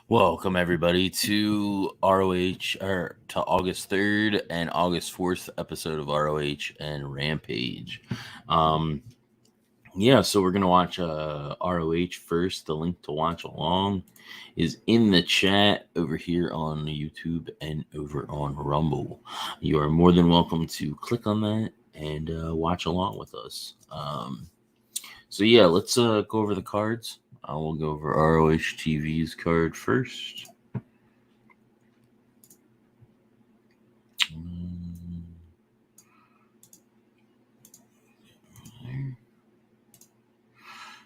Welcome everybody to RoH or to August 3rd and August 4th episode of RoH and Rampage. So we're gonna watch RoH first. The link to watch along is in the chat over here on YouTube and over on Rumble. You are more than welcome to click on that and watch along with us. Let's go over the cards. We'll go over RoHtV's card first.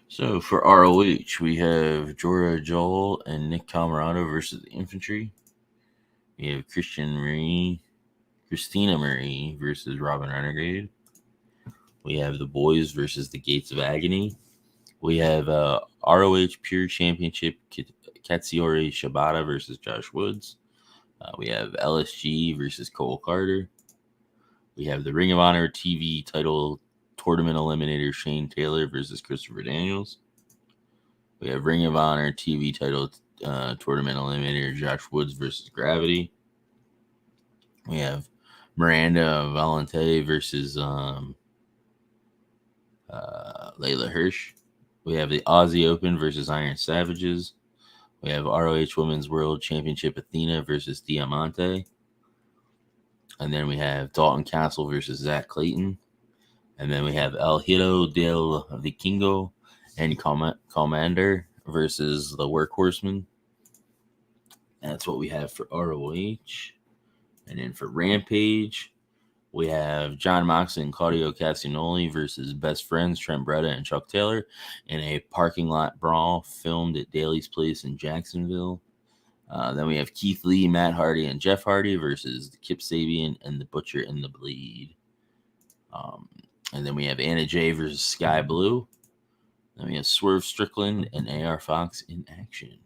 So for RoH, we have Jora, Johl, and Nick Comoroto versus the Infantry. We have Christina Marie versus Robyn Renegade. We have the Boys versus the Gates of Agony. We have RoH Pure Championship Katsuyori Shibata versus Josh Woods. We have LSG versus Kole Carter. We have the Ring of Honor TV title tournament eliminator Shane Taylor versus Christopher Daniels. We have Ring of Honor TV title tournament eliminator Josh Woods versus Gravity. We have Miranda Vionette versus Leyla Hirsch. We have the Aussie Open versus Iron Savages. We have RoH Women's World Championship Athena versus Diamante. And then we have Dalton Castle versus Zack Clayton. And then we have El Hijo del Vikingo and Komander versus the Workhorsemen. That's what we have for RoH. And then for Rampage, we have John Moxley and Claudio Katsuyori versus best friends Trent Beretta and Chuck Taylor in a parking lot brawl filmed at Daly's Place in Jacksonville. Then we have Keith Lee, Matt Hardy, and Jeff Hardy versus Kip Sabian and the Butcher and the Bleed. And then we have Anna Jay versus Sky Blue. Then we have Swerve Strickland and AR Fox in action.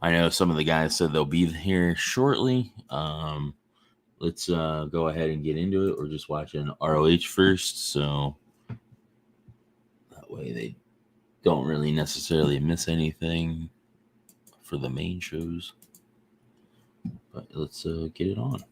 I know some of the guys said they'll be here shortly. Let's go ahead and get into it. We're just watching RoH first, so that way they don't really necessarily miss anything for the main shows. But let's get it on.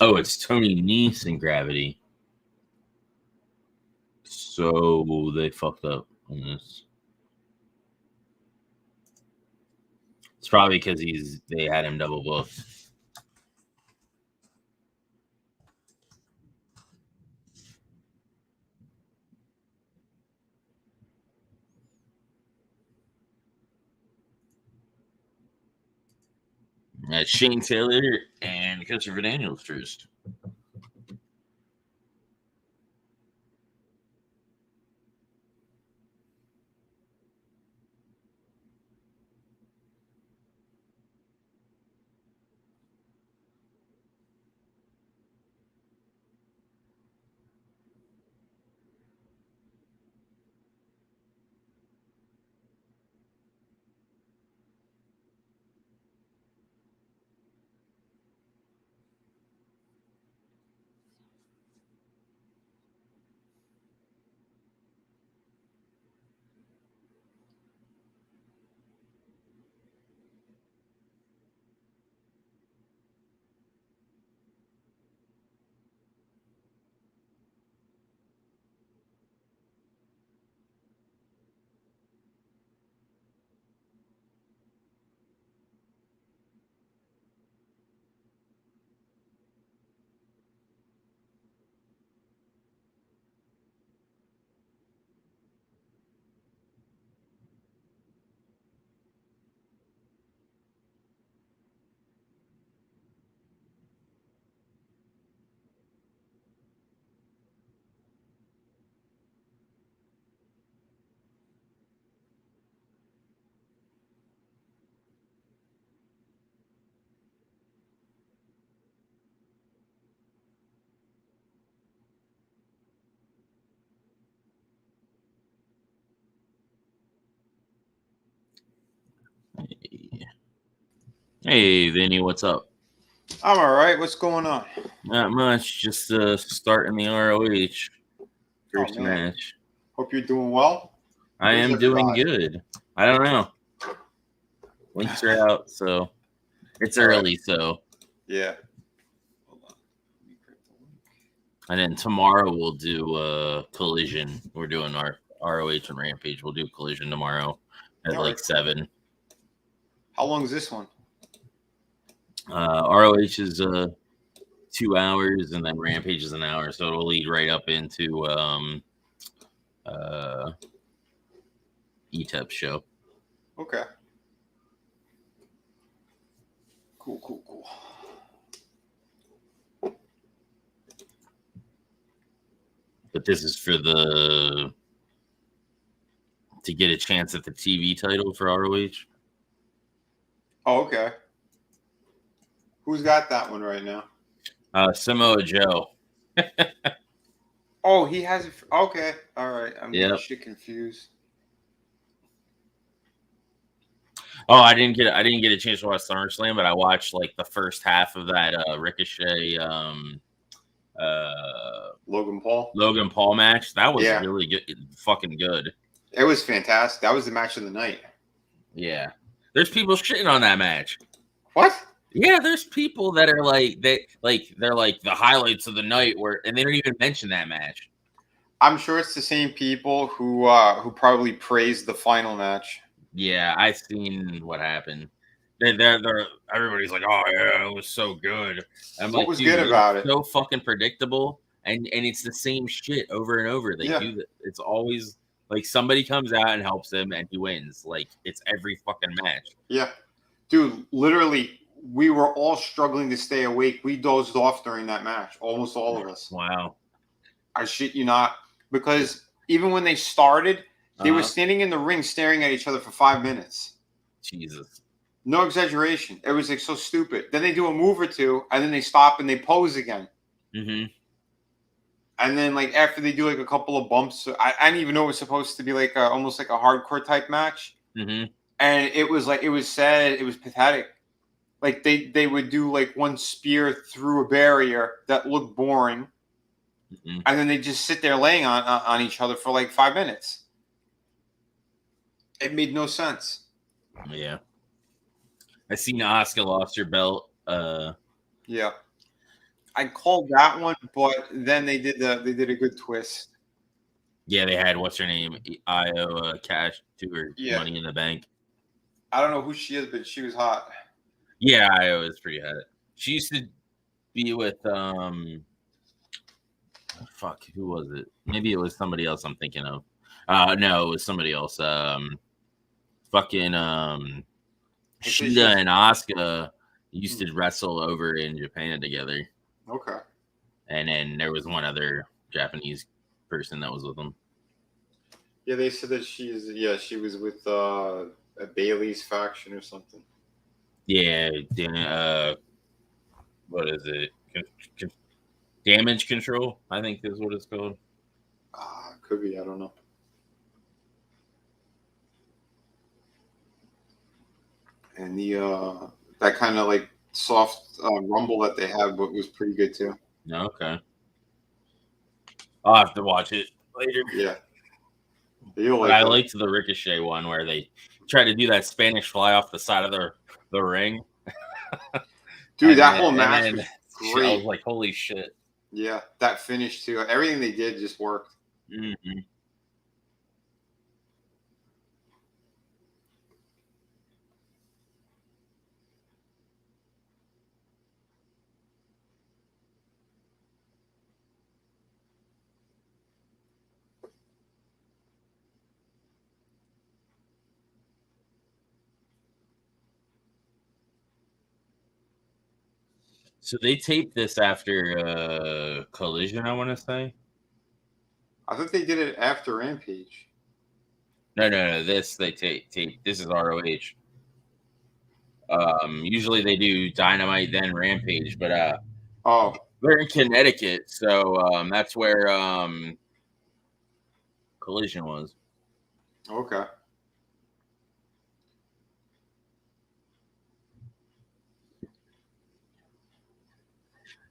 Oh, it's Tony Nese in Gravity. So they fucked up on this. It's probably because they had him double booked. Shane Taylor and Christopher Daniels first. Hey, Vinny, what's up? I'm all right. What's going on? Not much. Just starting the RoH first match. Hope you're doing well. I am doing good. I don't know. Links are out, so it's early. So yeah. And then tomorrow we'll do Collision. We're doing our RoH and Rampage. We'll do Collision tomorrow at like 7. How long is this one? RoH is 2 hours, and then Rampage is an hour, so it'll lead right up into ETEP's show. Okay. Cool. But this is for to get a chance at the TV title for RoH. Oh, okay. Who's got that one right now? Samoa Joe. Oh, he has it. Okay. All right. I'm getting shit confused. Oh, I didn't get a chance to watch SummerSlam, but I watched like the first half of that Ricochet Logan Paul match. That was really good, fucking good. It was fantastic. That was the match of the night. Yeah, there's people shitting on that match. What? Yeah, there's people that are they're like the highlights of the night, and they don't even mention that match. I'm sure it's the same people who probably praised the final match. Yeah, I've seen what happened. They're everybody's like, oh yeah, it was so good. I'm what was good about it? So fucking predictable, and it's the same shit over and over. They do that. It's always like somebody comes out and helps him, and he wins. Like it's every fucking match. Yeah, dude. Literally, we were all struggling to stay awake. We dozed off during that match. Almost all of us. Wow. I shit you not, because even when they started. They were standing in the ring staring at each other for 5 minutes. Jesus. No exaggeration. It was like so stupid. Then they do a move or two, and then they stop and they pose again. Mm-hmm. And then like after they do like a couple of bumps, I didn't even know it was supposed to be like almost like a hardcore type match. Mm-hmm. And it was like, it was sad. It was pathetic. Like they would do like one spear through a barrier that looked boring. Mm-hmm. And then they just sit there laying on each other for like 5 minutes. It made no sense. Yeah. I seen Asuka lost her belt. Yeah. I called that one, but then they did a good twist. Yeah, they had what's her name? Io cash to her Money in the Bank. I don't know who she is, but she was hot. Yeah, Io is pretty hot. She used to be with fuck, who was it? Maybe it was somebody else I'm thinking of. No, it was somebody else. Fucking Shida and Asuka used to wrestle over in Japan together. Okay. And then there was one other Japanese person that was with them. Yeah, they said that she was with a Bailey's faction or something. Yeah, what is it? Damage Control, I think is what it's called. Could be, I don't know. And the that kind of like soft rumble that they have, but was pretty good too. Okay. I'll have to watch it later. Yeah. I liked the Ricochet one where they try to do that Spanish fly off the side of the ring. Dude, that whole match was great. I was like, holy shit. Yeah, that finish too. Everything they did just worked. Mm-hmm. So they taped this after Collision, I want to say. I thought they did it after Rampage. No. This they tape. This is RoH. Usually they do Dynamite then Rampage, but they're in Connecticut, so that's where Collision was. Okay.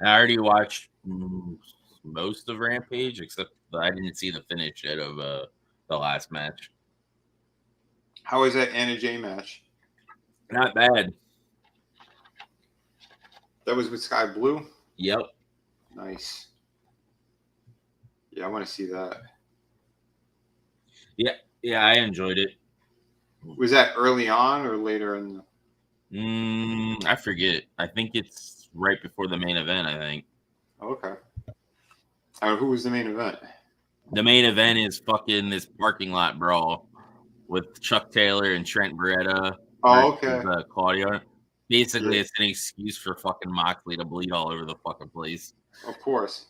I already watched most of Rampage, except I didn't see the finish yet of the last match. How was that Anna J match? Not bad. That was with Sky Blue? Yep. Nice. Yeah, I want to see that. Yeah, I enjoyed it. Was that early on or later in the... I forget. I think it's right before the main event, I think. Okay. Who was the main event? The main event is fucking this parking lot brawl with Chuck Taylor and Trent Beretta. Oh, okay. Claudio. Basically, it's an excuse for fucking Moxley to bleed all over the fucking place. Of course.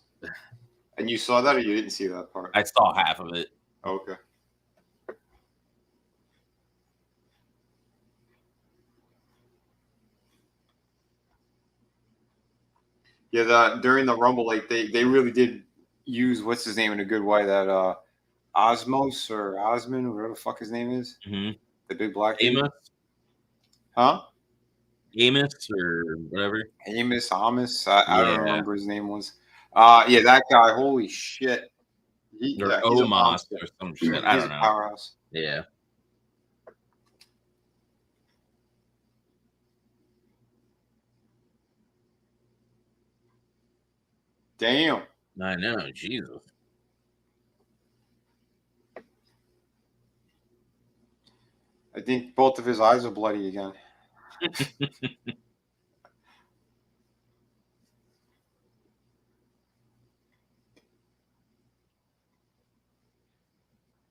And you saw that or you didn't see that part? I saw half of it. Oh, okay. Yeah, during the Rumble, like they really did use what's his name in a good way, that Osmos or Osman, or whatever the fuck his name is. Mm-hmm. The big black dude. Amos? Huh? Amos or whatever. Amos. I don't remember his name was. Yeah, that guy. Holy shit. He's Omos or some shit. I don't know. He's a powerhouse. Yeah. Damn. I know. Jesus. I think both of his eyes are bloody again.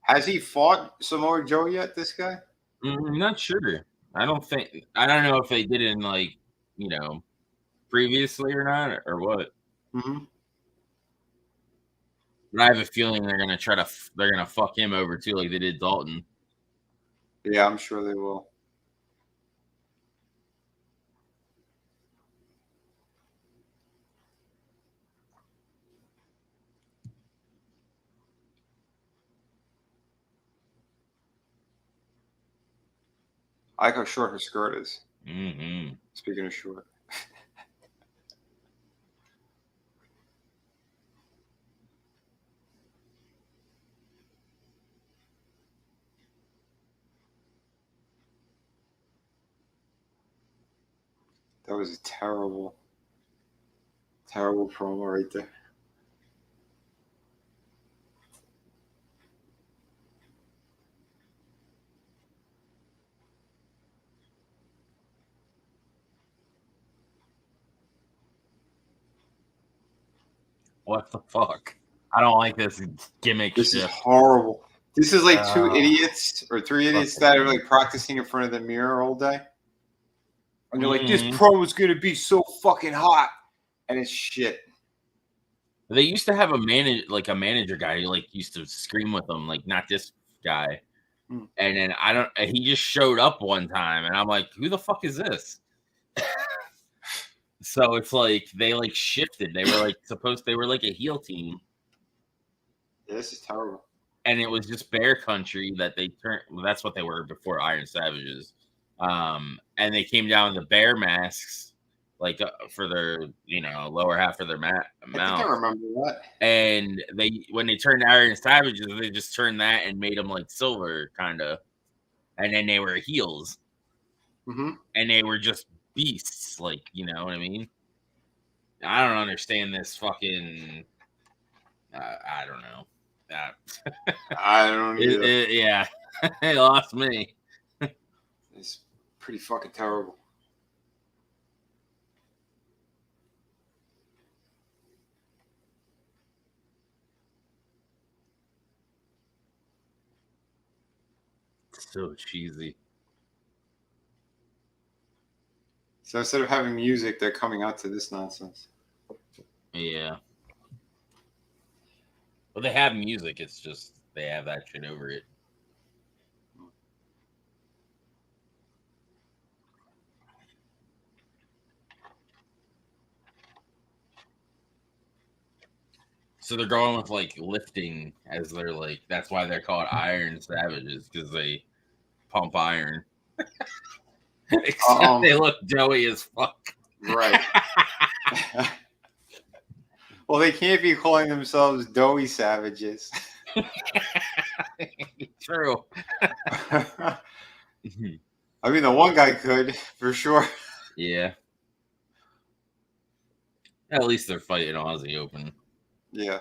Has he fought Samoa Joe yet, this guy? I'm not sure. I don't know if they did it in, like, previously or not, or what. Mm-hmm. But I have a feeling they're gonna fuck him over too, like they did Dalton. Yeah, I'm sure they will. I like how short her skirt is. Mm-hmm. Speaking of short. That was a terrible, terrible promo right there. What the fuck? I don't like this gimmick. This is horrible. This is like two idiots or three idiots that are like practicing in front of the mirror all day. And they're like, this promo's going to be so fucking hot. And it's shit. They used to have a manager guy who like used to scream with them, like not this guy. And then he just showed up one time and I'm like, who the fuck is this? So it's like they like shifted. They were like a heel team. Yeah, this is terrible. And it was just Bear Country that they turned. Well, that's what they were before Iron Savages. And they came down with the bear masks, like for their, lower half of their mouth. I think I remember that. And when they turned Iron Savages, they just turned that and made them like silver, kind of. And then they were heels. Mm-hmm. And they were just beasts, like, you know what I mean? I don't understand this fucking. I don't know. I don't either. Yeah, it lost me. It's pretty fucking terrible. So cheesy. So instead of having music, they're coming out to this nonsense. Yeah. Well, they have music. It's just they have that shit over it. So they're going with like lifting as their like. That's why they're called Iron Savages, because they pump iron. Except they look doughy as fuck. Right. Well, they can't be calling themselves doughy savages. True. I mean, the one guy could, for sure. Yeah. At least they're fighting Aussie Open. Yeah.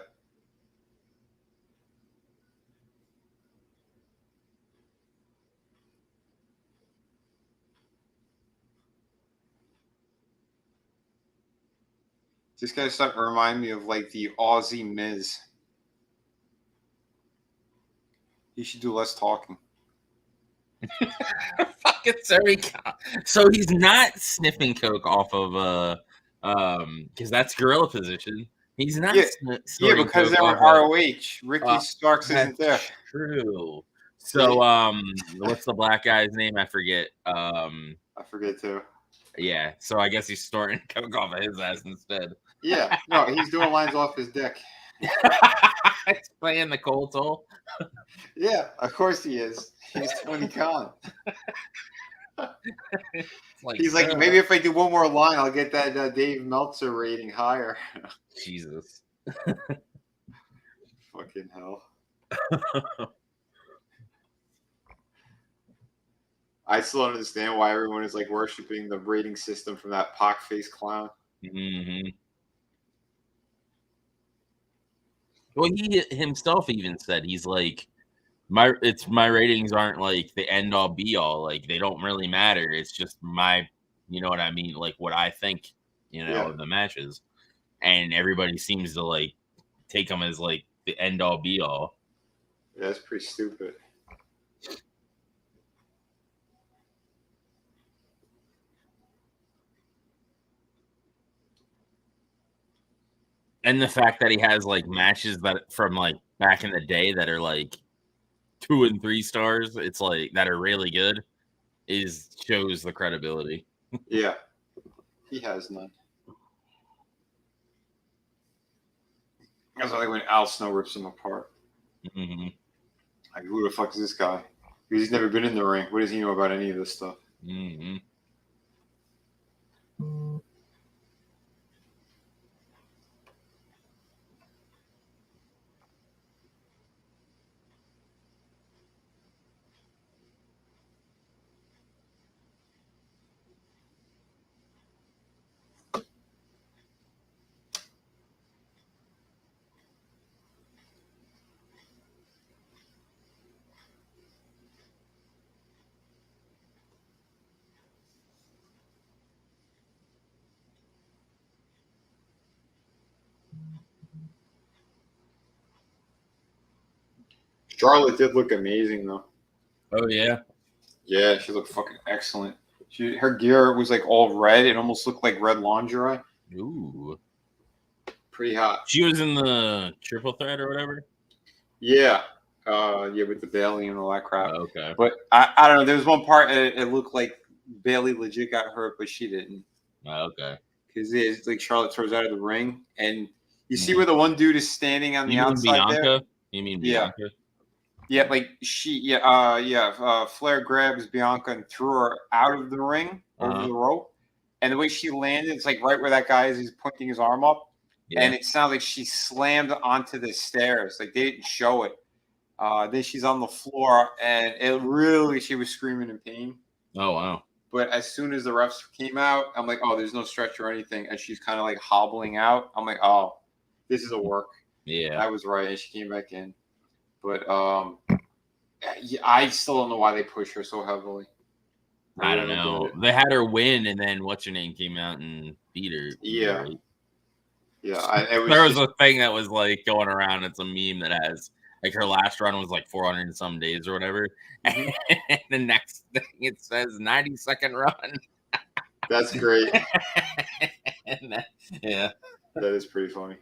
This guy's starting to remind me of like the Aussie Miz. He should do less talking. Fucking sorry. So he's not sniffing coke off of because that's gorilla position. He's not. Yeah, because they're RoH. Ricky Starks isn't there. True. So what's the black guy's name? I forget. I forget too. Yeah. So I guess he's snorting coke off of his ass instead. Yeah. No, he's doing lines off his dick. He's playing the cold toll. Yeah, of course he is. He's Tony Khan. He's like, maybe if I do one more line, I'll get that Dave Meltzer rating higher. Jesus. Fucking hell. I still don't understand why everyone is like worshiping the rating system from that pock-faced clown. Mm-hmm. Well, he himself even said, he's like, my ratings aren't like the end all be all. Like, they don't really matter. It's just my, you know what I mean? Like what I think, of the matches. And everybody seems to like take them as like the end all be all. Yeah, that's pretty stupid. And the fact that he has like matches that from like back in the day that are like 2 and 3 stars, it's like that are really good, shows the credibility. Yeah, he has none. That's why when Al Snow rips him apart. Mm-hmm. Like, who the fuck is this guy? Because he's never been in the ring. What does he know about any of this stuff? Mm-hmm. Charlotte did look amazing, though. Oh, yeah? Yeah, she looked fucking excellent. Her gear was like all red. It almost looked like red lingerie. Ooh. Pretty hot. She was in the triple threat or whatever? Yeah. Yeah, with the Bailey and all that crap. Oh, okay. But I don't know. There was one part it looked like Bailey legit got hurt, but she didn't. Oh, okay. Because it's like Charlotte throws out of the ring, and you see where the one dude is standing on the outside Bianca? there? You mean Bianca? Yeah, like Flair grabs Bianca and threw her out of the ring over the rope. And the way she landed, it's like right where that guy is, he's pointing his arm up. Yeah. And it sounds like she slammed onto the stairs. Like they didn't show it. Then she's on the floor, and she was screaming in pain. Oh, wow. But as soon as the refs came out, I'm like, oh, there's no stretch or anything. And she's kind of like hobbling out. I'm like, oh, this is a work. Yeah. I was right. And she came back in. But I still don't know why they push her so heavily. I don't know. They had her win, and then what's her name came out and beat her. Yeah. Right? Yeah. There was a thing that was like going around. It's a meme that has like her last run was like 400 and some days or whatever. Mm-hmm. And the next thing it says 90-second run. That's great. Yeah. That is pretty funny.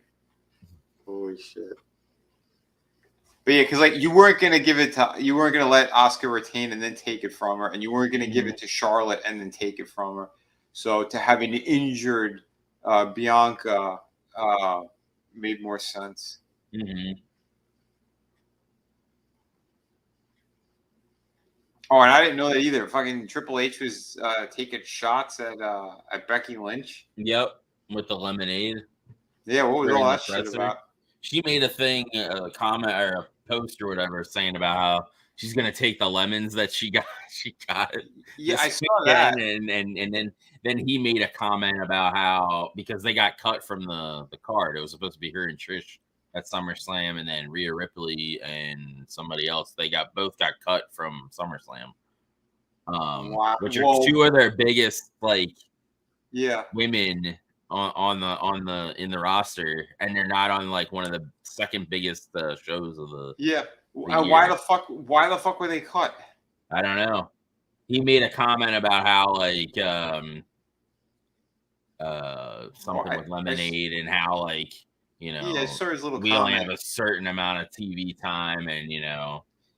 Holy shit. But yeah, because like you weren't gonna let Asuka retain and then take it from her, and you weren't gonna give it to Charlotte and then take it from her. So to have an injured Bianca made more sense. Mm-hmm. Oh, and I didn't know that either. Fucking Triple H was taking shots at Becky Lynch. Yep, with the lemonade. Yeah, what was all that shit about? She made a thing, a comment or a post or whatever, saying about how she's gonna take the lemons that she got. Yeah, I saw that. And then he made a comment about how because they got cut from the card, it was supposed to be her and Trish at SummerSlam, and then Rhea Ripley and somebody else. They both got cut from SummerSlam. Wow. Which are two of their biggest women in the roster, and they're not on like one of the second biggest shows of the Why the fuck were they cut? I don't know. He made a comment about how like something with Lemonade and how like we only have a certain amount of TV time, and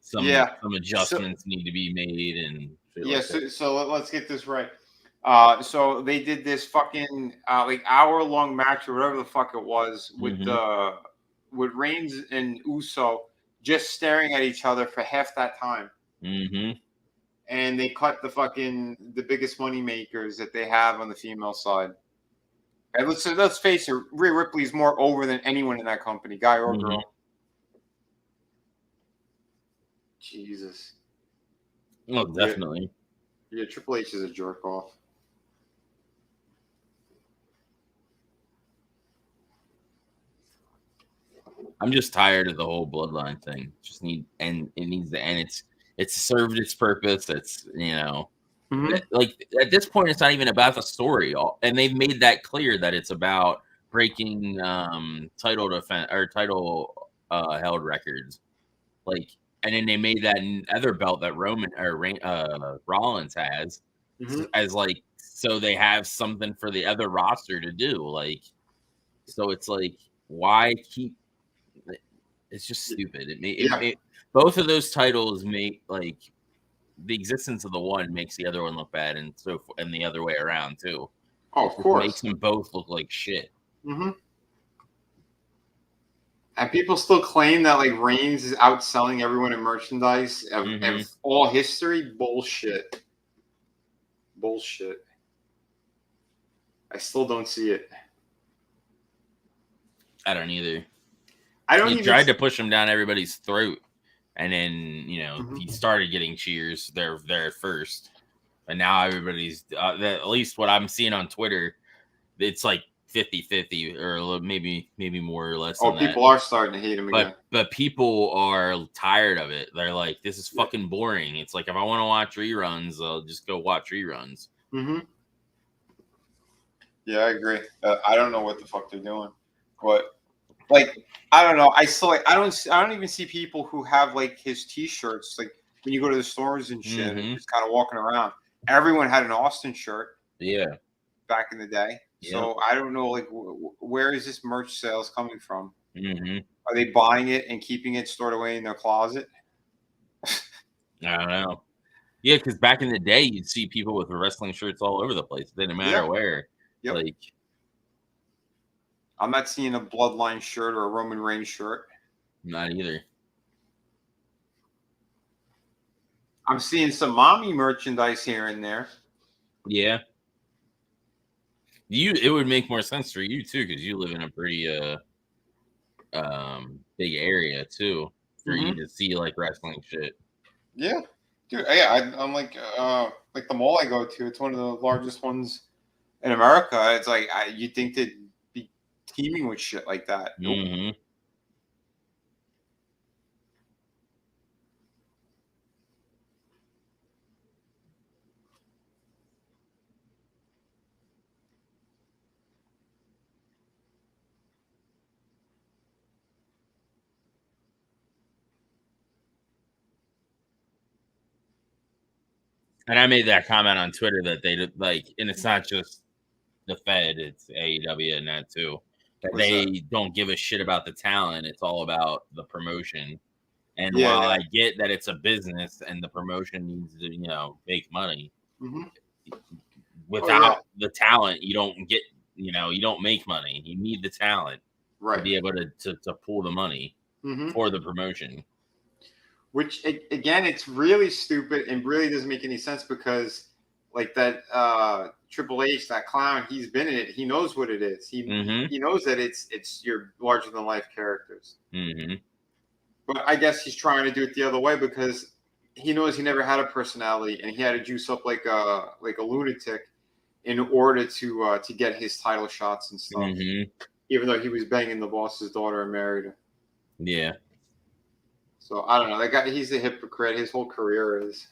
some adjustments need to be made, and so let's get this right. So they did this fucking like hour-long match or whatever the fuck it was with Reigns and Uso just staring at each other for half that time. Mm-hmm. And they cut the biggest money makers that they have on the female side. And let's face it, Rhea Ripley's more over than anyone in that company, guy or girl. Jesus. Well, definitely. Yeah, Triple H is a jerk off. I'm just tired of the whole bloodline thing. It's served its purpose. It's like at this point, it's not even about the story, and they've made that clear that it's about breaking title held records. Like, and then they made that other belt that Rollins has as like, so they have something for the other roster to do. Like, so it's like, why keep? It's just stupid. Both of those titles make like the existence of the one makes the other one look bad, and the other way around too. Oh, of course, makes them both look like shit. Mm-hmm. And people still claim that like Reigns is outselling everyone in merchandise of all history. Bullshit. I still don't see it. I don't either. He tried to push him down everybody's throat, and then he started getting cheers there first, and now everybody's at least what I'm seeing on Twitter, it's like 50-50 or maybe more or less. People are starting to hate him again. But people are tired of it. They're like, this is fucking boring. It's like, if I want to watch reruns, I'll just go watch reruns. Mm-hmm. Yeah, I agree. I don't know what the fuck they're doing, but. Like, I don't know. I don't even see people who have like his T-shirts. Like when you go to the stores and shit, and just kind of walking around. Everyone had an Austin shirt. Yeah. Back in the day. Yeah. So I don't know, like, where is this merch sales coming from? Mm-hmm. Are they buying it and keeping it stored away in their closet? I don't know. Yeah, because back in the day, you'd see people with wrestling shirts all over the place. It didn't matter where. Yep. Like. I'm not seeing a Bloodline shirt or a Roman Reigns shirt. Not either. I'm seeing some mommy merchandise here and there. Yeah. It would make more sense for you too, because you live in a pretty big area too, for you to see like wrestling shit. Yeah, dude. Yeah, I'm like the mall I go to. It's one of the largest ones in America. It's like you'd think they'd be teaming with shit like that. Nope. Mm-hmm. And I made that comment on Twitter that they like, and it's not just the Fed, it's AEW and that too. That don't give a shit about the talent. It's all about the promotion. And while I get that it's a business and the promotion needs to, make money, without the talent, you don't get, you don't make money. You need the talent to be able to pull the money for the promotion. Which, again, it's really stupid and really doesn't make any sense because like that Triple H, that clown, he's been in it. He knows what it is. He knows that it's your larger than life characters. But I guess he's trying to do it the other way because he knows he never had a personality and he had to juice up like a lunatic in order to get his title shots and stuff. Even though he was banging the boss's daughter and married her. Yeah. So I don't know. That guy, he's a hypocrite. His whole career is.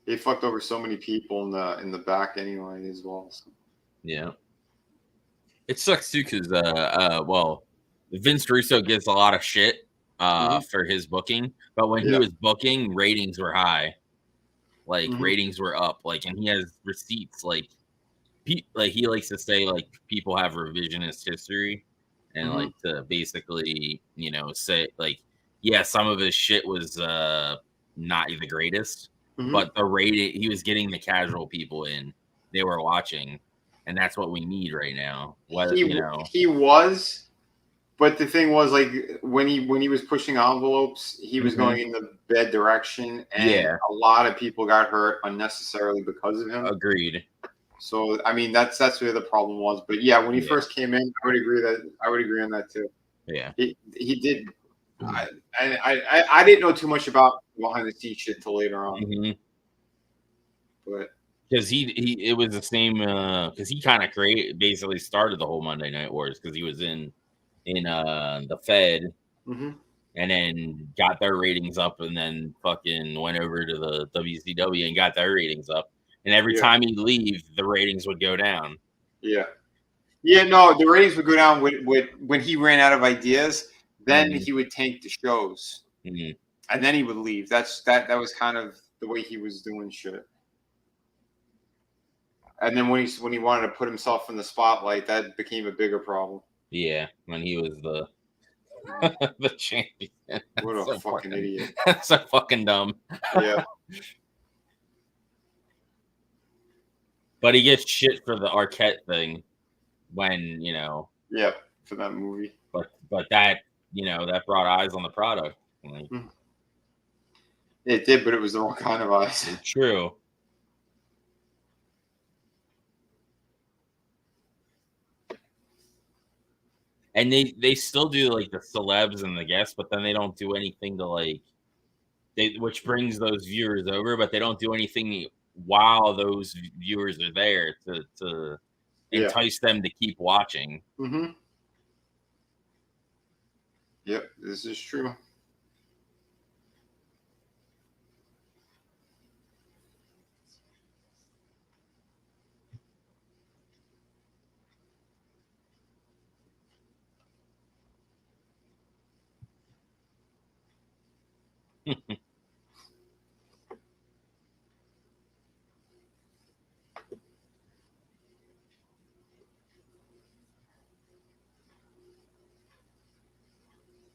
He fucked over so many people in the back anyway as well. So. Yeah. It sucks too because well, Vince Russo gets a lot of shit for his booking, but when he was booking, ratings were high. Like ratings were up. Like, and he has receipts. Like he likes to say like people have revisionist history, and like to basically say like some of his shit was not the greatest. But the rating, he was getting the casual people in. They were watching, and that's what we need right now. He was, but the thing was, like when he was pushing envelopes, he was going in the bad direction, and a lot of people got hurt unnecessarily because of him. Agreed. So I mean, that's where the problem was. But yeah, when he first came in, I would agree on that too. Yeah, he did. I didn't know too much about behind the scenes shit until later on. But because it was the same because he kind of basically started the whole Monday Night Wars because he was in the Fed and then got their ratings up and then fucking went over to the WCW and got their ratings up, and every time he'd leave the ratings would go down. No, the ratings would go down when he ran out of ideas. Then he would tank the shows, and then he would leave. That was kind of the way he was doing shit. And then when he wanted to put himself in the spotlight, that became a bigger problem. Yeah, when he was the the champion. What a fucking idiot! That's so fucking dumb. Yeah. But he gets shit for the Arquette thing when Yeah, for that movie. But that that brought eyes on the product. Like, it did, but it was the wrong kind of eyes. True. And they still do like the celebs and the guests, but then they don't do anything to which brings those viewers over, but they don't do anything while those viewers are there to entice them to keep watching. Yep, this is true.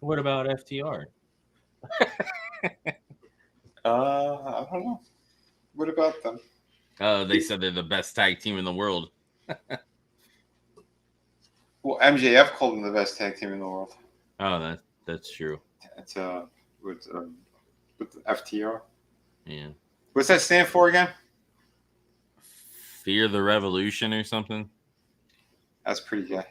What about FTR? I don't know. What about them? They said they're the best tag team in the world. Well, MJF called them the best tag team in the world. Oh, that's true. It's with FTR. Yeah. What's that stand for again? Fear the Revolution or something. That's pretty gay.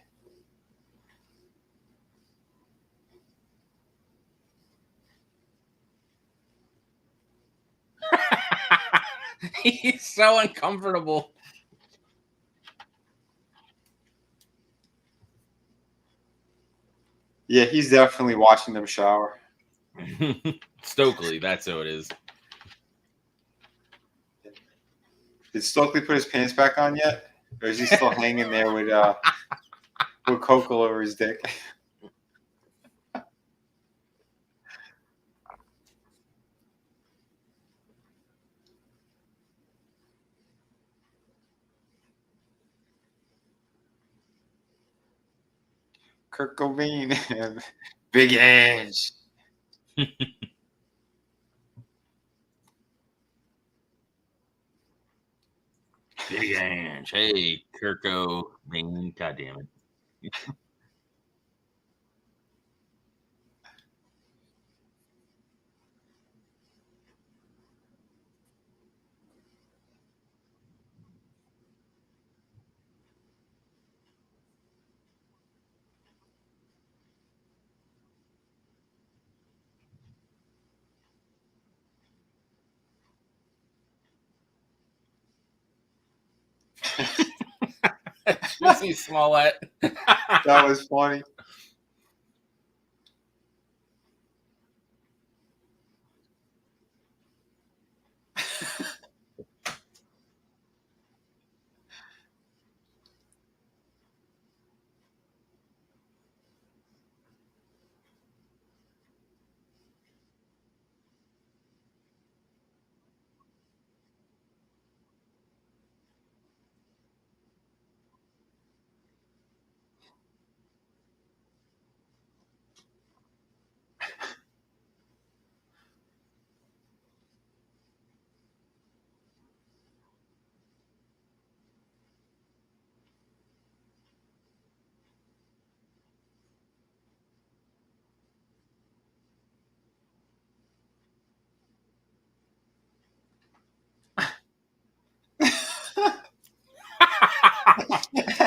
He's so uncomfortable. Yeah, he's definitely watching them shower. Stokely, that's who it is. Did Stokely put his pants back on yet? Or is he still hanging there with coke all over his dick? Kurt Cobain. Big Edge. Big Ange. Hey, Kurt Cobain. God damn it. Juicy Smollett. That was funny.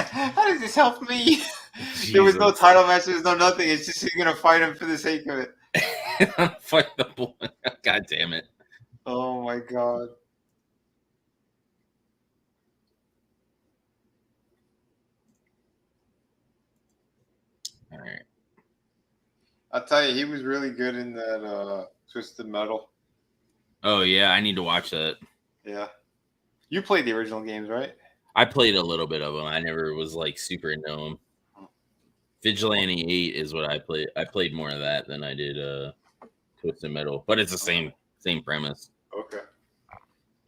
How does this help me? Jesus. There was no title match. There's no nothing. It's just you're gonna fight him for the sake of it. Fight the boy. God damn it. Oh my god. All right. I'll tell you, he was really good in that Twisted Metal. Oh yeah, I need to watch that. Yeah. You played the original games, right? I played a little bit of them. I never was like super into them. Vigilante 8 is what I played. I played more of that than I did Twisted Metal, but it's the same premise. Okay.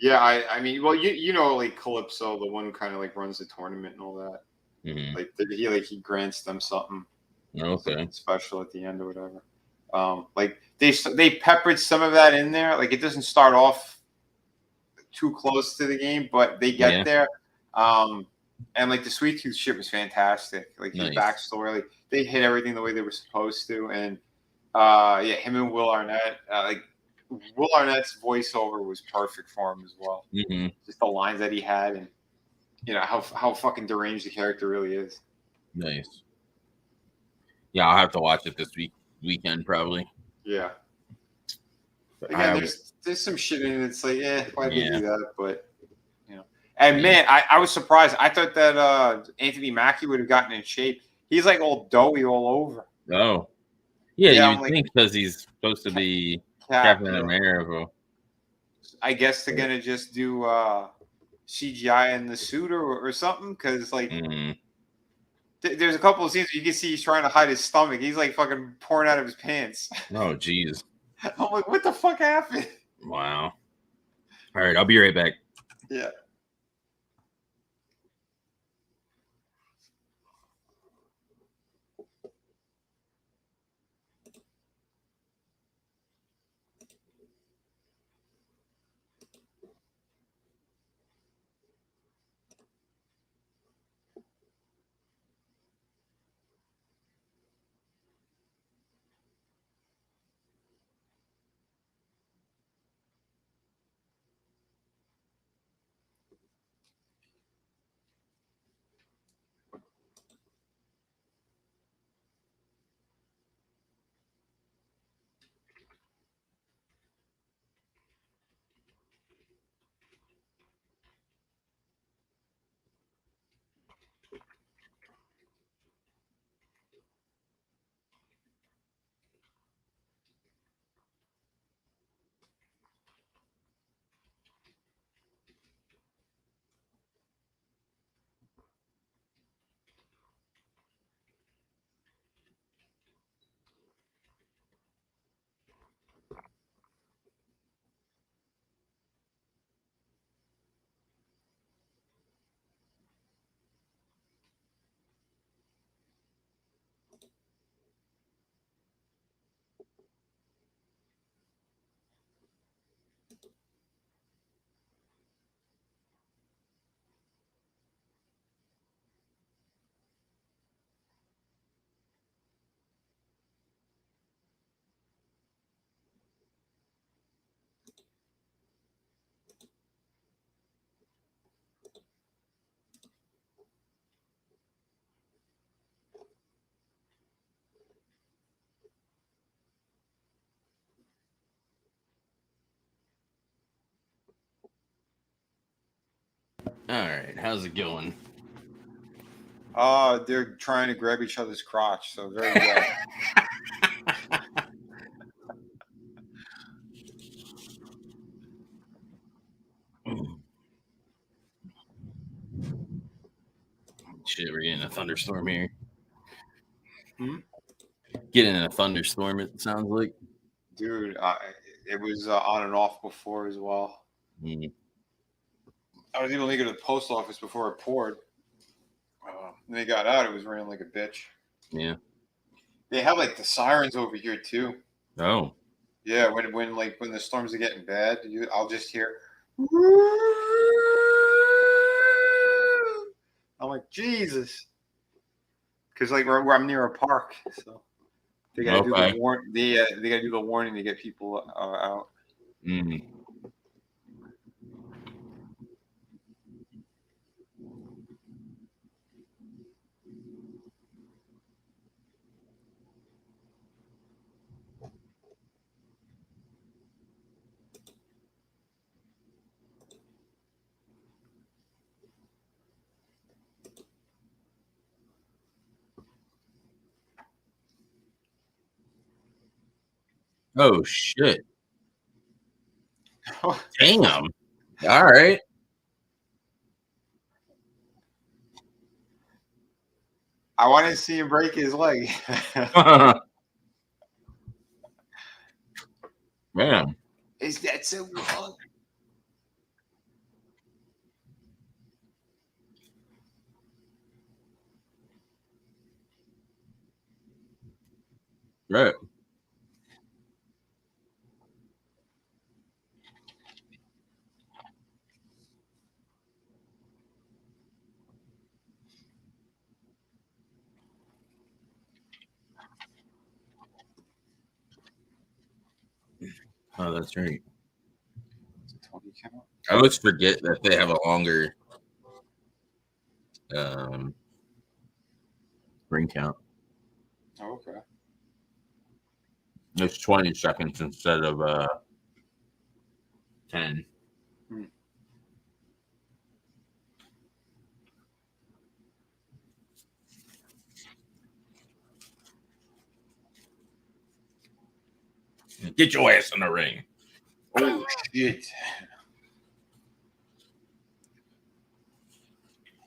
Yeah, I mean, well, you know, like Calypso, the one who kind of like runs the tournament and all that. Mm-hmm. Like he grants them something. Okay. Special at the end or whatever. Like they peppered some of that in there. Like it doesn't start off too close to the game, but they get there. And like the Sweet Tooth shit was fantastic. Like his backstory, like they hit everything the way they were supposed to. And him and Will Arnett, like Will Arnett's voiceover was perfect for him as well. Mm-hmm. Just the lines that he had, and you know how fucking deranged the character really is. Nice. Yeah, I'll have to watch it this weekend probably. Yeah. Again, there's some shit in it. It's like, why did they do that? But you know, and man, I was surprised. I thought that Anthony Mackie would have gotten in shape. He's like all doughy all over. Oh, yeah, you'd think because he's supposed to be Captain America. I guess they're gonna just do CGI in the suit or something, because like. There's a couple of scenes where you can see he's trying to hide his stomach. He's like fucking pouring out of his pants. Oh, jeez. I'm like, what the fuck happened? Wow. All right, I'll be right back. Yeah. All right, how's it going? They're trying to grab each other's crotch, so very good. Shit, we're getting a thunderstorm here. Hmm? Getting a thunderstorm, it sounds like. Dude, it was on and off before as well. Mm. I was able to go to the post office before it poured. When they got out, it was raining like a bitch. Yeah. They have like the sirens over here too. Oh. Yeah, when the storms are getting bad, I'll just hear. I'm like, Jesus, because like where I'm near a park, so they gotta do the they gotta do the warning to get people out. Mm. Oh shit! Damn. All right. I want to see him break his leg. Man. Is that so wrong? Right. Oh, that's right. I always forget that they have a longer ring count. Oh, okay. It's 20 seconds instead of 10. Get your ass in the ring. Oh shit.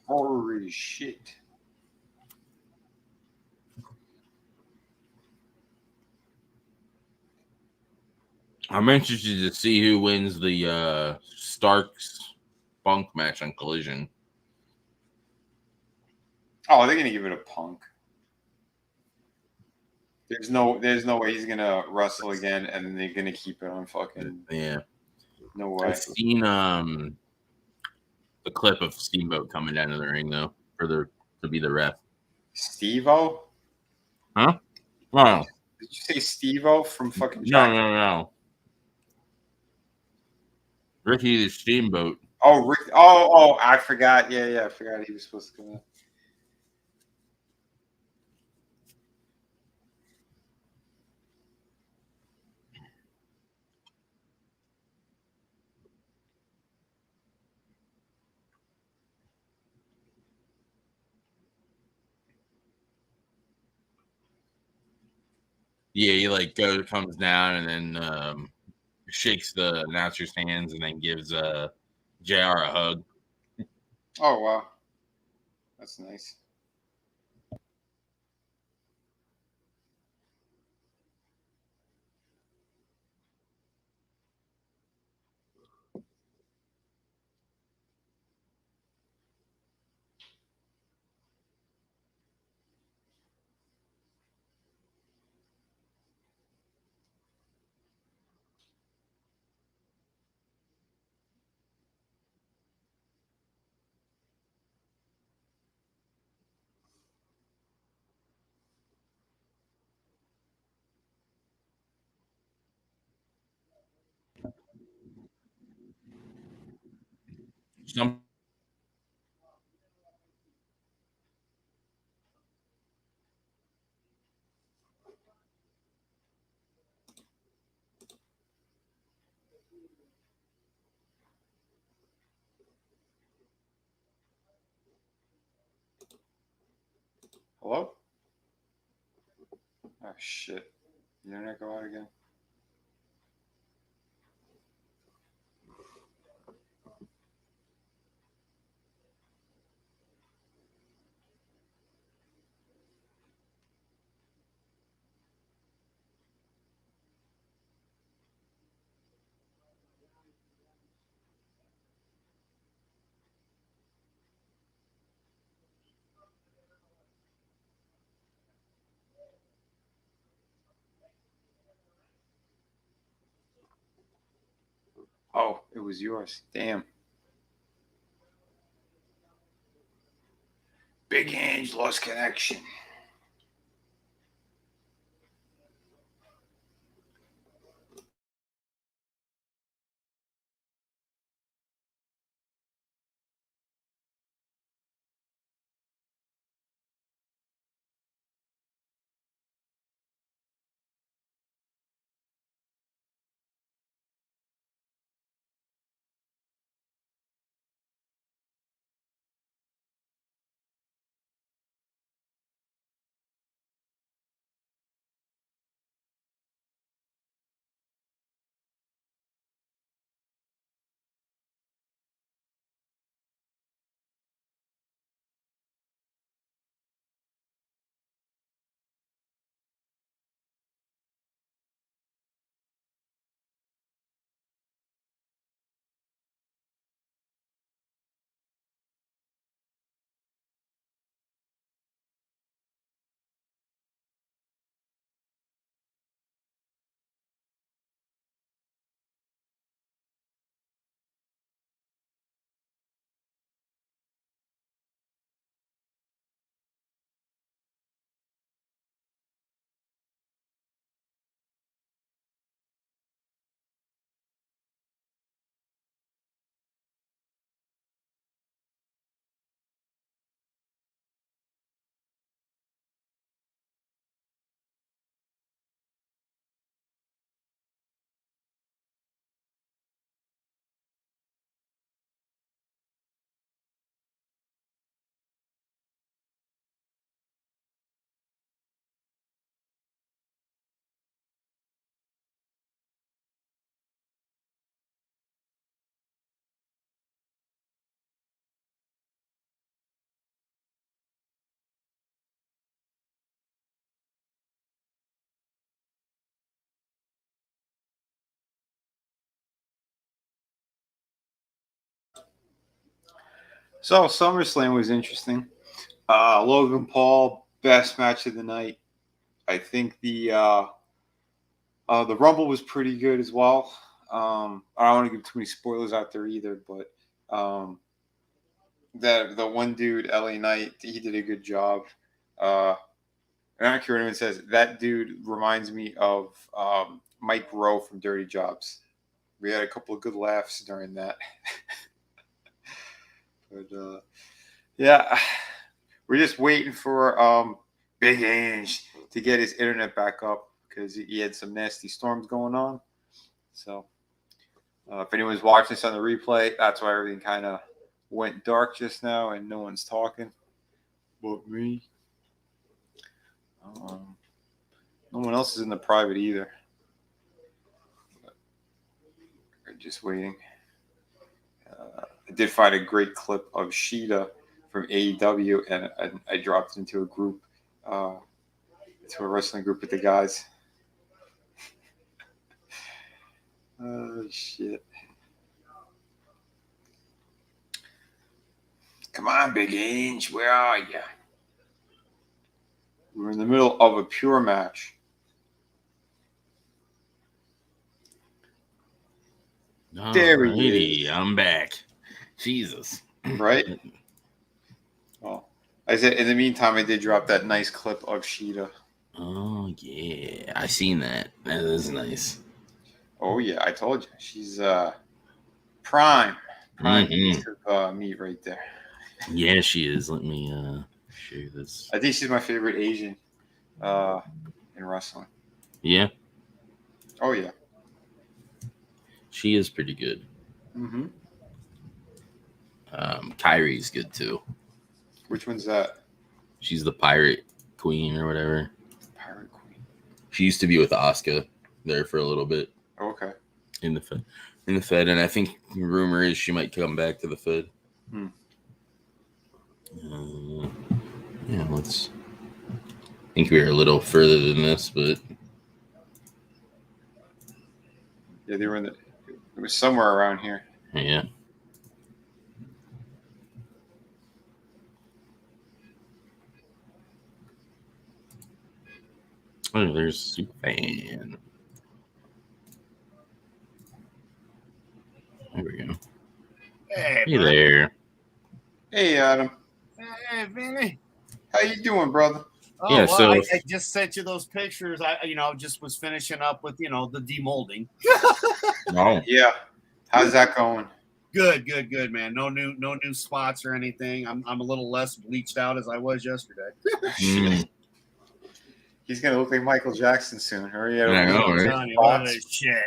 Holy shit. I'm interested to see who wins the Starks Funk match on Collision. Oh, they're gonna give it a Punk. There's no way he's gonna wrestle again, and then they're gonna keep it on fucking. Yeah. No way. I've seen the clip of Steamboat coming down to the ring though, to be the ref. Steve-O? Huh? No. Did you say Steve-O from fucking Jack? No. Ricky the Steamboat. Oh, Rick. Oh, I forgot. Yeah, I forgot he was supposed to come in. Yeah, he like comes down and then shakes the announcer's hands and then gives JR a hug. Oh wow, that's nice. Some Hello? Oh, shit. The internet go out again? Oh, it was yours. Damn. Big Ange lost connection. So SummerSlam was interesting. Logan Paul, best match of the night. I think the Rumble was pretty good as well. I don't want to give too many spoilers out there either, but the one dude, LA Knight, he did a good job. And I don't care what anyone says. That dude reminds me of Mike Rowe from Dirty Jobs. We had a couple of good laughs during that. But yeah, we're just waiting for Big Ange to get his internet back up because he had some nasty storms going on. So if anyone's watching this on the replay, that's why everything kind of went dark just now and no one's talking but me. No one else is in the private either. We're just waiting. I did find a great clip of Shida from AEW, and I dropped into a group, to a wrestling group with the guys. Oh, shit. Come on, Big Ange, where are you? We're in the middle of a pure match. There he is. I'm back. Jesus. Right? Well, I said in the meantime, I did drop that nice clip of Shida. Oh, yeah. I seen that. That is nice. Oh, yeah, I told you. She's prime piece of meat right there. Yeah, she is. Let me share this. I think she's my favorite Asian in wrestling. Yeah? Oh, yeah. She is pretty good. Mm-hmm. Kyrie's good, too. Which one's that? She's the pirate Queen or whatever. Pirate Queen. She used to be with Asuka there for a little bit. Okay. In the Fed, and I think rumor is she might come back to the Fed. Yeah, let's. I think we were a little further than this, but yeah, they were in the. It was somewhere around here. Yeah. Oh, there's Superfan. There we go. Hey There. Hey, Adam. Hey, Vinny. How you doing, brother? Oh, Yeah, well, so- I just sent you those pictures. I just was finishing up with, the demolding. Oh. Yeah. How's that going? Good, man. No new spots or anything. I'm a little less bleached out as I was yesterday. He's gonna look like Michael Jackson soon. Hurry up! I know, I'm right? telling you, what this shit.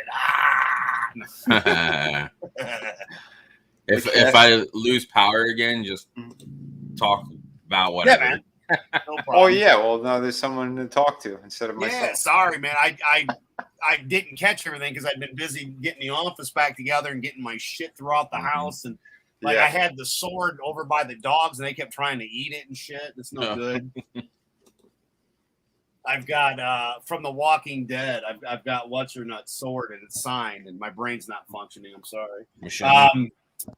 If I lose power again, just talk about whatever. Yeah, man. No problem. Oh yeah. Well, now there's someone to talk to instead of myself. Yeah, sorry, man. I didn't catch everything because I'd been busy getting the office back together and getting my shit throughout the house. And I had the sword over by the dogs and they kept trying to eat it and shit. It's no good. I've got from The Walking Dead. I've got what's her nut sword and it's signed and my brain's not functioning. I'm sorry.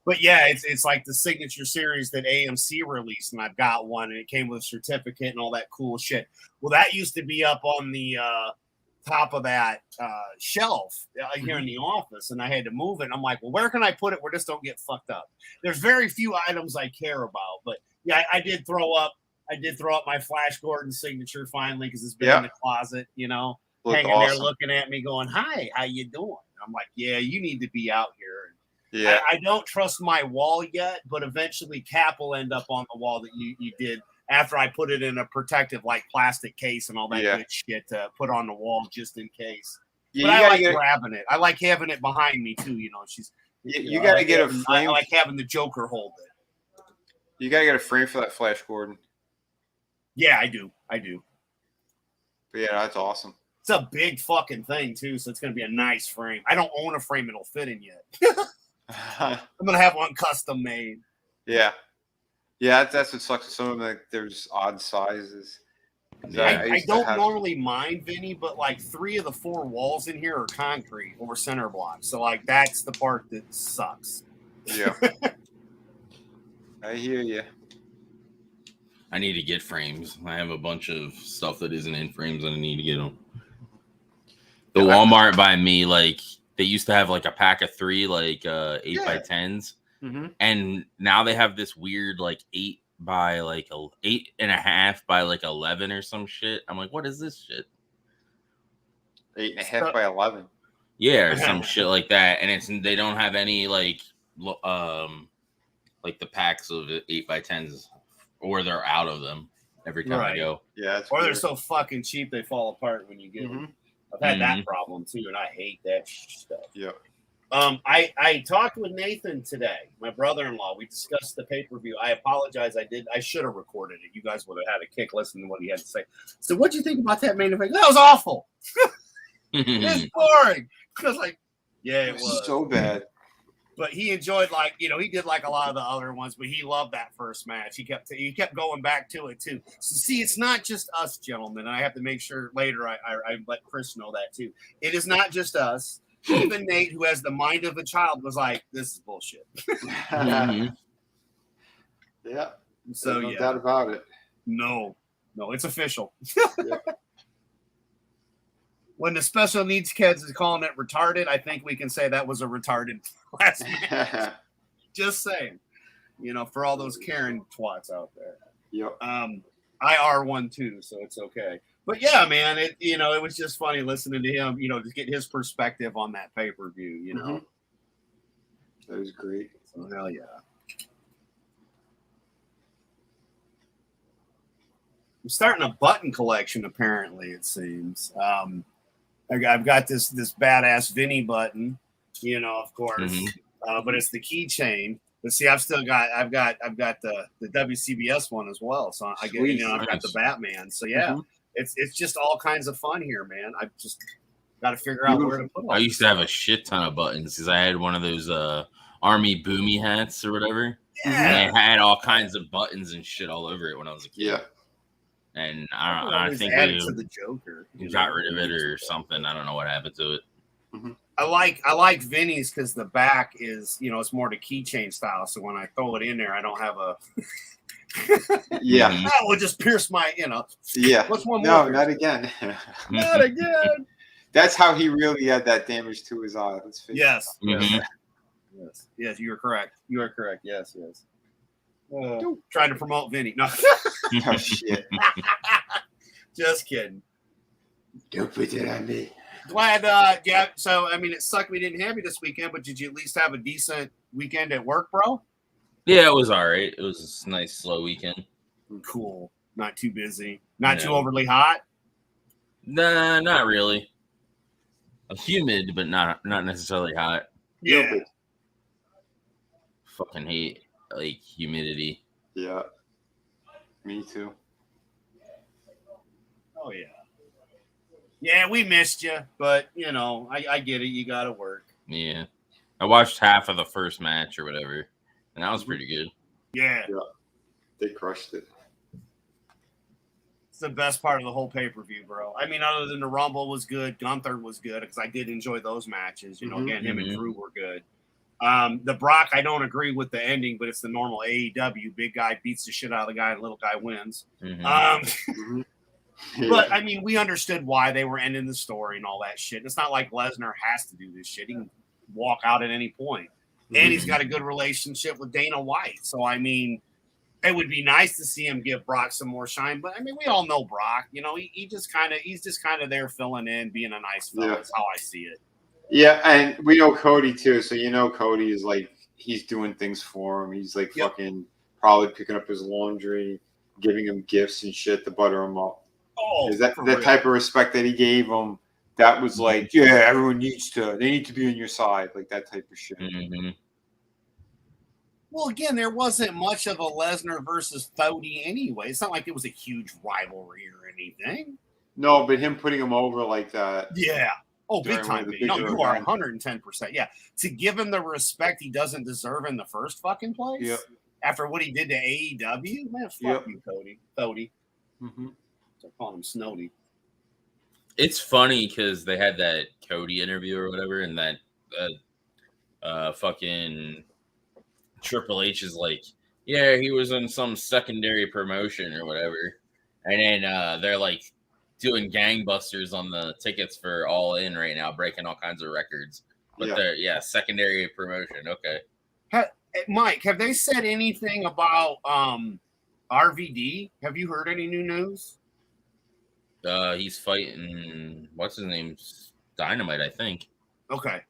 But yeah, it's like the signature series that AMC released, and I've got one, and it came with a certificate and all that cool shit. Well, that used to be up on the top of that shelf here in the office, and I had to move it. And I'm like, well, where can I put it where this don't get fucked up? There's very few items I care about, but yeah, I did throw up my Flash Gordon signature finally because it's been in the closet, hanging there looking at me, going, "Hi, how you doing?" I'm like, "Yeah, you need to be out here." Yeah. I don't trust my wall yet, but eventually Cap will end up on the wall that you did after I put it in a protective plastic case and all that good shit to put on the wall just in case. Yeah, but I like grabbing it. I like having it behind me too. She's. You got to get a frame. I like having the Joker hold it. You got to get a frame for that Flash Gordon. Yeah, I do. But yeah, that's awesome. It's a big fucking thing too, so it's gonna be a nice frame. I don't own a frame it'll fit in yet. I'm gonna have one custom made. Yeah, that's what sucks. Some of them, there's odd sizes. I don't normally mind, Vinny, but 3 of the 4 walls in here are concrete or center blocks, so that's the part that sucks. Yeah, I hear you. I need to get frames. I have a bunch of stuff that isn't in frames, and I need to get them. The Walmart by me, they used to have a pack of 3, 8x10s, and now they have this weird 8 by 8.5 by 11 or some shit. I'm like, what is this shit? 8.5 by 11. Yeah, or some shit like that, and they don't have any the packs of 8x10s, or they're out of them every time I go. Yeah, or they're so fucking cheap they fall apart when you get them. I've had that problem too, and I hate that stuff. Yeah. I talked with Nathan today, my brother-in-law. We discussed the pay-per-view. I apologize. I should have recorded it. You guys would have had a kick listening to what he had to say. So, what do you think about that main event? That was awful. It's boring. I was like, yeah, it was so bad. But he enjoyed he did a lot of the other ones, but he loved that first match. He kept going back to it too. So see, it's not just us, gentlemen. And I have to make sure later I let Chris know that too. It is not just us. Even Nate, who has the mind of a child, was like, "This is bullshit." Yeah. So no doubt about it. No, it's official. When the special needs kids is calling it retarded, I think we can say that was a retarded last match. Just saying, for all those Karen twats out there. Yep. I are one too, so it's okay. But yeah, man, it was just funny listening to him, to get his perspective on that pay-per-view, That was great. So hell yeah. I'm starting a button collection, apparently, it seems. I've got this badass Vinny button, of course, but it's the keychain. But see, I've got the WCBS one as well. So I get, I've got the Batman. So yeah, it's just all kinds of fun here, man. I've just got to figure out where to put them. I used to have a shit ton of buttons because I had one of those army boomy hats or whatever. Yeah. And I had all kinds of buttons and shit all over it when I was a kid. Yeah. And I think added to the Joker. We got rid of it or something. I don't know what happened to it. I like Vinny's because the back is, it's more the keychain style. So when I throw it in there, I don't have a. Yeah. That would just pierce my, Yeah. What's one more? more? No, not again. Not again. That's how he really had that damage to his eye. Let's face Yes. it. Yes, you are correct. You are correct. Yes. Trying to promote Vinny. No. Oh, shit. Just kidding. Don't put it on me. Glad, yeah. So, I mean, it sucked we didn't have you this weekend, but did you at least have a decent weekend at work, bro? Yeah, it was all right. It was a nice, slow weekend. Cool. Not too busy. Not too overly hot? Nah, not really. Humid, but not necessarily hot. Yeah. Fucking hate humidity. Yeah. Me too. Oh yeah. Yeah, we missed you, but I get it. You got to work. Yeah. I watched half of the first match or whatever, and that was pretty good. Yeah. They crushed it. It's the best part of the whole pay-per-view, bro. I mean, other than the Rumble was good, Gunther was good because I did enjoy those matches. Again, him and Drew were good. The Brock, I don't agree with the ending, but it's the normal AEW. Big guy beats the shit out of the guy, and little guy wins. But I mean, we understood why they were ending the story and all that shit. It's not like Lesnar has to do this shit. He can walk out at any point. And he's got a good relationship with Dana White. So I mean, it would be nice to see him give Brock some more shine. But I mean, we all know Brock. He's just kind of there filling in, being a nice fellow. That's how I see it. Yeah, and we know Cody too. So Cody is he's doing things for him. He's fucking probably picking up his laundry, giving him gifts and shit to butter him up. Oh, is that type of respect that he gave him? That was everyone they need to be on your side, that type of shit. Well, again, there wasn't much of a Lesnar versus Fody anyway. It's not like it was a huge rivalry or anything. No, but him putting him over like that. Yeah. Oh, big time. No, you are 110%. Yeah. To give him the respect he doesn't deserve in the first fucking place. Yep. After what he did to AEW, man, fuck you, Cody. Fody. So calling him Snowdy. It's funny because they had that Cody interview or whatever, and that fucking Triple H is he was in some secondary promotion or whatever, and then they're doing gangbusters on the tickets for All In right now, breaking all kinds of records. But they're secondary promotion. Okay. Mike, have they said anything about RVD? Have you heard any new news? He's fighting what's his name? Dynamite, I think. Okay.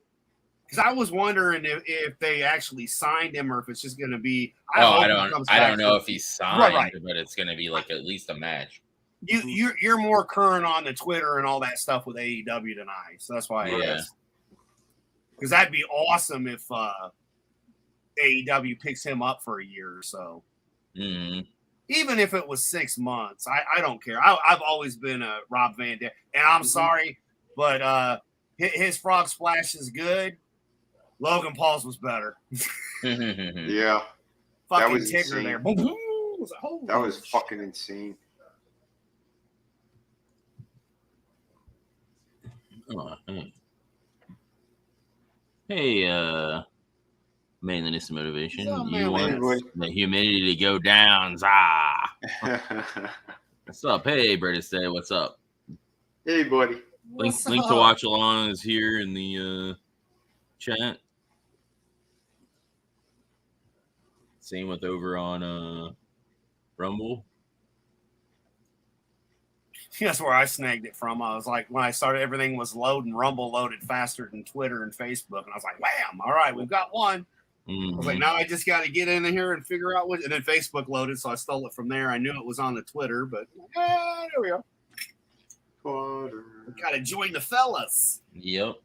Because I was wondering if they actually signed him or if it's just going to be. I don't know if he's signed, but it's going to be at least a match. You're more current on the Twitter and all that stuff with AEW than I, so that's why I asked. Because that'd be awesome if AEW picks him up for a year or so. Even if it was 6 months, I don't care. I've always been a Rob Van Dam, and I'm sorry, but his Frog Splash is good. Logan Paul's was better. Yeah, fucking was Tigger there. That was fucking insane. Oh, hey, manliness and motivation. You want the humidity to go down. What's up? Hey, British Day. What's up? Hey, buddy. Link to watch along is here in the chat. Same with over on Rumble. That's where I snagged it from. I was like, when I started, everything was loading. Rumble loaded faster than Twitter and Facebook. And I was like, wham, all right, we've got one. I was like, now I just got to get in here and figure out what. And then Facebook loaded, so I stole it from there. I knew it was on the Twitter, but there we go. We got to join the fellas. Yep.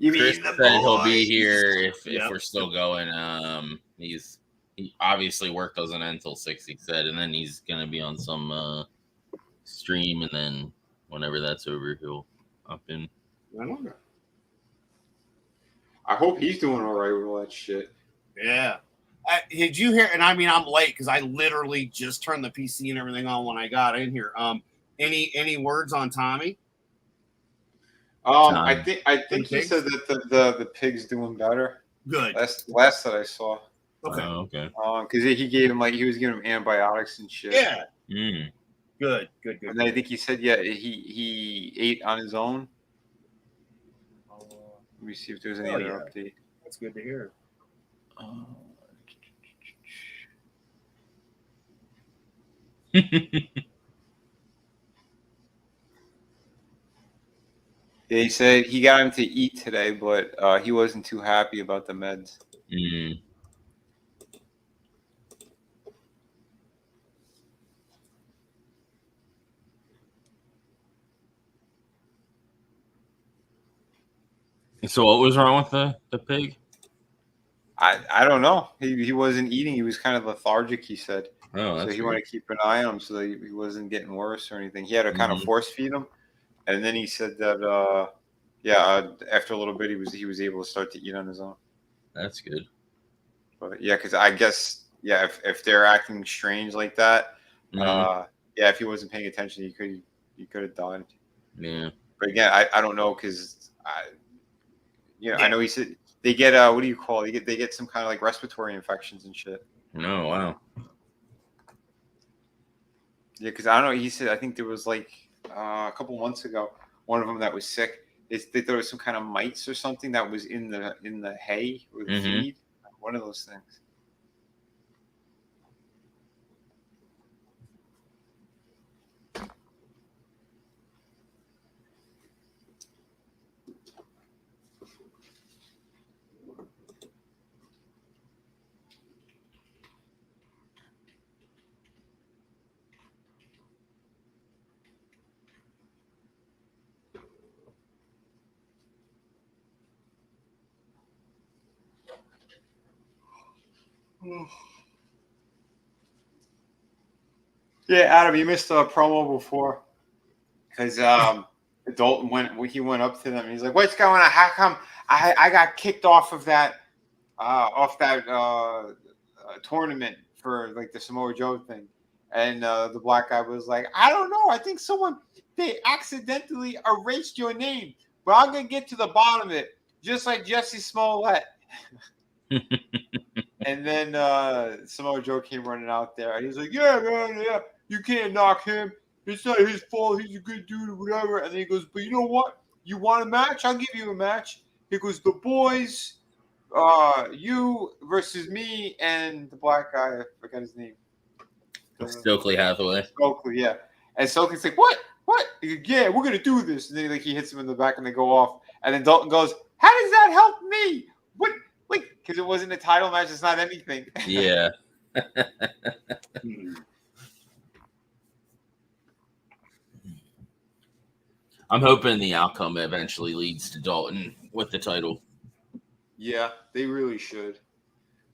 You Chris mean the said he'll be boys? here if Yep. we're still going. He obviously work doesn't end until 6, he said, and then he's gonna be on some stream, and then whenever that's over, he'll up in. I don't know. I hope he's doing all right with all that shit. Yeah. Did you hear? And I mean, I'm late because I literally just turned the PC and everything on when I got in here. Any words on Tommy? I think he said that the pig's doing better. Good. Last that I saw. Okay. Okay. Because he gave him he was giving him antibiotics and shit. Yeah. Mm. Good. And then I think he said he ate on his own. Let me see if there's any other update. That's good to hear. He said he got him to eat today, but he wasn't too happy about the meds. Mm. So what was wrong with the pig? I don't know. He wasn't eating. He was kind of lethargic, he said. Oh, so that's he wanted to keep an eye on him so that he wasn't getting worse or anything. He had to kind of Mhm. force feed him. And then he said that after a little bit he was able to start to eat on his own. That's good. But yeah, because I guess if they're acting strange like that, if he wasn't paying attention, he could have died. Yeah. But again, I don't know because I know he said they get what do you call it? They get some kind of like respiratory infections and shit. No, wow. Yeah, because I don't know. He said I think there was like a couple months ago, one of them that was sick. They thought it was some kind of mites or something that was in the hay or the feed. One of those things. Yeah, Adam, you missed a promo before because Dalton went up to them and he's like, "What's going on? How come I got kicked off of that tournament for like the Samoa Joe thing?" And the black guy was like, "I don't know. I think they accidentally erased your name, but I'm gonna get to the bottom of it, just like Jesse Smollett." And then Samoa Joe came running out there, and he's like, "Yeah, man, yeah, you can't knock him. It's not his fault. He's a good dude or whatever." And then he goes, "But you know what? You want a match? I'll give you a match." He goes, "The boys, you versus me and the black guy. I forgot his name. Stokely Hathaway. Stokely, yeah." And Stokely's like, "What? What? Yeah, we're gonna do this." And then he hits him in the back, and they go off. And then Dalton goes, "How does that help me? What?" Like, because it wasn't a title match. It's not anything. Yeah. I'm hoping the outcome eventually leads to Dalton with the title. Yeah, they really should.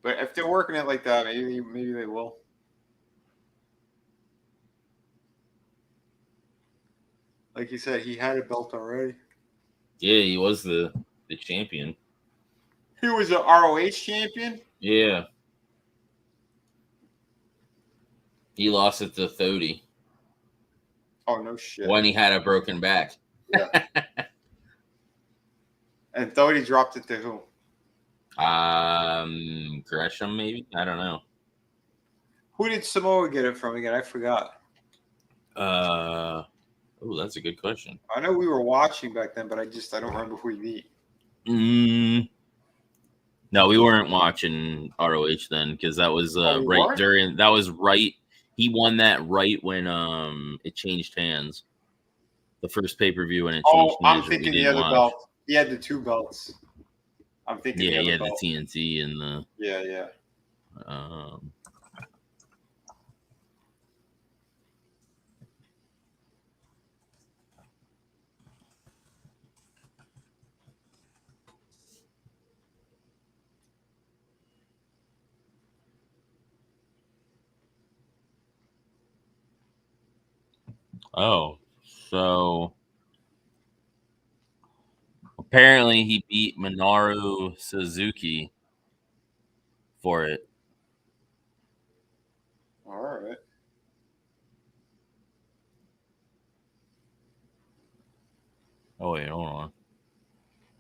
But if they're working it like that, maybe they will. Like you said, he had a belt already. Yeah, he was the champion. He was an RoH champion? Yeah. He lost it to Thody. Oh, no shit. When he had a broken back. Yeah. And Thody dropped it to who? Gresham, maybe? I don't know. Who did Samoa get it from again? I forgot. Oh, that's a good question. I know we were watching back then, but I don't remember who he beat. No, we weren't watching RoH then because that was right. He won that right when it changed hands. The first pay-per-view when it changed hands. I'm thinking the other belt. He had the two belts. I'm thinking he had the TNT and the yeah. Oh, so apparently he beat Minoru Suzuki for it. All right. Oh wait, hold on.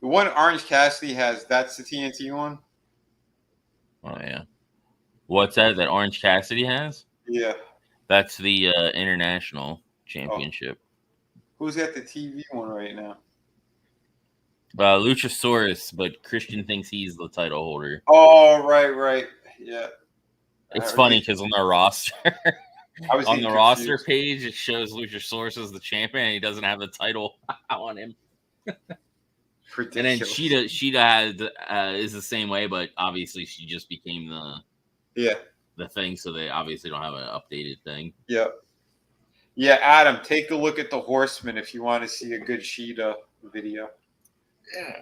The one Orange Cassidy has, that's the TNT one? Oh yeah. What's that? That Orange Cassidy has? Yeah. That's the international championship. Who's got the TV one right now? Luchasaurus, but Christian thinks he's the title holder. Oh, right. Yeah. It's funny because on the roster, on the roster page, it shows Luchasaurus as the champion, and he doesn't have the title on him. Ridiculous. And then Shida is the same way, but obviously she just became the thing, so they obviously don't have an updated thing. Yep. Yeah, Adam, take a look at the Horsemen if you want to see a good Shida video. Yeah.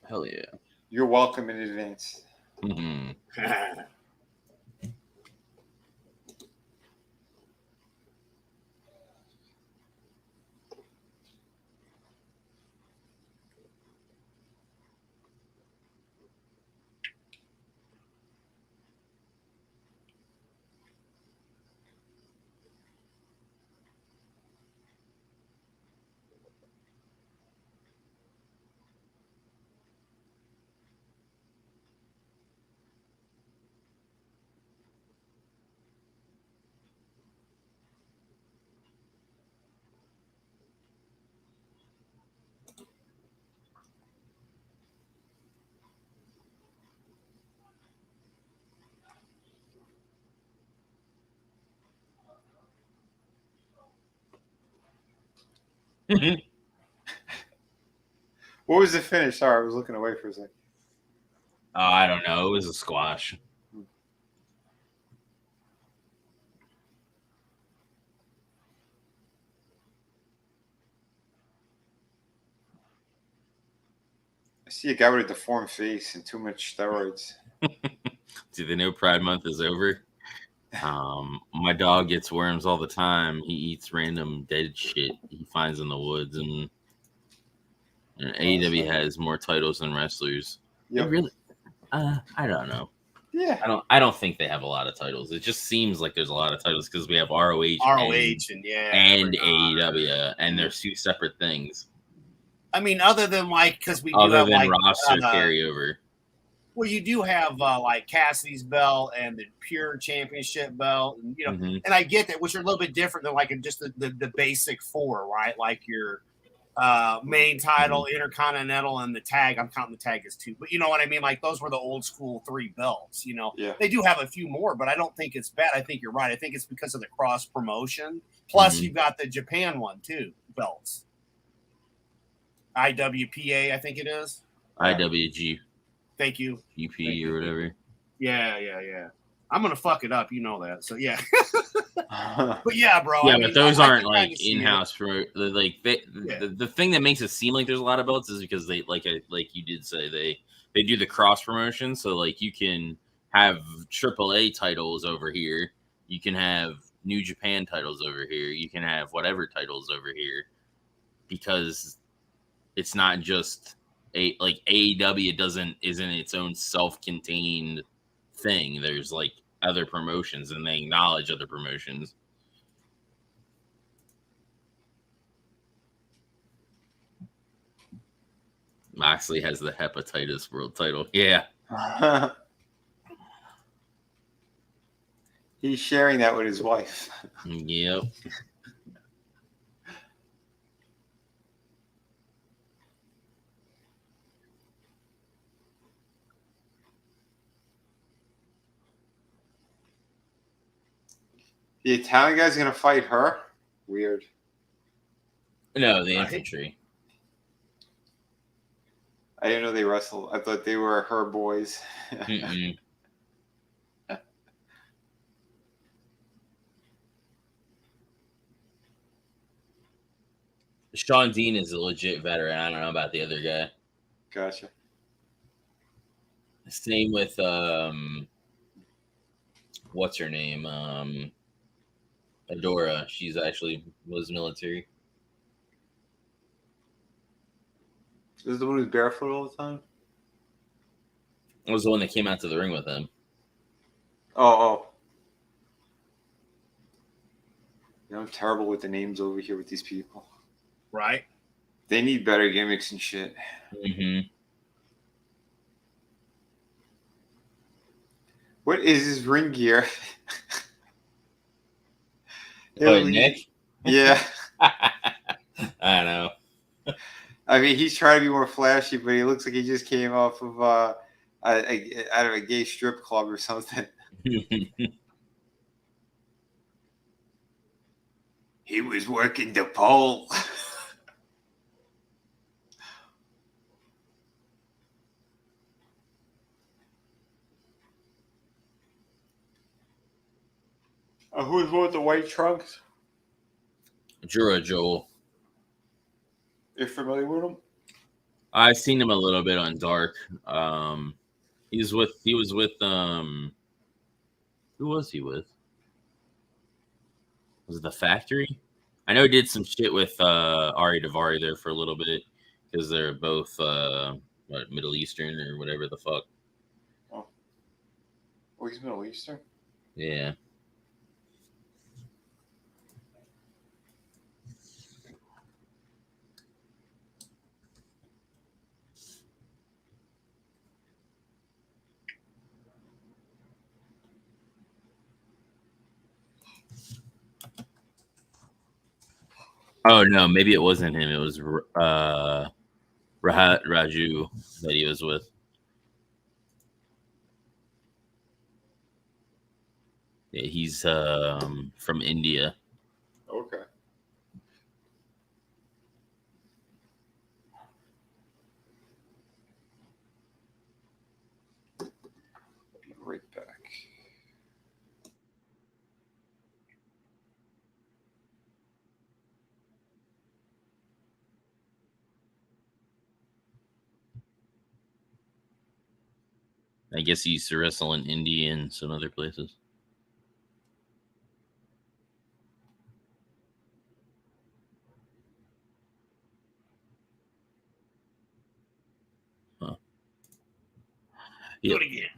Hell yeah. You're welcome in advance. Mm-hmm. What was the finish? Sorry, I was looking away for a second. Oh, I don't know. It was a squash. I see a guy with a deformed face and too much steroids. Do they know Pride Month is over? My dog gets worms all the time. He eats random dead shit he finds in the woods, and AEW has more titles than wrestlers. Yep. They really? I don't know. Yeah. I don't think they have a lot of titles. It just seems like there's a lot of titles because we have ROH, and AEW, and they're two separate things. I mean, other than because we other do than have roster carryover. Well, you do have like Cassidy's belt and the pure championship belt, and and I get that, which are a little bit different than like just the basic four, right? Like your main title, intercontinental, and the tag. I'm counting the tag as two, but you know what I mean? Like those were the old school three belts. They do have a few more, but I don't think it's bad. I think you're right. I think it's because of the cross promotion. Plus, you've got the Japan one too, belts. IWPA, I think it is. IWG. Thank you. EP or whatever. Yeah. I'm gonna fuck it up, you know that. So yeah. But yeah, bro. Yeah, but those aren't like in-house for like the thing that makes it seem like there's a lot of belts is because they like you did say they do the cross promotion, so like you can have AAA titles over here, you can have New Japan titles over here, you can have whatever titles over here, because it's not just AEW isn't its own self-contained thing. There's like other promotions, and they acknowledge other promotions. Moxley has the hepatitis world title. Yeah. He's sharing that with his wife. Yep. The Italian guy's gonna fight her? Weird. No, the infantry. I didn't know they wrestled. I thought they were her boys. Sean Dean is a legit veteran. I don't know about the other guy. Gotcha. Same with what's her name? Jora. She's actually was military. This is the one who's barefoot all the time? It was the one that came out to the ring with him. Oh. You know, I'm terrible with the names over here with these people. Right? They need better gimmicks and shit. Mm-hmm. What is his ring gear? Oh, Nick? Yeah. I know. I mean, he's trying to be more flashy, but he looks like he just came off of out of a gay strip club or something. He was working the pole. Who's with the white trunks? Jora Johl. You're familiar with him? I've seen him a little bit on Dark. He was with who was he with? Was it the Factory? I know he did some shit with Ari Davari there for a little bit because they're both Middle Eastern or whatever the fuck. Oh, he's Middle Eastern? Yeah. Oh no, maybe it wasn't him. It was Raju that he was with. Yeah, he's from India. Okay. Be right back. I guess he used to wrestle in India and some other places. Huh. Do it again.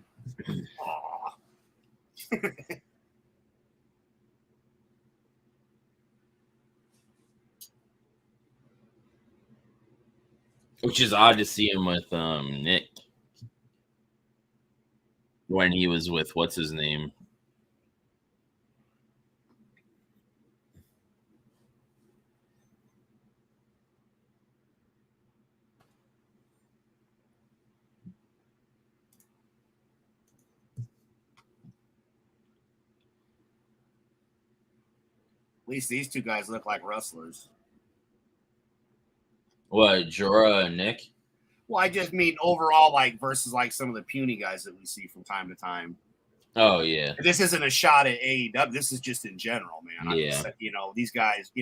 Which is odd to see him with Nick when he was with what's his name? At least these two guys look like wrestlers. What, Jora and Nick? Well, I just mean overall, like versus like some of the puny guys that we see from time to time. Oh yeah. This isn't a shot at AEW. This is just in general, man. Yeah. These guys,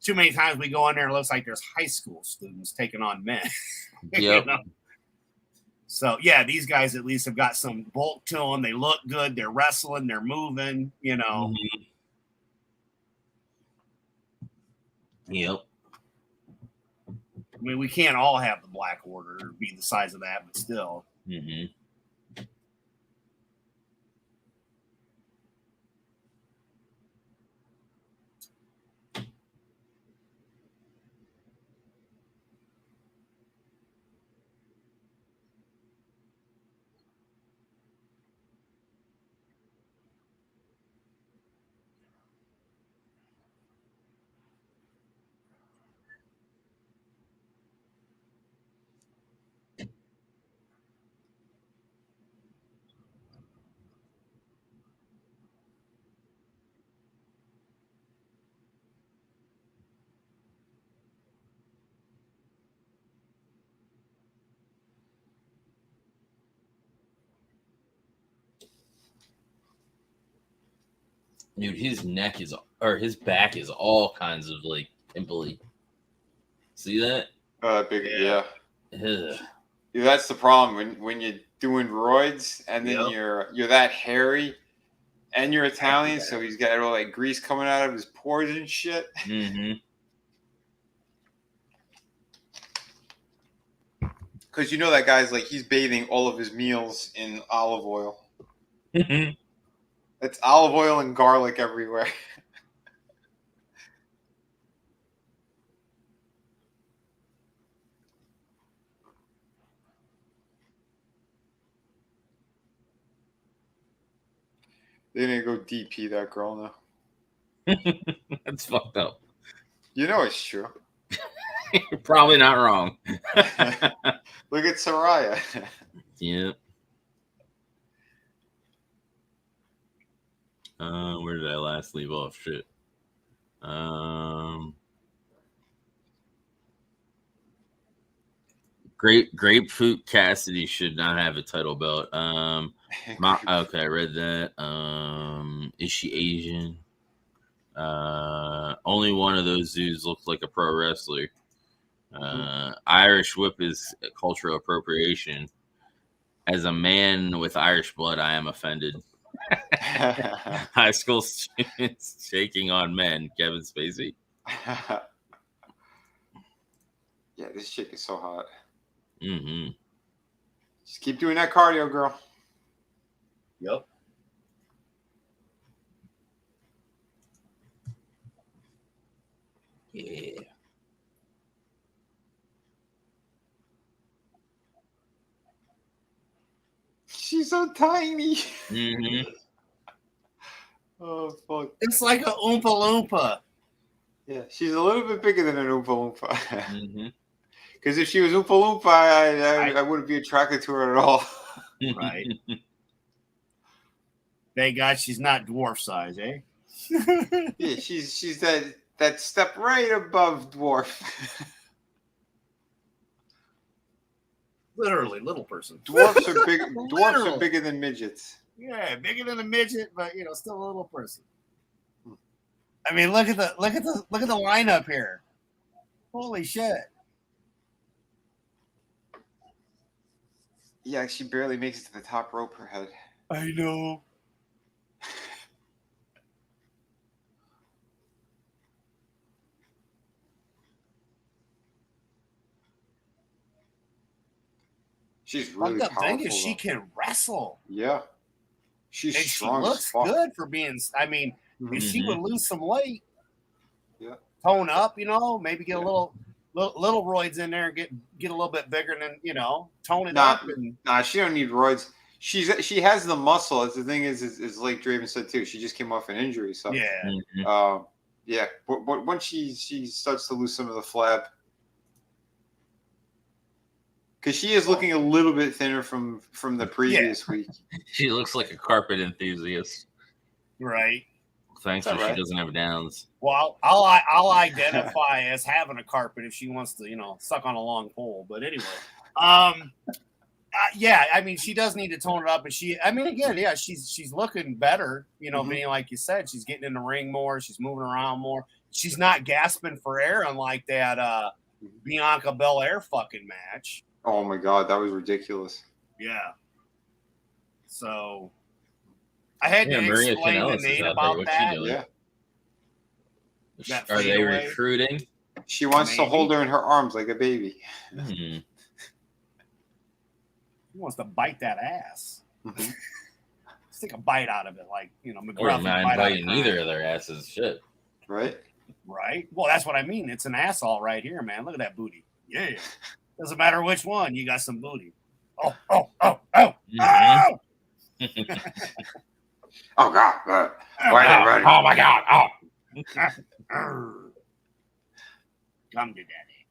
too many times we go in there, it looks like there's high school students taking on men. Yep. So yeah, these guys at least have got some bulk to them. They look good. They're wrestling. They're moving. Mm-hmm. Yep. I mean, we can't all have the Black Order or be the size of that, but still. Mm-hmm. Dude, his back is all kinds of like pimply. See that? Yeah. Ugh. Yeah, that's the problem when you're doing roids and then you're that hairy. And you're Italian, so he's got all like grease coming out of his pores and shit. Mm-hmm. Because you know that guy's like he's bathing all of his meals in olive oil. It's olive oil and garlic everywhere. They didn't go DP that girl now. That's fucked up. You know it's true. You're probably not wrong. Look at Soraya. Yeah. Where did I last leave off? Shit. Grapefruit Cassidy should not have a title belt. Okay, I read that. Is she Asian? Only one of those dudes looks like a pro wrestler. Irish whip is cultural appropriation. As a man with Irish blood, I am offended. High school students shaking on men. Kevin Spacey. Yeah, this chick is so hot. Mm-hmm. Just keep doing that cardio, girl. Yep. Yeah. She's so tiny. Mm-hmm. Oh, fuck. It's like a Oompa Loompa. Yeah, she's a little bit bigger than an Oompa Loompa. Mm-hmm. Because if she was Oompa Loompa, I wouldn't be attracted to her at all. Right. Thank God she's not dwarf size, eh? Yeah, she's that step right above dwarf. Literally, little person. Dwarfs are big. Dwarfs are bigger than midgets. Yeah, bigger than a midget, but still a little person. I mean, look at the lineup here. Holy shit! Yeah, she barely makes it to the top rope. Her head. I know. She's really powerful. Thing is, she can wrestle. Yeah, she's and strong. She looks good for being. I mean, if she would lose some weight, tone up, maybe get a little roids in there, get a little bit bigger, and then tone it up. Nah, she don't need roids. She has the muscle. As the thing is like Draven said too. She just came off an injury, so yeah, yeah. But once she starts to lose some of the flab. Because she is looking a little bit thinner from the previous week. She looks like a carpet enthusiast. Right. Thankfully, she doesn't have downs. Well, I'll identify as having a carpet if she wants to, suck on a long pole. But anyway, yeah, I mean, she does need to tone it up. And she's looking better, being like you said, she's getting in the ring more. She's moving around more. She's not gasping for air unlike that Bianca Belair fucking match. Oh my God, that was ridiculous. Yeah. So I had to explain the name about that. Yeah. Are they recruiting? She wants to hold her in her arms like a baby. She wants to bite that ass. Let's take a bite out of it, like McGruff. Or not biting either of their asses. Shit. Right. Right. Well, that's what I mean. It's an asshole right here, man. Look at that booty. Yeah. Doesn't matter which one. You got some booty. Oh. Oh God. Oh my God. Oh. Come to daddy.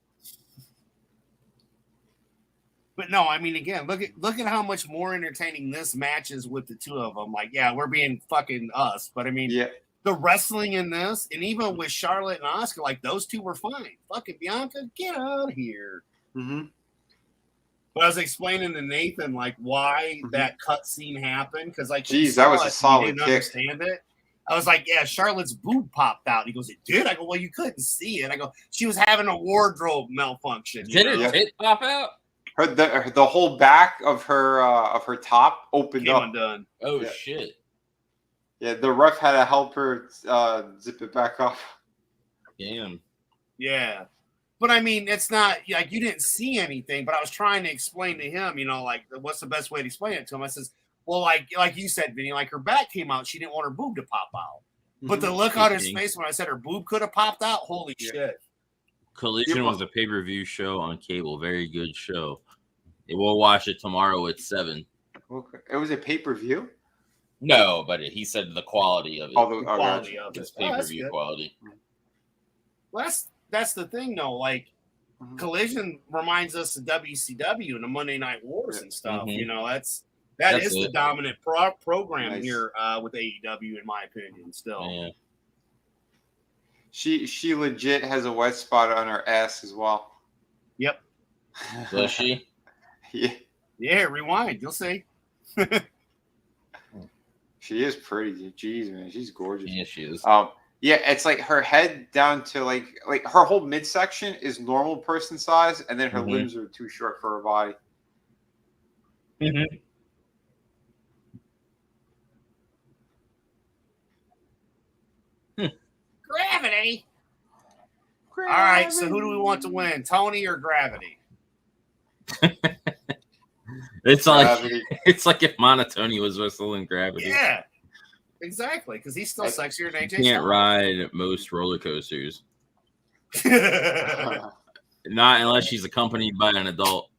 But no, I mean, again, look at how much more entertaining this match is with the two of them. Like, yeah, we're being fucking us, but I mean, the wrestling in this, and even with Charlotte and Asuka, like those two were fine. Fucking Bianca, get out of here. But I was explaining to Nathan like why that cut scene happened because like, geez, that was a solid didn't kick. Understand it. I was like, yeah, Charlotte's boob popped out. He goes, it did. I go, well, you couldn't see it. I go, she was having a wardrobe malfunction. Did her tit pop out? The whole back of her top opened up. Undone. Oh shit! Yeah, the ref had to help her zip it back up. Damn. Yeah. But I mean, it's not like you didn't see anything, but I was trying to explain to him, like what's the best way to explain it to him? I says, well, like you said, Vinny, like her back came out. She didn't want her boob to pop out. But the look on his face when I said her boob could have popped out, holy shit. Collision was a pay-per-view show on cable. Very good show. We'll watch it tomorrow at 7. Okay. It was a pay-per-view? No, but he said the quality of it. The quality of it. It's pay-per-view quality. Well, that's the thing, though. Like, Collision reminds us of WCW and the Monday Night Wars and stuff. That is the dominant program here with AEW, in my opinion. Still, yeah. She legit has a wet spot on her ass as well. Yep. Does she? Yeah. Yeah. Rewind. You'll see. She is pretty. Jeez, man, she's gorgeous. Yeah, she is. Yeah, it's like her head down to like her whole midsection is normal person size, and then her limbs are too short for her body. Mm-hmm. Gravity. All right, so who do we want to win, Tony or Gravity? It's like if Monotony was wrestling Gravity. Yeah, exactly, because he's still sexier than AJ. Can't ride most roller coasters. Not unless she's accompanied by an adult.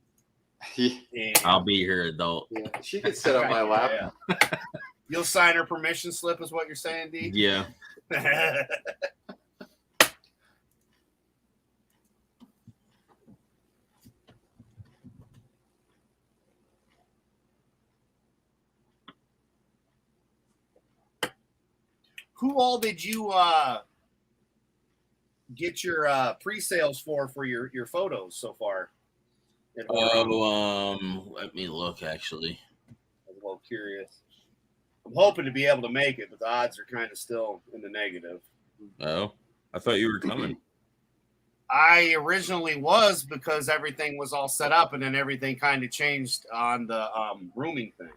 Yeah. I'll be her adult. Yeah. She could sit on my lap. Yeah. You'll sign her permission slip, is what you're saying, D? Yeah. Who all did you get your pre-sales for your photos so far? Let me look. Actually, I'm a little curious. I'm hoping to be able to make it, but the odds are kind of still in the negative. Oh, I thought you were coming. I originally was, because everything was all set up, and then everything kind of changed on the rooming thing.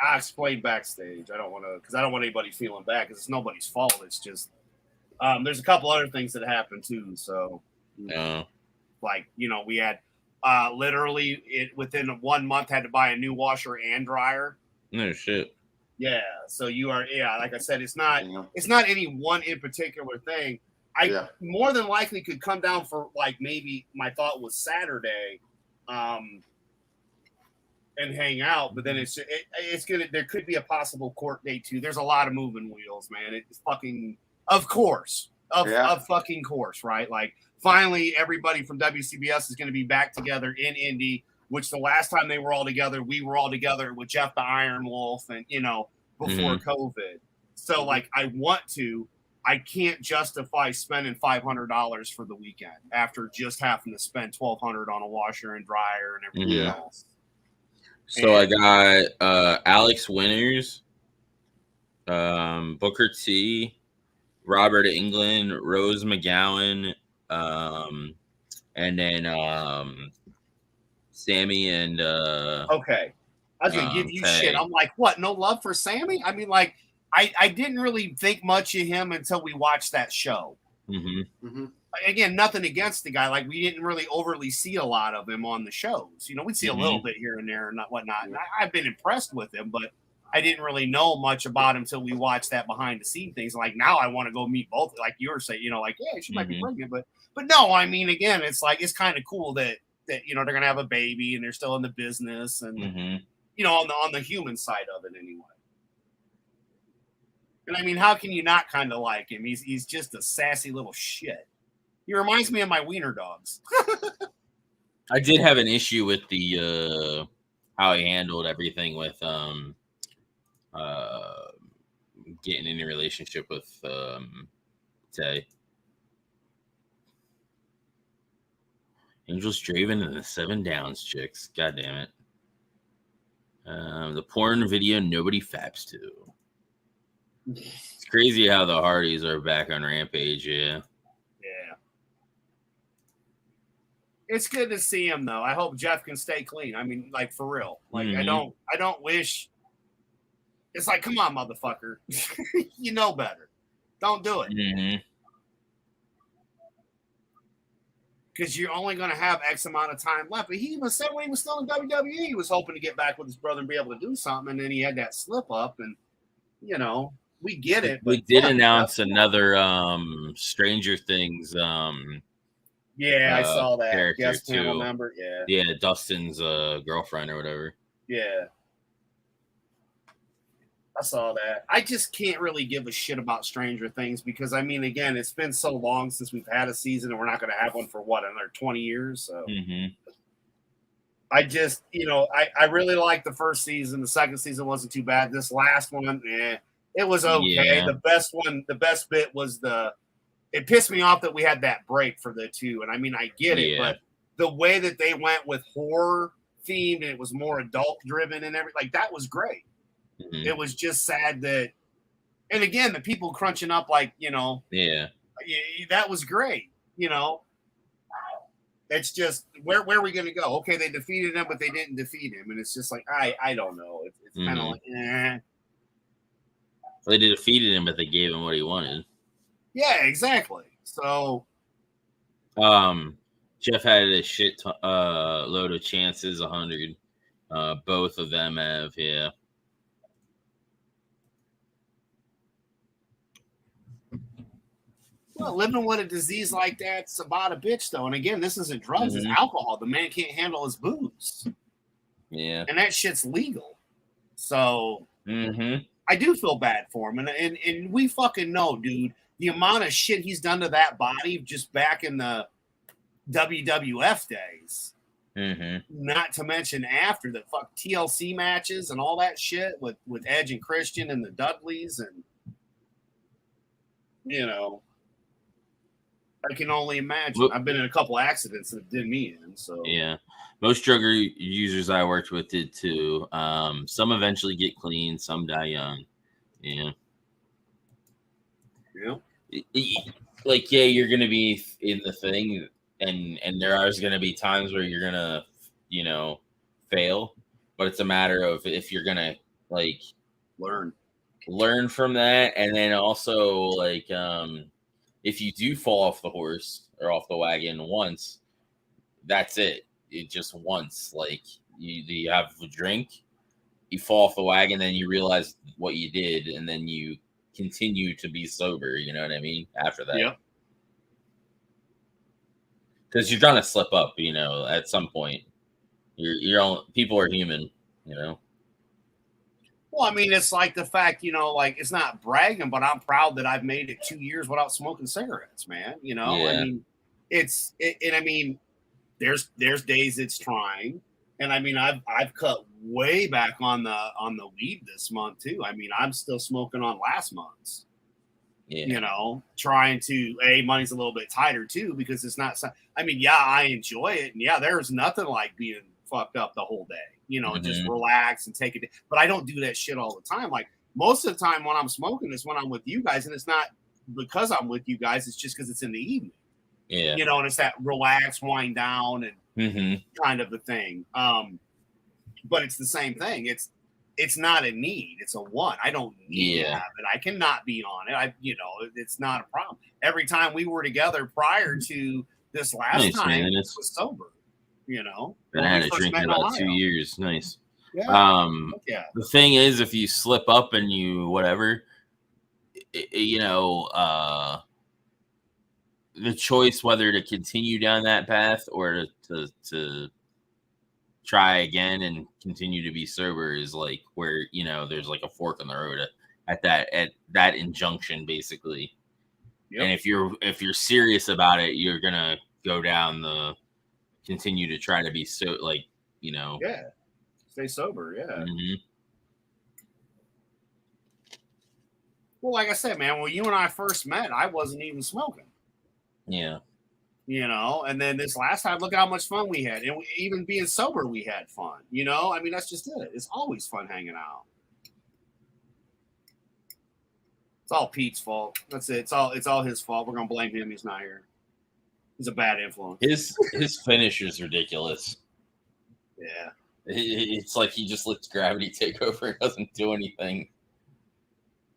I explained backstage. I don't want anybody feeling bad, because it's nobody's fault. It's just there's a couple other things that happened too. So, like we had literally within 1 month had to buy a new washer and dryer. No shit. Yeah. So like I said, it's not any one in particular thing. I more than likely could come down for like maybe my thought was Saturday. And hang out, but then it's gonna. There could be a possible court date too. There's a lot of moving wheels, man. It's fucking, of course, fucking course, right? Like finally, everybody from WCBS is going to be back together in Indy. Which the last time they were all together, we were all together with Jeff the Iron Wolf, and before COVID. So like, I can't justify spending $500 for the weekend after just having to spend $1,200 on a washer and dryer and everything else. So I got Alex Winters, Booker T, Robert England, Rose McGowan, and then Sammy and okay. I was gonna give you shit. I'm like, what? No love for Sammy? I mean, like, I didn't really think much of him until we watched that show. Again, nothing against the guy. Like, we didn't really overly see a lot of him on the shows. We'd see a little bit here and there and whatnot. And I've been impressed with him, but I didn't really know much about him until we watched that behind the scene things. Like, now I want to go meet both. Like you were saying, like, yeah, she might be pregnant, but no, I mean, again, it's like, it's kind of cool that they're gonna have a baby and they're still in the business and on the human side of it anyway. And I mean, how can you not kind of like him? He's just a sassy little shit. He reminds me of my wiener dogs. I did have an issue with the how he handled everything with getting in a relationship with Tay. Angels Draven and the 7 Downs chicks. God damn it. The porn video nobody faps to. It's crazy how the Hardys are back on Rampage, yeah. It's good to see him though. I hope Jeff can stay clean. I mean, like for real. Like I don't wish. It's like, come on, motherfucker. You know better. Don't do it. Because you're only going to have X amount of time left. But he even said when he was still in WWE, he was hoping to get back with his brother and be able to do something. And then he had that slip up. And, you know, we get it. We did announce another Stranger Things. Yeah, I saw that. Guest panel member. Yeah. Yeah, Dustin's girlfriend or whatever. Yeah. I saw that. I just can't really give a shit about Stranger Things because, I mean, again, it's been so long since we've had a season and we're not going to have one for, another 20 years? So I just, I really liked the first season. The second season wasn't too bad. This last one, it was okay. Yeah. The best bit was it pissed me off that we had that break for the two. And, I mean, I get it, but the way that they went with horror themed and it was more adult driven and everything, like, that was great. It was just sad that, and again, the people crunching up, like, that was great. It's just where are we going to go? Okay, they defeated him, but they didn't defeat him, and it's just like I don't know. It's kind of like, They defeated him, but they gave him what he wanted. Yeah, exactly. So, Jeff had a shit load of chances, 100. Both of them have, Well, living with a disease like that's about a bitch, though. And again, this isn't drugs; it's alcohol. The man can't handle his booze. Yeah, and that shit's legal. So I do feel bad for him, and we fucking know, dude, the amount of shit he's done to that body just back in the WWF days. Not to mention after the fuck TLC matches and all that shit with Edge and Christian and the Dudleys, and I can only imagine. Well, I've been in a couple accidents that did me in. So most drug users I worked with did too. Some eventually get clean, some die young. Yeah. Like you're gonna be in the thing, and there are gonna be times where you're gonna, fail, but it's a matter of if you're gonna like learn from that, and then also like if you do fall off the horse or off the wagon once, that's it. It just once. Like you have a drink, you fall off the wagon, then you realize what you did, and then you continue to be sober. You know what I mean? After that, yeah. Because you're gonna slip up. At some point, people are human. Well, I mean, it's like the fact, like it's not bragging, but I'm proud that I've made it 2 years without smoking cigarettes, man. I mean, and I mean, there's days it's trying, and I mean, I've cut way back on the weed this month too. I mean, I'm still smoking on last month's. Trying to money's a little bit tighter too because it's not. I mean, I enjoy it, and there's nothing like being fucked up the whole day. And just relax and take it. But I don't do that shit all the time. Like most of the time when I'm smoking is when I'm with you guys, and it's not because I'm with you guys. It's just because it's in the evening. Yeah. And it's that relax, wind down, and kind of a thing. But it's the same thing. It's not a need. It's a want. I don't need to have it. I cannot be on it. It's not a problem. Every time we were together prior to this last time, it was sober. Been had a drink in about 2 years. Nice. Yeah. The thing is, if you slip up and you whatever, the choice whether to continue down that path or to try again and continue to be sober is like where there's like a fork in the road at that injunction basically. Yep. And if you're serious about it, you're gonna go down the continue to try to be stay sober. Well, like I said, man, when you and I first met, I wasn't even smoking. And then this last time, look at how much fun we had. And even being sober, we had fun. I mean, that's just it. It's always fun hanging out. It's all Pete's fault. That's it. It's all his fault. We're gonna blame him. He's not here. He's a bad influence. His finish is ridiculous. Yeah. It's like he just lets gravity take over and doesn't do anything.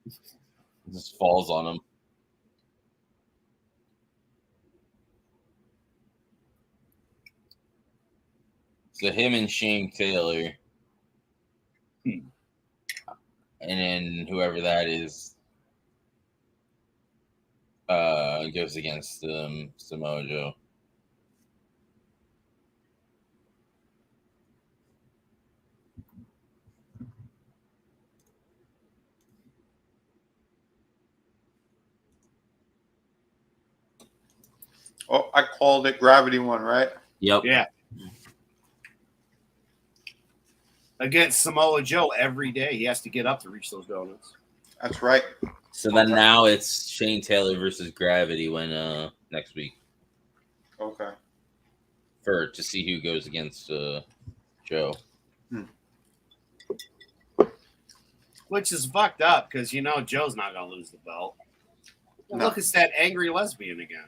It just falls on him. So him and Shane Taylor. And then whoever that is goes against Samoa Joe. Oh, I called it Gravity one, right? Yep. Yeah. Against Samoa Joe every day. He has to get up to reach those donuts. That's right. So then now it's Shane Taylor versus Gravity when next week. Okay. To see who goes against Joe. Which is fucked up because Joe's not gonna lose the belt. No. Look, it's that angry lesbian again.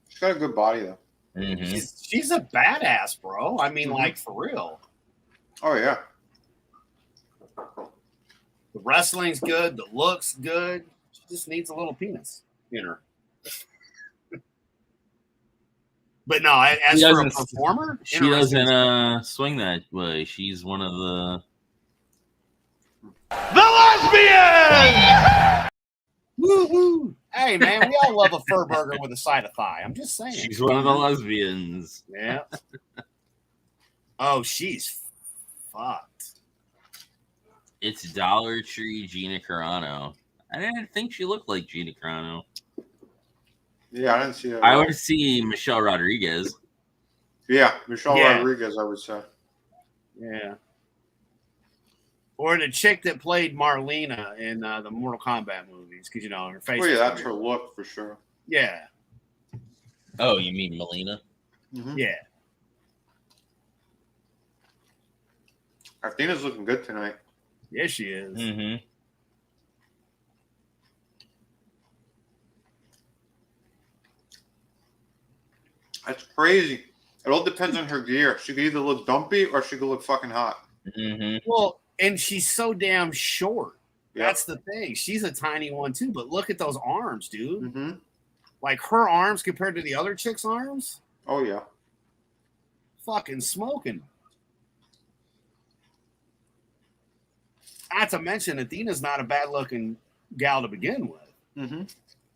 She's got a good body though. Mm-hmm. She's a badass, bro. I mean, like, for real. Oh yeah. The wrestling's good. The looks good. She just needs a little penis in her. But no, as for a performer, she doesn't swing that way. She's one of the lesbians. Woo-hoo. Hey, man, we all love a fur burger with a side of thigh. I'm just saying. She's one of the lesbians. Yeah. Oh, she's fucked. It's Dollar Tree Gina Carano. I didn't think she looked like Gina Carano. Yeah, I didn't see her. I would see Michelle Rodriguez. Yeah, Michelle Rodriguez, I would say. Yeah. Or the chick that played Marlena in the Mortal Kombat movies, because her face. Oh yeah, that's her look for sure. Yeah. Oh, you mean Melina? Mm-hmm. Yeah. Athena's looking good tonight. Yes, she is. Mm-hmm. That's crazy. It all depends on her gear. She could either look dumpy or she could look fucking hot. Mm-hmm. Well, and she's so damn short. Yep. That's the thing. She's a tiny one too, but look at those arms, dude. Mm-hmm. Like her arms compared to the other chick's arms. Oh yeah. Fucking smoking. Not to mention, Athena's not a bad looking gal to begin with. Mm-hmm.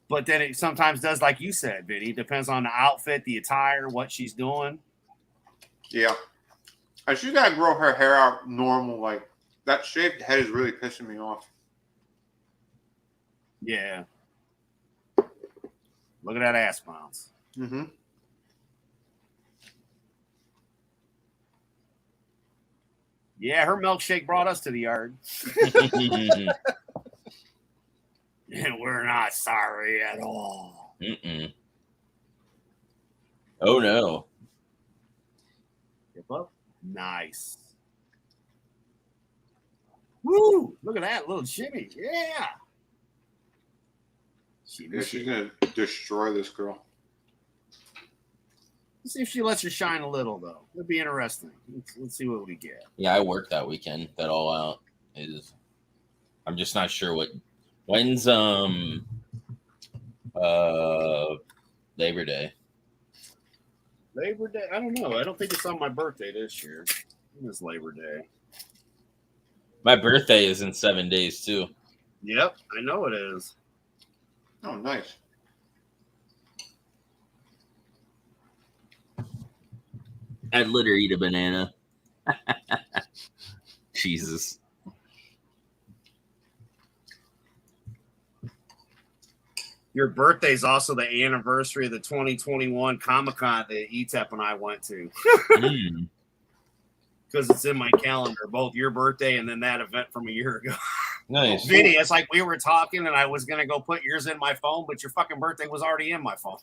But then it sometimes does, like you said, Vinny. Depends on the outfit, the attire, what she's doing. Yeah. And she's got to grow her hair out normal. Like, that shaved head is really pissing me off. Yeah. Look at that ass bounce. Mm-hmm. Yeah, her milkshake brought us to the yard. And we're not sorry at all. Mm-mm. Oh, no. Hip up. Nice. Woo! Look at that little shimmy. Yeah. She's going to destroy this girl. Let's see if she lets her shine a little, though. It'll be interesting. Let's see what we get. Yeah, I worked that weekend. That All Out is. I'm just not sure when's Labor Day. Labor Day? I don't know. I don't think it's on my birthday this year. When is Labor Day? My birthday is in 7 days too. Yep, I know it is. Oh, nice. I'd let her eat a banana. Jesus. Your birthday's also the anniversary of the 2021 Comic-Con that ETEP and I went to. Because it's in my calendar, both your birthday and then that event from a year ago. Nice. Vinny, it's like we were talking and I was going to go put yours in my phone, but your fucking birthday was already in my phone.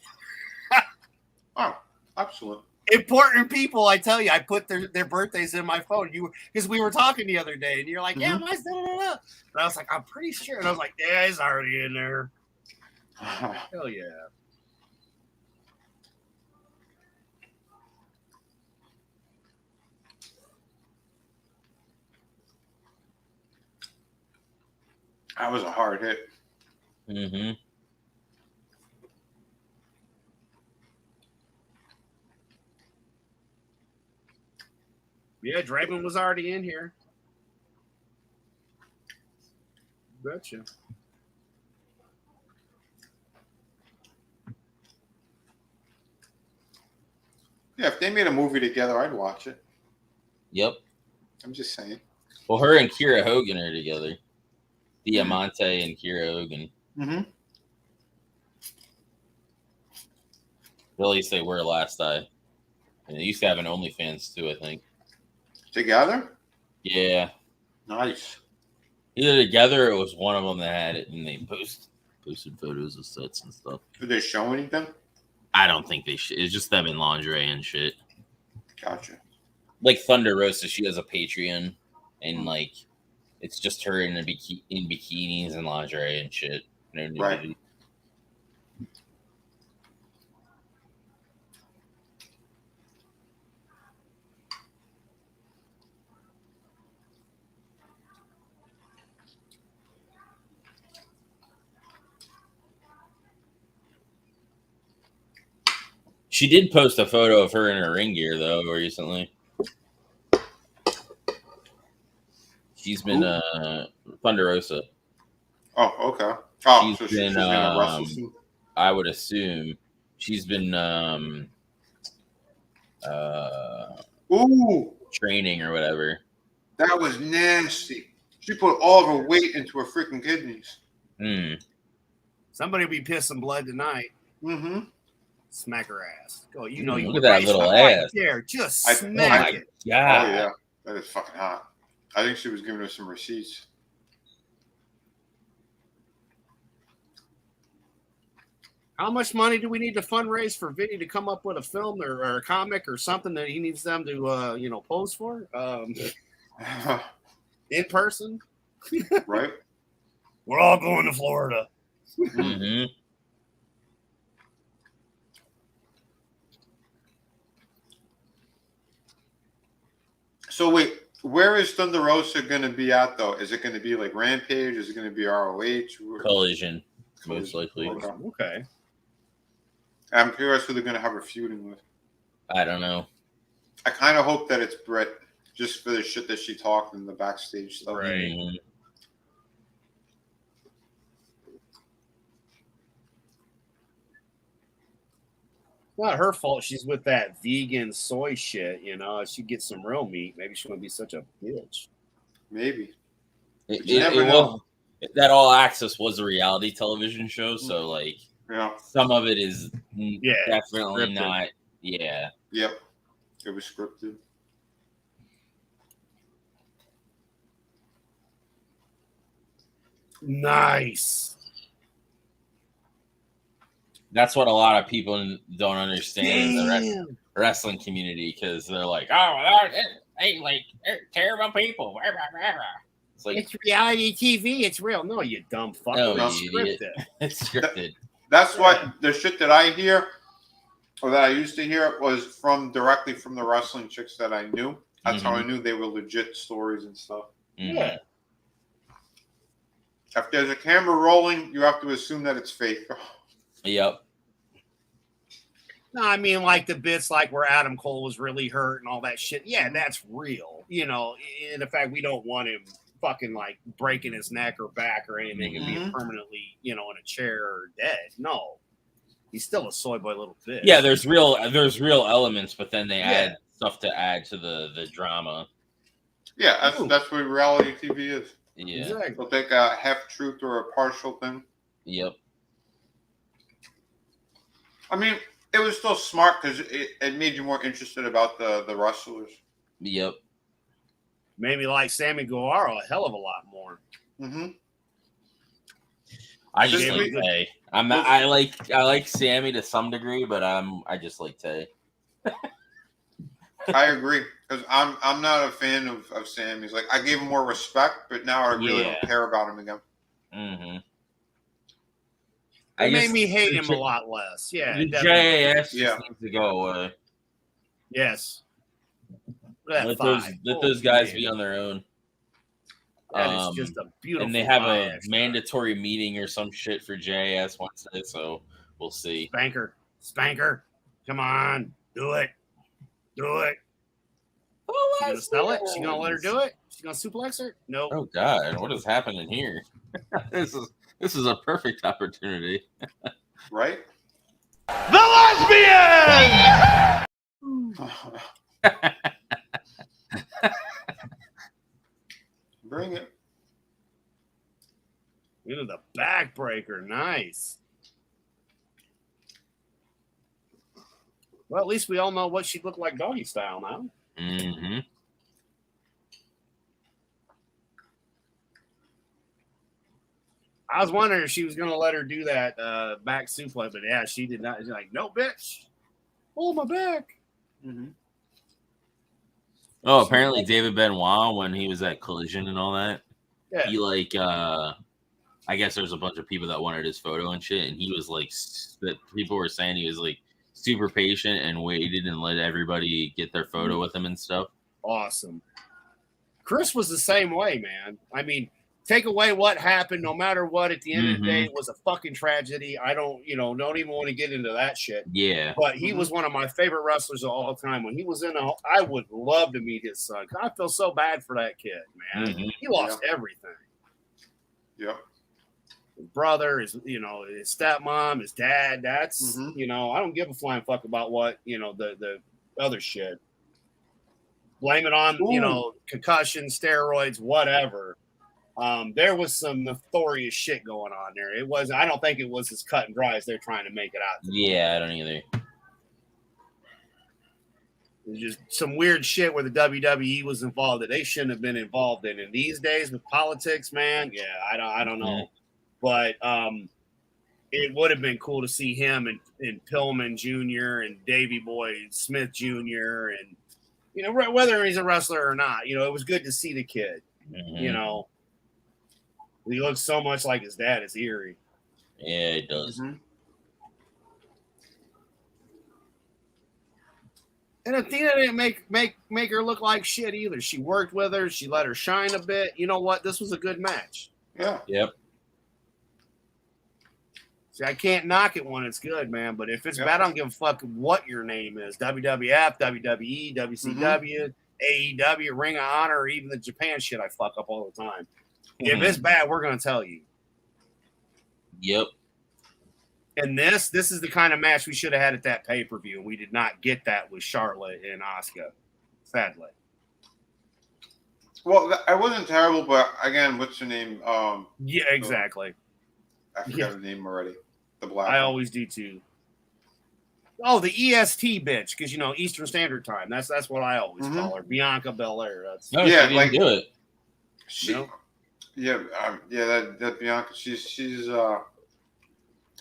Oh, excellent. Important people, I tell you, I put their birthdays in my phone. Because we were talking the other day, and you're like, "Yeah, mine's da, da, da, da." And I was like, "I'm pretty sure," and I was like, "Yeah, it's already in there." Hell yeah! That was a hard hit. Mm-hmm. Yeah, Draven was already in here. Betcha. Yeah, if they made a movie together, I'd watch it. Yep. I'm just saying. Well, her and Kira Hogan are together. Diamante and Kira Hogan. Mm-hmm. At least they were last I. And they used to have an OnlyFans too, I think. Together? Yeah. Nice. Either together or it was one of them that had it and they posted photos of sets and stuff. Did they show anything? I don't think they should. It's just them in lingerie and shit. Gotcha. Like Thunder Rosa, she has a Patreon and like it's just her in bikinis and lingerie and shit. No nudity. Right. She did post a photo of her in her ring gear though recently. She's been Thunder Rosa. Oh, okay. Oh, she's been I would assume she's been training or whatever. That was nasty. She put all of her weight into her freaking kidneys. Somebody will be pissing blood tonight. Mm-hmm. Smack her ass. Go, you know you look at that little ass. Right there. Just smack it. Yeah. Oh yeah. That is fucking hot. I think she was giving us some receipts. How much money do we need to fundraise for Vinny to come up with a film or a comic or something that he needs them to pose for? In person? Right? We're all going to Florida. Mm-hmm. So wait, where is Thunder Rosa going to be at though? Is it going to be like Rampage? Is it going to be RoH? Collision, most likely. Okay. I'm curious who they're going to have her feuding with. I don't know. I kind of hope that it's Britt, just for the shit that she talked in the backstage stuff. Right. Mm-hmm. Not her fault. She's with that vegan soy shit, If she gets some real meat, maybe she won't be such a bitch. Maybe. You never know. That All Access was a reality television show, so like, some of it is definitely scripted. Not. Yeah. Yep. It was scripted. Nice. That's what a lot of people don't understand in the wrestling community because they're like, they're terrible people. It's like, it's reality TV. It's real. No, you dumb fuck. No, it's scripted. It's scripted. That's what the shit that I hear, or that I used to hear, was directly from the wrestling chicks that I knew. That's how I knew they were legit stories and stuff. Mm-hmm. Yeah. If there's a camera rolling, you have to assume that it's fake. Yep. No, I mean like the bits like where Adam Cole was really hurt and all that shit. Yeah, that's real. In the fact we don't want him fucking like breaking his neck or back or anything and being permanently, in a chair or dead. No. He's still a soy boy little bitch. Yeah, there's real elements, but then they add stuff to add to the drama. Yeah, that's what reality TV is. Yeah. Exactly. They'll take a half truth or a partial thing. Yep. I mean, it was still smart because it made you more interested about the wrestlers. Yep. Maybe like Sammy Guevara a hell of a lot more. Mm-hmm. I just like Tay. I like Sammy to some degree, but I just like Tay. I agree because I'm not a fan of Sammy's. Like I gave him more respect, but now I really don't care about him again. Mm-hmm. It made me hate him a lot less. Yeah. The JAS just needs to go away. Yes. Let those guys be on their own. That is just a beautiful. And they have a mandatory meeting or some shit for JAS Wednesday, so we'll see. Spanker, come on, do it. She gonna sell it? She gonna let her do it? She gonna suplex her? No. Oh God, what is happening here? This is a perfect opportunity, right? The lesbian. Bring it. Into the backbreaker, nice. Well, at least we all know what she looked like doggy style now. Mm-hmm. I was wondering if she was going to let her do that back suplex, but yeah, she did not. She's like, no, bitch. Oh, my back. Mm-hmm. Oh, apparently David Benoit, when he was at Collision and all that, yeah. he I guess there's a bunch of people that wanted his photo and shit, and he was like, that people were saying he was like super patient and waited and let everybody get their photo with him and stuff. Awesome. Chris was the same way, man. I mean, take away what happened, no matter what, at the end of the day, it was a fucking tragedy. I don't even want to get into that shit. Yeah. But he was one of my favorite wrestlers of all time. When he was I would love to meet his son. I feel so bad for that kid, man. He lost everything. Yep. His brother, his stepmom, his dad. That's, I don't give a flying fuck about what, the other shit. Blame it on, concussion, steroids, whatever. There was some nefarious shit going on there. I don't think it was as cut and dry as they're trying to make it out. Yeah, I don't either. There's just some weird shit where the WWE was involved that they shouldn't have been involved in. And these days with politics, man, yeah, I don't know. But it would have been cool to see him and Pillman Jr. and Davey Boy Smith Jr. and, whether he's a wrestler or not, it was good to see the kid, He looks so much like his dad. It's eerie. Yeah, it does. And Athena didn't make her look like shit either. She worked with her. She let her shine a bit. You know what? This was a good match. Yeah. Yep. See, I can't knock it when it's good, man. But if it's bad, I don't give a fuck what your name is. WWF, WWE, WCW, AEW, Ring of Honor, or even the Japan shit I fuck up all the time. If it's bad, we're going to tell you. Yep. And this is the kind of match we should have had at that pay-per-view. And we did not get that with Charlotte and Asuka, sadly. Well, I wasn't terrible, but again, what's your name? Yeah, exactly. I forgot the name already. The black. I always do too. Oh, the EST bitch, because Eastern Standard Time. That's what I always call her, Bianca Belair. That's no, yeah, like do it. That Bianca. She's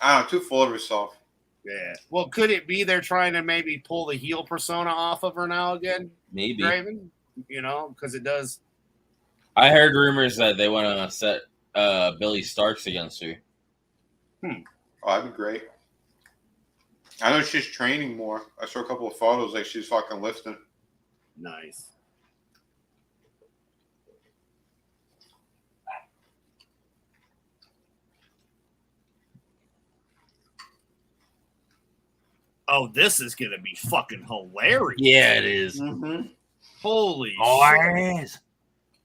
I don't know, too full of herself. Yeah. Well, could it be they're trying to maybe pull the heel persona off of her now again? Maybe. Raven? Because it does. I heard rumors that they want to set Billy Starks against her. Oh, that'd be great. I know she's training more. I saw a couple of photos like she's fucking lifting. Nice. Oh, this is going to be fucking hilarious. Yeah, it is. Holy shit. It is.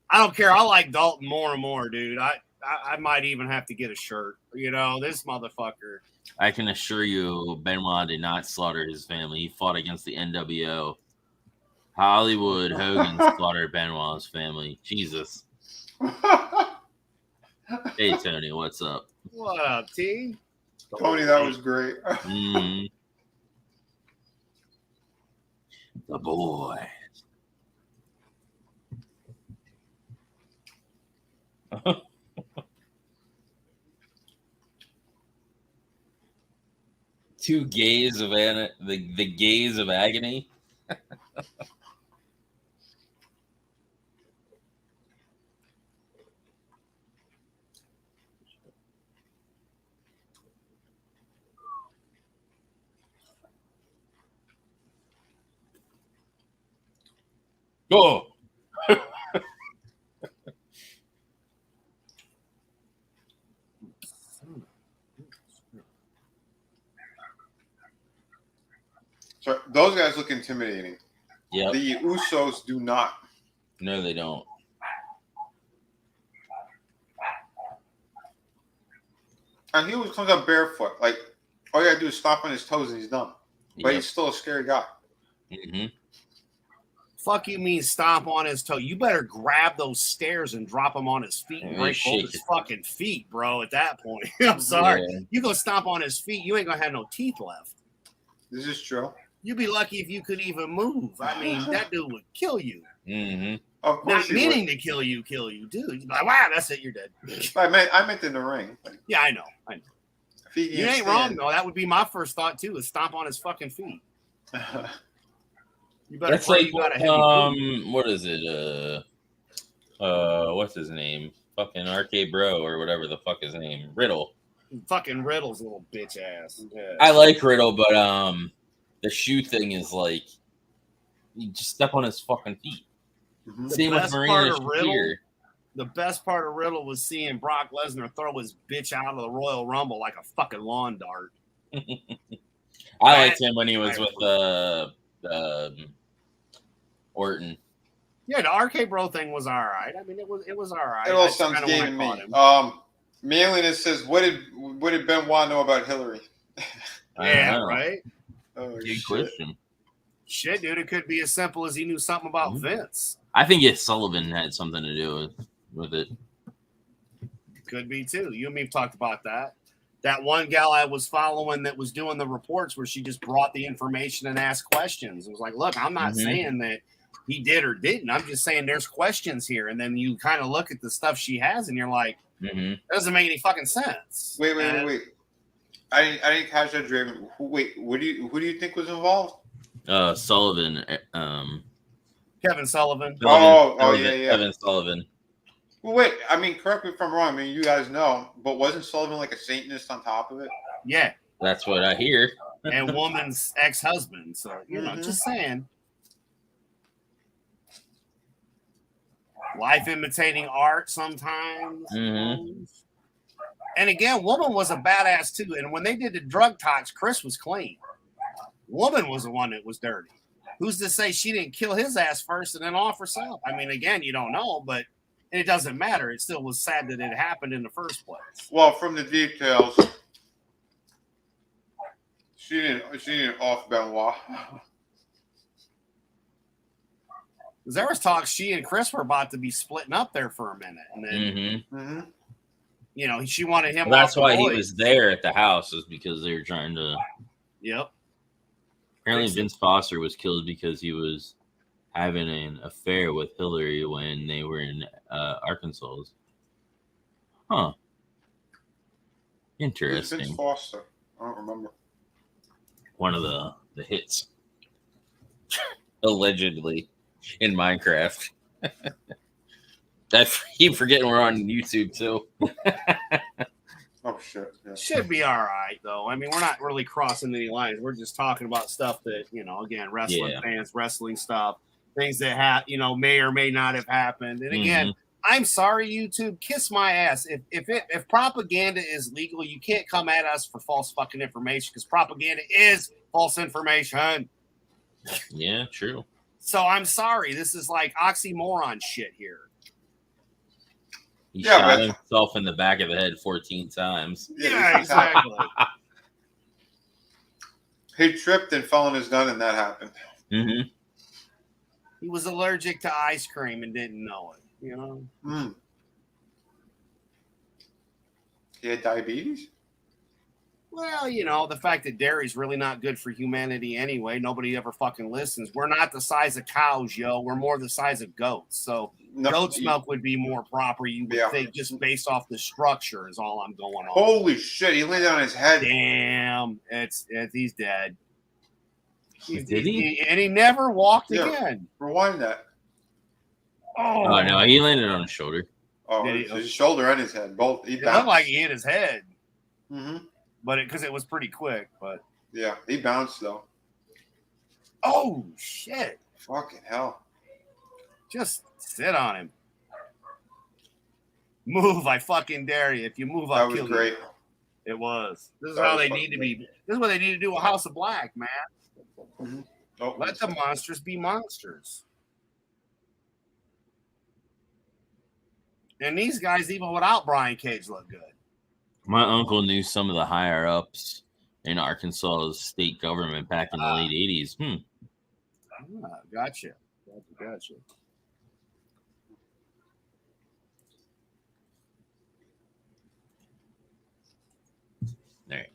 I don't care. I like Dalton more and more, dude. I might even have to get a shirt. This motherfucker. I can assure you, Benoit did not slaughter his family. He fought against the NWO. Hollywood Hogan slaughtered Benoit's family. Jesus. Hey, Tony, what's up? What up, T? Tony, that was great. The boy. Two gays of the gays of agony. Go. intimidating. Yeah. The Usos do not. No, they don't. And he always comes up barefoot. Like, all you gotta do is stomp on his toes and he's done. But he's still a scary guy. Mm-hmm. Fuck you mean stomp on his toe? You better grab those stairs and drop him on his feet and break both his fucking feet, bro, at that point. I'm sorry. Yeah. You go stomp on his feet, you ain't gonna have no teeth left. This is true. You'd be lucky if you could even move. I mean, that dude would kill you. Mm-hmm. Of course, not meaning to kill you, dude. You'd be like, wow, that's it, you're dead. I meant in the ring. Yeah, I know. You ain't wrong though. That would be my first thought too, is stomp on his fucking feet. You better that's like what is it? What's his name? Fucking Arcade Bro or whatever the fuck his name. Riddle. Fucking Riddle's a little bitch ass. Yeah. I like Riddle, but the shoe thing is like you just step on his fucking feet. Mm-hmm. Same with Miranda. The best part of Riddle was seeing Brock Lesnar throw his bitch out of the Royal Rumble like a fucking lawn dart. I liked him when he was with Orton. Yeah, the RK Bro thing was all right. I mean, it was all right. It all sounds gay to me. Manliness says, "What did Benoit know about Hillary?" Yeah, right. Oh, good question. Shit, dude, it could be as simple as he knew something about Vince. I think Sullivan had something to do with it. Could be too. You and me have talked about that. That one gal I was following that was doing the reports where she just brought the information and asked questions. It was like, look, I'm not saying that he did or didn't. I'm just saying there's questions here. And then you kind of look at the stuff she has and you're like, that doesn't make any fucking sense. Wait. I didn't catch that, Draven. Who do you think was involved? Sullivan. Kevin Sullivan. Yeah. Kevin Sullivan. Well, wait. I mean, correct me if I'm wrong. I mean, you guys know, but wasn't Sullivan like a Satanist on top of it? Yeah. That's what I hear. And woman's ex-husband. So, you know, just saying. Life imitating art sometimes. And again, woman was a badass too. And when they did the drug talks, Chris was clean. Woman was the one that was dirty. Who's to say she didn't kill his ass first and then off herself? I mean, again, you don't know, but it doesn't matter. It still was sad that it happened in the first place. Well, from the details, she didn't off Benoit. There was talk she and Chris were about to be splitting up there for a minute, and then you know she wanted him. Well, that's why he was there at the house, is because they were trying to. Yep. Apparently, Vince Foster was killed because he was having an affair with Hillary when they were in Arkansas. Huh. Interesting. Vince Foster. I don't remember. One of the hits. Allegedly. In Minecraft. I keep forgetting we're on YouTube too. Oh shit! Yeah. Should be all right though. I mean, we're not really crossing any lines. We're just talking about stuff that again, wrestling fans, wrestling stuff, things that may or may not have happened. And again, I'm sorry, YouTube, kiss my ass. If propaganda is legal, you can't come at us for false fucking information because propaganda is false information. Yeah, true. So I'm sorry. This is like oxymoron shit here. He shot himself in the back of the head 14 times. Yeah, exactly. He tripped and fell on his gun, and that happened. He was allergic to ice cream and didn't know it. He had diabetes? Well, the fact that dairy's really not good for humanity anyway. Nobody ever fucking listens. We're not the size of cows, yo. We're more the size of goats. So goat's milk would be more proper, you would think, just based off the structure is all I'm going on. Holy shit, he landed on his head. Damn. He's dead. Did he? And he never walked again. Rewind that. Oh, no, he landed on his shoulder. Oh, his shoulder and his head. Both. It looked like he hit his head. But because it was pretty quick, but yeah, he bounced though. Oh shit! Fucking hell! Just sit on him. Move! I fucking dare you. If you move, I'll kill you. That was great. It was. This is how they need to be. This is what they need to do with House of Black, man. Oh, Let the monsters be monsters. And these guys, even without Brian Cage, look good. My uncle knew some of the higher ups in Arkansas's state government back in the late 80s. Gotcha. Gotcha. All right.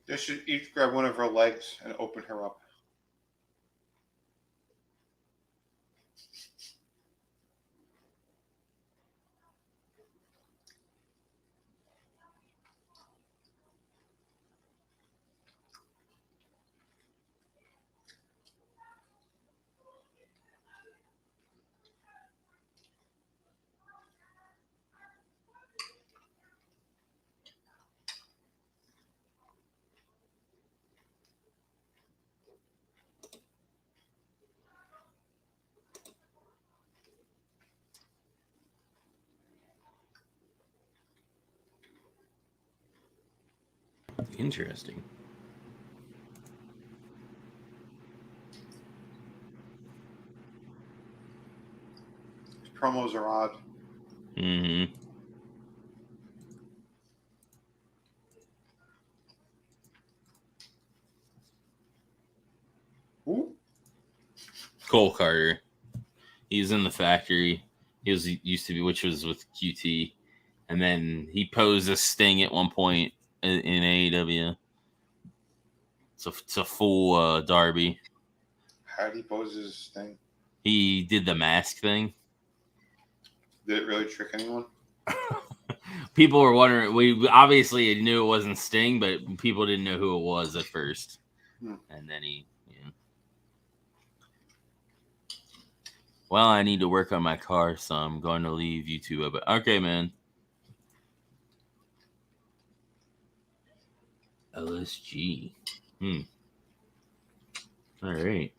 They should each grab one of her legs and open her up. Interesting. These promos are odd. Mm-hmm. Who? Kole Carter. He's in the factory. He used to be, which was with QT, and then he posed as Sting at one point in AEW. It's a full Darby. How did he pose his thing? He did the mask thing. Did it really trick anyone? People were wondering. We obviously knew it wasn't Sting, but people didn't know who it was at first. And then he, well, I need to work on my car, so I'm going to leave YouTube. But okay, man. LSG. All right.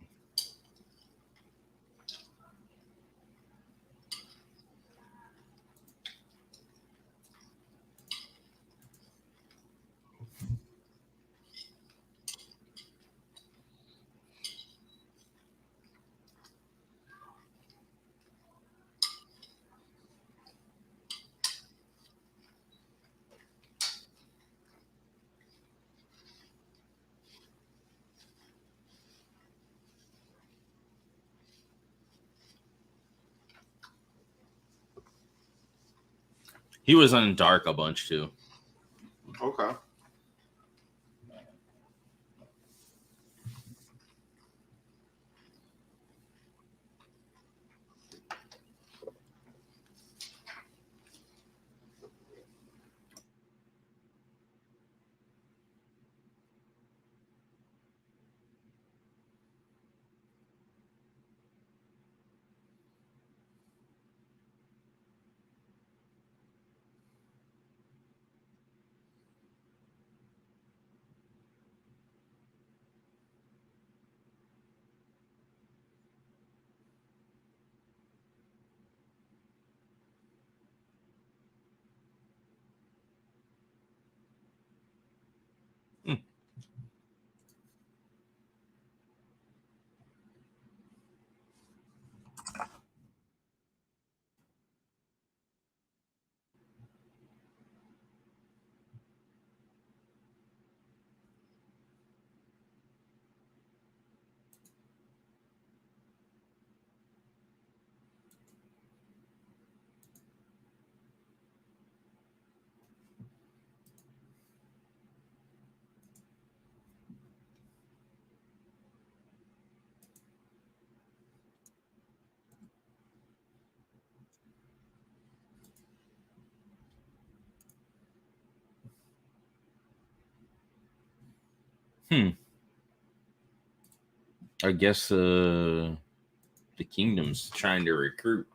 He was on Dark a bunch too. Okay. I guess the Kingdom's trying to recruit.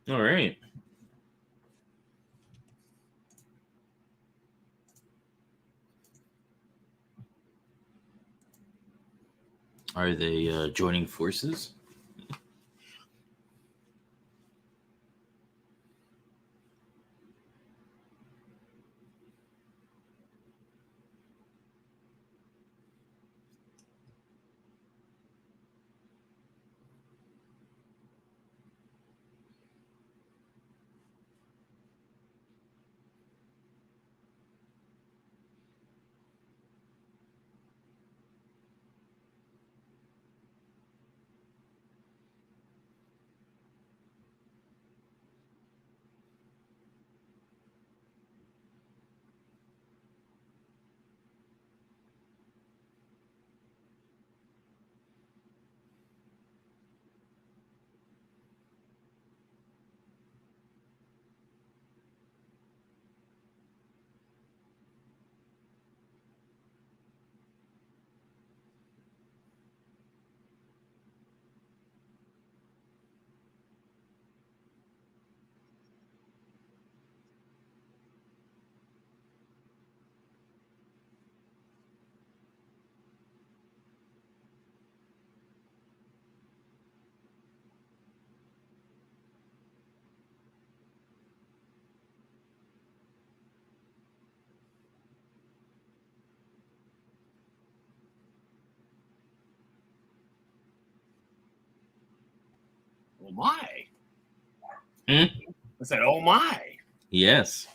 All right. Are they joining forces? Oh my. I said, oh my. Yes.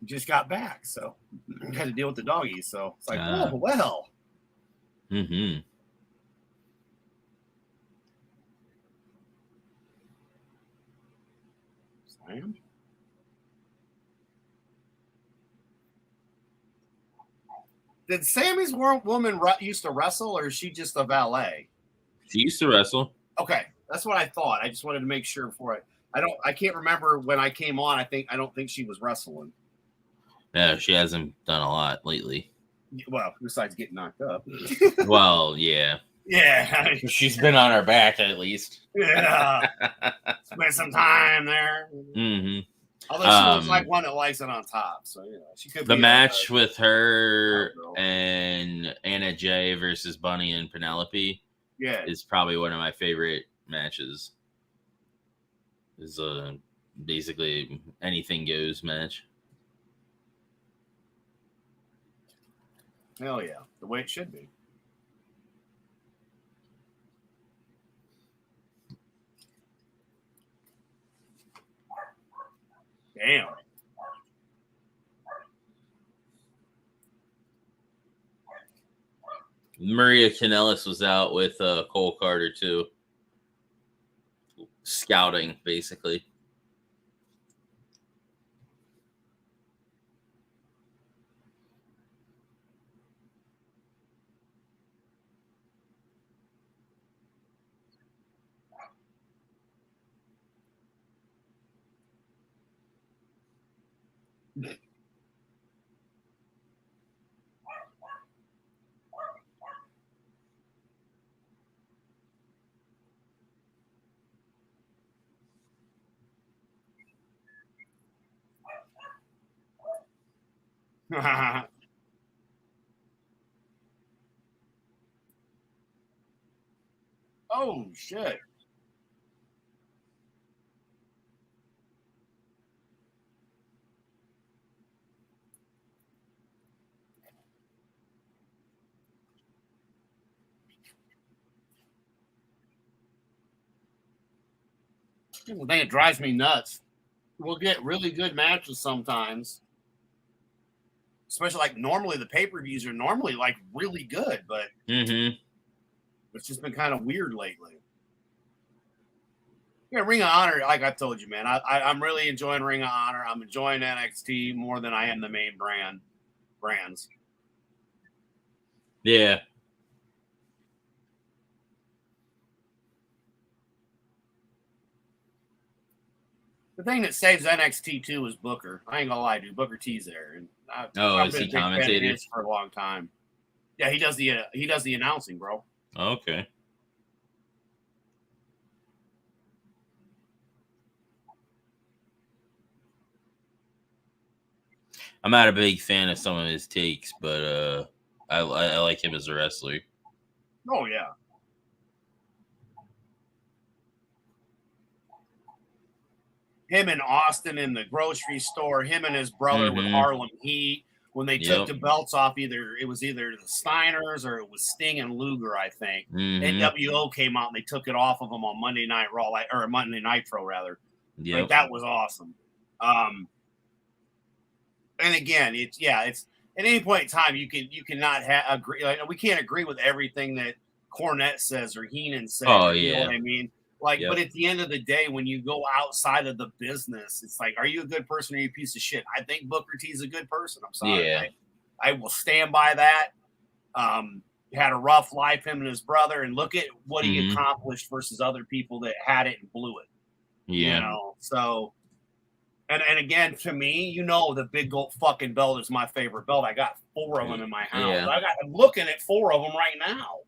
Just got back, so I had to deal with the doggies. So it's like, oh, well. Mm-hmm. Slam. Did Sammy's woman used to wrestle, or is she just a valet? She used to wrestle. Okay, that's what I thought. I just wanted to make sure before I can't remember when I came on. I don't think she was wrestling. No, she hasn't done a lot lately. Well, besides getting knocked up. Well, yeah. Yeah. She's been on her back at least. Yeah. Spent some time there. Mm-hmm. Although she looks like one that likes it on top. So, she could the be match with her and Anna Jay versus Bunny and Penelope is probably one of my favorite matches. Is basically anything goes match. Hell yeah, the way it should be. Damn. Maria Kanellis was out with Kole Carter too, scouting basically. Oh shit. The thing that drives me nuts. We'll get really good matches sometimes. Especially like normally the pay-per-views are normally like really good, but it's just been kind of weird lately. Yeah, Ring of Honor, like I told you, man, I'm really enjoying Ring of Honor. I'm enjoying NXT more than I am the main brands. Yeah. The thing that saves NXT too is Booker. I ain't gonna lie, dude. Booker T's there, and I've is been he a big fan of commentated his for a long time? Yeah, he does the announcing, bro. Okay. I'm not a big fan of some of his takes, but I like him as a wrestler. Oh yeah. Him in Austin in the grocery store, him and his brother with Harlem Heat, when they took the belts off, it was either the Steiners or it was Sting and Luger, I think. NWO came out and they took it off of them on Monday Night Raw, or Monday Nitro rather. Yeah, like, that was awesome. And again, it's at any point in time you cannot agree. Like, we can't agree with everything that Cornette says or Heenan says. Oh You know yeah. what I mean? Like, but at the end of the day, when you go outside of the business, it's like, are you a good person or are you a piece of shit? I think Booker T is a good person. I'm sorry. Yeah. I will stand by that. Had a rough life, him and his brother, and look at what he accomplished versus other people that had it and blew it. Yeah. You know, so and again, to me, you know, the big gold fucking belt is my favorite belt. I got 4 of them in my house. Yeah. I'm looking at 4 of them right now.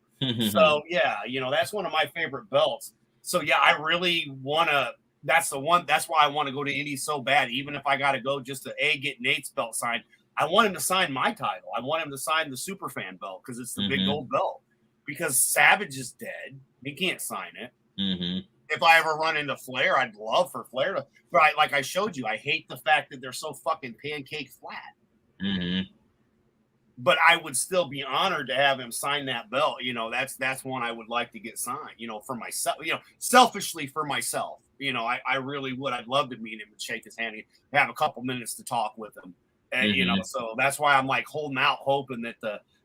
So yeah, you know, that's one of my favorite belts. So yeah, I really want to. That's the one. That's why I want to go to Indy so bad. Even if I got to go just to get Nate's belt signed, I want him to sign my title. I want him to sign the Superfan belt because it's the big gold belt. Because Savage is dead, he can't sign it. If I ever run into Flair, I'd love for Flair to. But like I showed you, I hate the fact that they're so fucking pancake flat. But I would still be honored to have him sign that belt. You know, that's one I would like to get signed, you know, for myself, you know, selfishly for myself. You know, I really would. I'd love to meet him and shake his hand and have a couple minutes to talk with him. And, you know, so that's why I'm like holding out, hoping that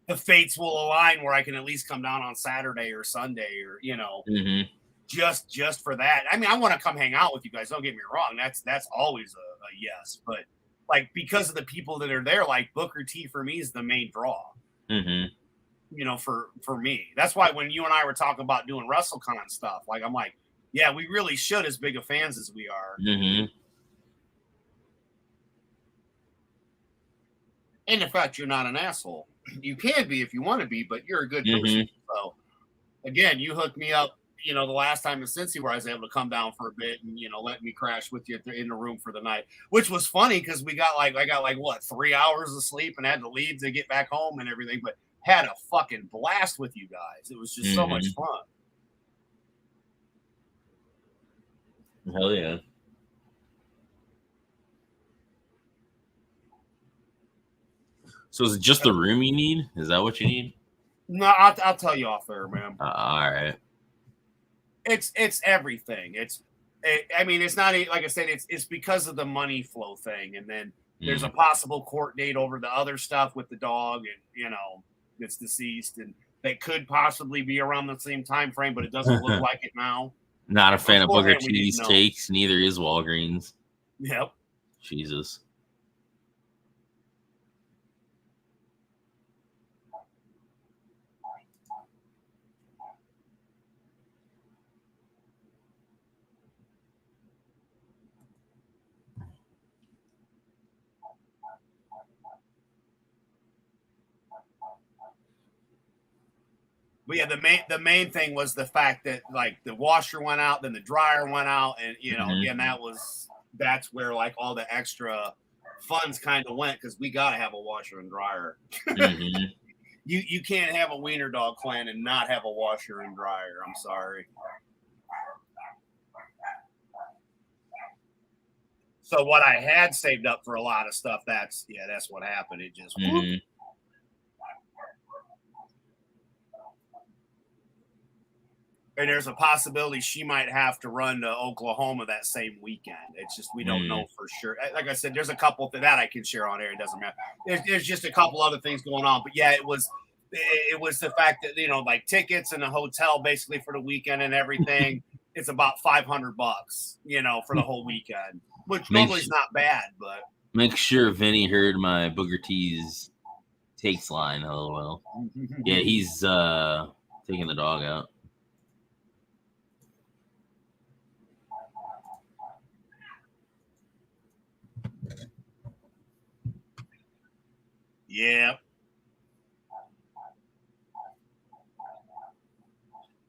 the fates will align where I can at least come down on Saturday or Sunday or, you know, just for that. I mean, I want to come hang out with you guys. Don't get me wrong. That's always a yes. But like, because of the people that are there, like Booker T for me is the main draw. You know, for me. That's why when you and I were talking about doing WrestleCon stuff, like I'm like, yeah, we really should, as big of fans as we are. And the fact you're not an asshole. You can be if you want to be, but you're a good person. So again, you hooked me up, you know, the last time in Cincy where I was able to come down for a bit and, you know, let me crash with you in the room for the night, which was funny because I got what, 3 hours of sleep and had to leave to get back home and everything, but had a fucking blast with you guys. It was just so much fun. Hell yeah. So is it just the room you need? Is that what you need? No, I'll tell you off air, man. All right. It's everything. I mean, it's not like I said. It's because of the money flow thing, and then there's a possible court date over the other stuff with the dog, and it's deceased, and that could possibly be around the same time frame, but it doesn't look like it now. Not a fan of Booker T's takes. Neither is Walgreens. Yep. Jesus. But yeah, the main thing was the fact that like the washer went out, then the dryer went out, and again that's where like all the extra funds kind of went because we gotta have a washer and dryer. Mm-hmm. You can't have a wiener dog clan and not have a washer and dryer. I'm sorry. So what I had saved up for a lot of stuff, that's what happened. It just and there's a possibility she might have to run to Oklahoma that same weekend. It's just we don't know for sure. Like I said, there's a couple that I can share on air. It doesn't matter. There's just a couple other things going on. But yeah, it was the fact that like tickets and a hotel basically for the weekend and everything. It's about $500, for the whole weekend, which normally is not bad. But make sure Vinny heard my Booker T's takes line. LOL. Yeah, he's taking the dog out. Yeah.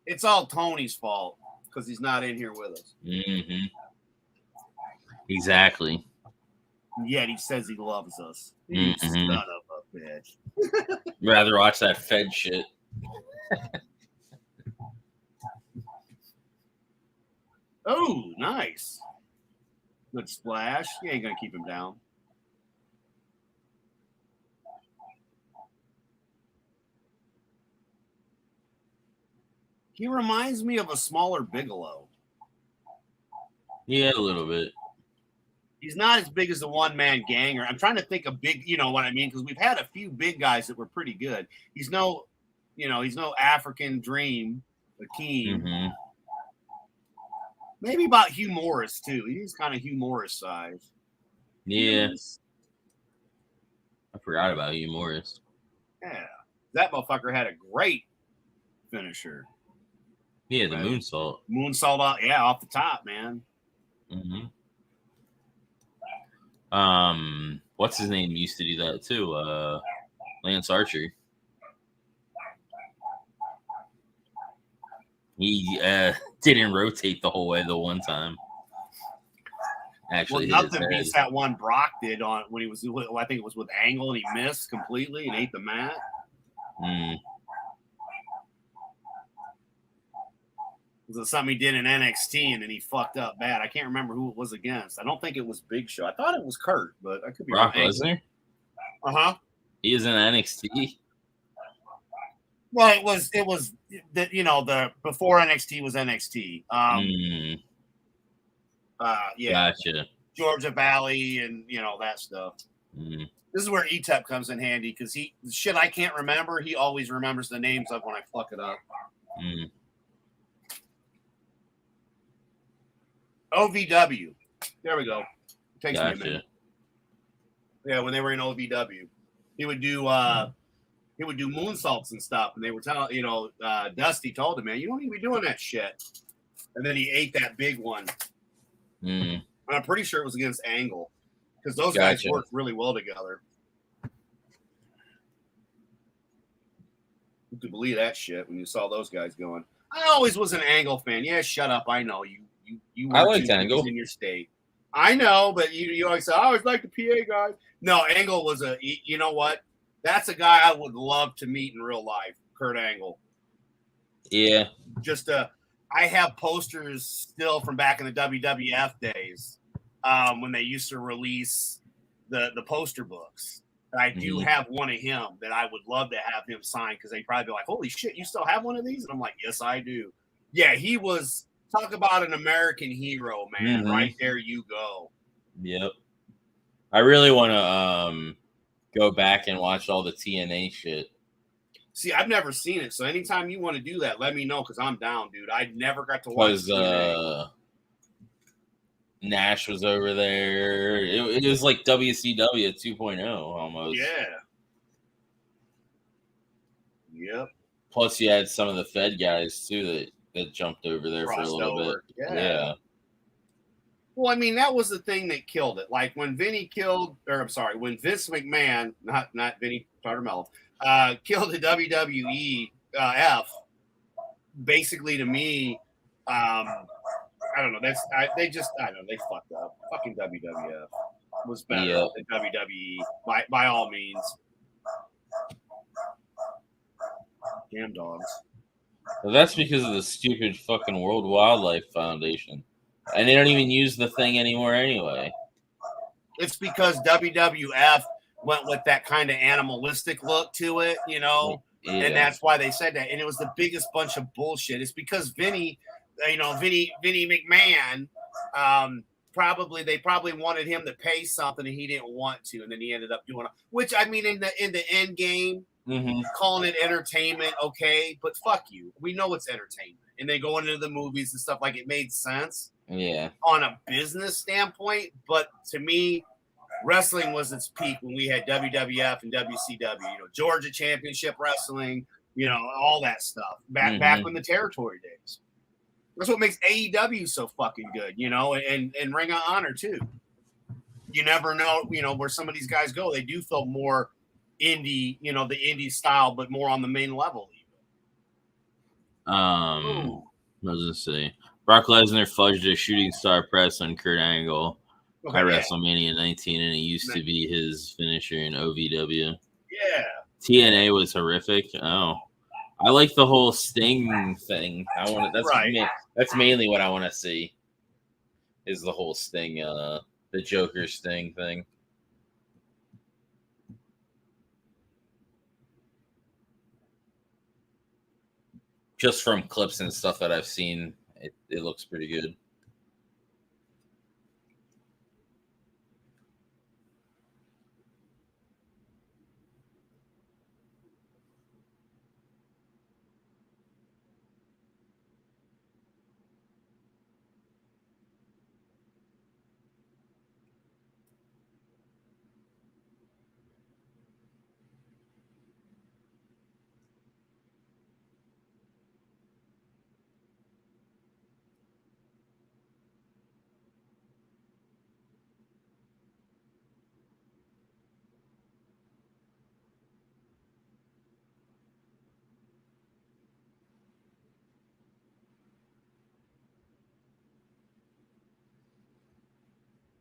It's all Tony's fault because he's not in here with us. Mm-hmm. Exactly. Yet he says he loves us. You son of a bitch. Rather watch that Fed shit. Oh, nice. Good splash. You ain't going to keep him down. He reminds me of a smaller Bigelow. Yeah, a little bit. He's not as big as the one-man ganger. I'm trying to think of big, you know what I mean? Because we've had a few big guys that were pretty good. He's no African Dream, Akeem. Mm-hmm. Maybe about Hugh Morris, too. He's kind of Hugh Morris size. Yeah. I forgot about Hugh Morris. Yeah. That motherfucker had a great finisher. Yeah, the moonsault. Moonsault, off the top, man. Mm-hmm. What's his name used to do that too? Lance Archer. He didn't rotate the whole way the one time. Actually, nothing beats that one Brock did on when he was. I think it was with Angle, and he missed completely and ate the mat. Was it something he did in NXT and then he fucked up bad? I can't remember who it was against. I don't think it was Big Show. I thought it was Kurt, but I could be Brock wrong. Lesnar? He is in NXT. Well, it was the before NXT was NXT. Yeah. Gotcha. Georgia Valley and that stuff. This is where ETEP comes in handy because shit I can't remember. He always remembers the names of when I fuck it up. OVW. There we go. Takes me a minute. Yeah, when they were in OVW, he would do moonsaults and stuff, and they were telling Dusty told him, man, you don't even be doing that shit. And then he ate that big one. And I'm pretty sure it was against Angle because those guys worked really well together. You could believe that shit when you saw those guys going. I always was an Angle fan. Yeah, shut up. I know you. I liked Angle in your state. I know, but you always say I always like the PA guys. No, Angle was you know what? That's a guy I would love to meet in real life, Kurt Angle. Yeah. I have posters still from back in the WWF days when they used to release the poster books. And I do have one of him that I would love to have him sign because they'd probably be like, holy shit, you still have one of these? And I'm like, yes, I do. Yeah, he was, talk about an American hero, man. Right there you go. Yep. I really want to go back and watch all the TNA shit. See, I've never seen it. So anytime you want to do that, let me know because I'm down, dude. I never got to watch TNA. Nash was over there. It was like WCW 2.0 almost. Yeah. Yep. Plus, you had some of the Fed guys too that jumped over there for a little bit. Yeah. Well, I mean, that was the thing that killed it. Like when Vince McMahon, not Vinny Tartamello, killed the WWE basically to me, I don't know. They fucked up. Fucking WWF was better than WWE by all means. Damn dogs. Well, that's because of the stupid fucking World Wildlife Foundation. And they don't even use the thing anymore anyway. It's because WWF went with that kind of animalistic look to it, you know? Yeah. And that's why they said that. And it was the biggest bunch of bullshit. It's because Vinny McMahon, they probably wanted him to pay something and he didn't want to. And then he ended up doing it. Which, I mean, in the end game, calling it entertainment, okay, but fuck you. We know it's entertainment. And they go into the movies and stuff like it made sense. Yeah. On a business standpoint, but to me, wrestling was its peak when we had WWF and WCW, Georgia Championship Wrestling, all that stuff back when the territory days. That's what makes AEW so fucking good, and Ring of Honor too. You never know, where some of these guys go. They do feel more indie, the indie style, but more on the main level. What was I gonna say? Brock Lesnar fudged a shooting star press on Kurt Angle at WrestleMania 19, and it used to be his finisher in OVW. Yeah. TNA was horrific. Oh, I like the whole Sting thing. That's mainly what I want to see. Is the whole Sting, the Joker Sting thing. Just from clips and stuff that I've seen, it looks pretty good.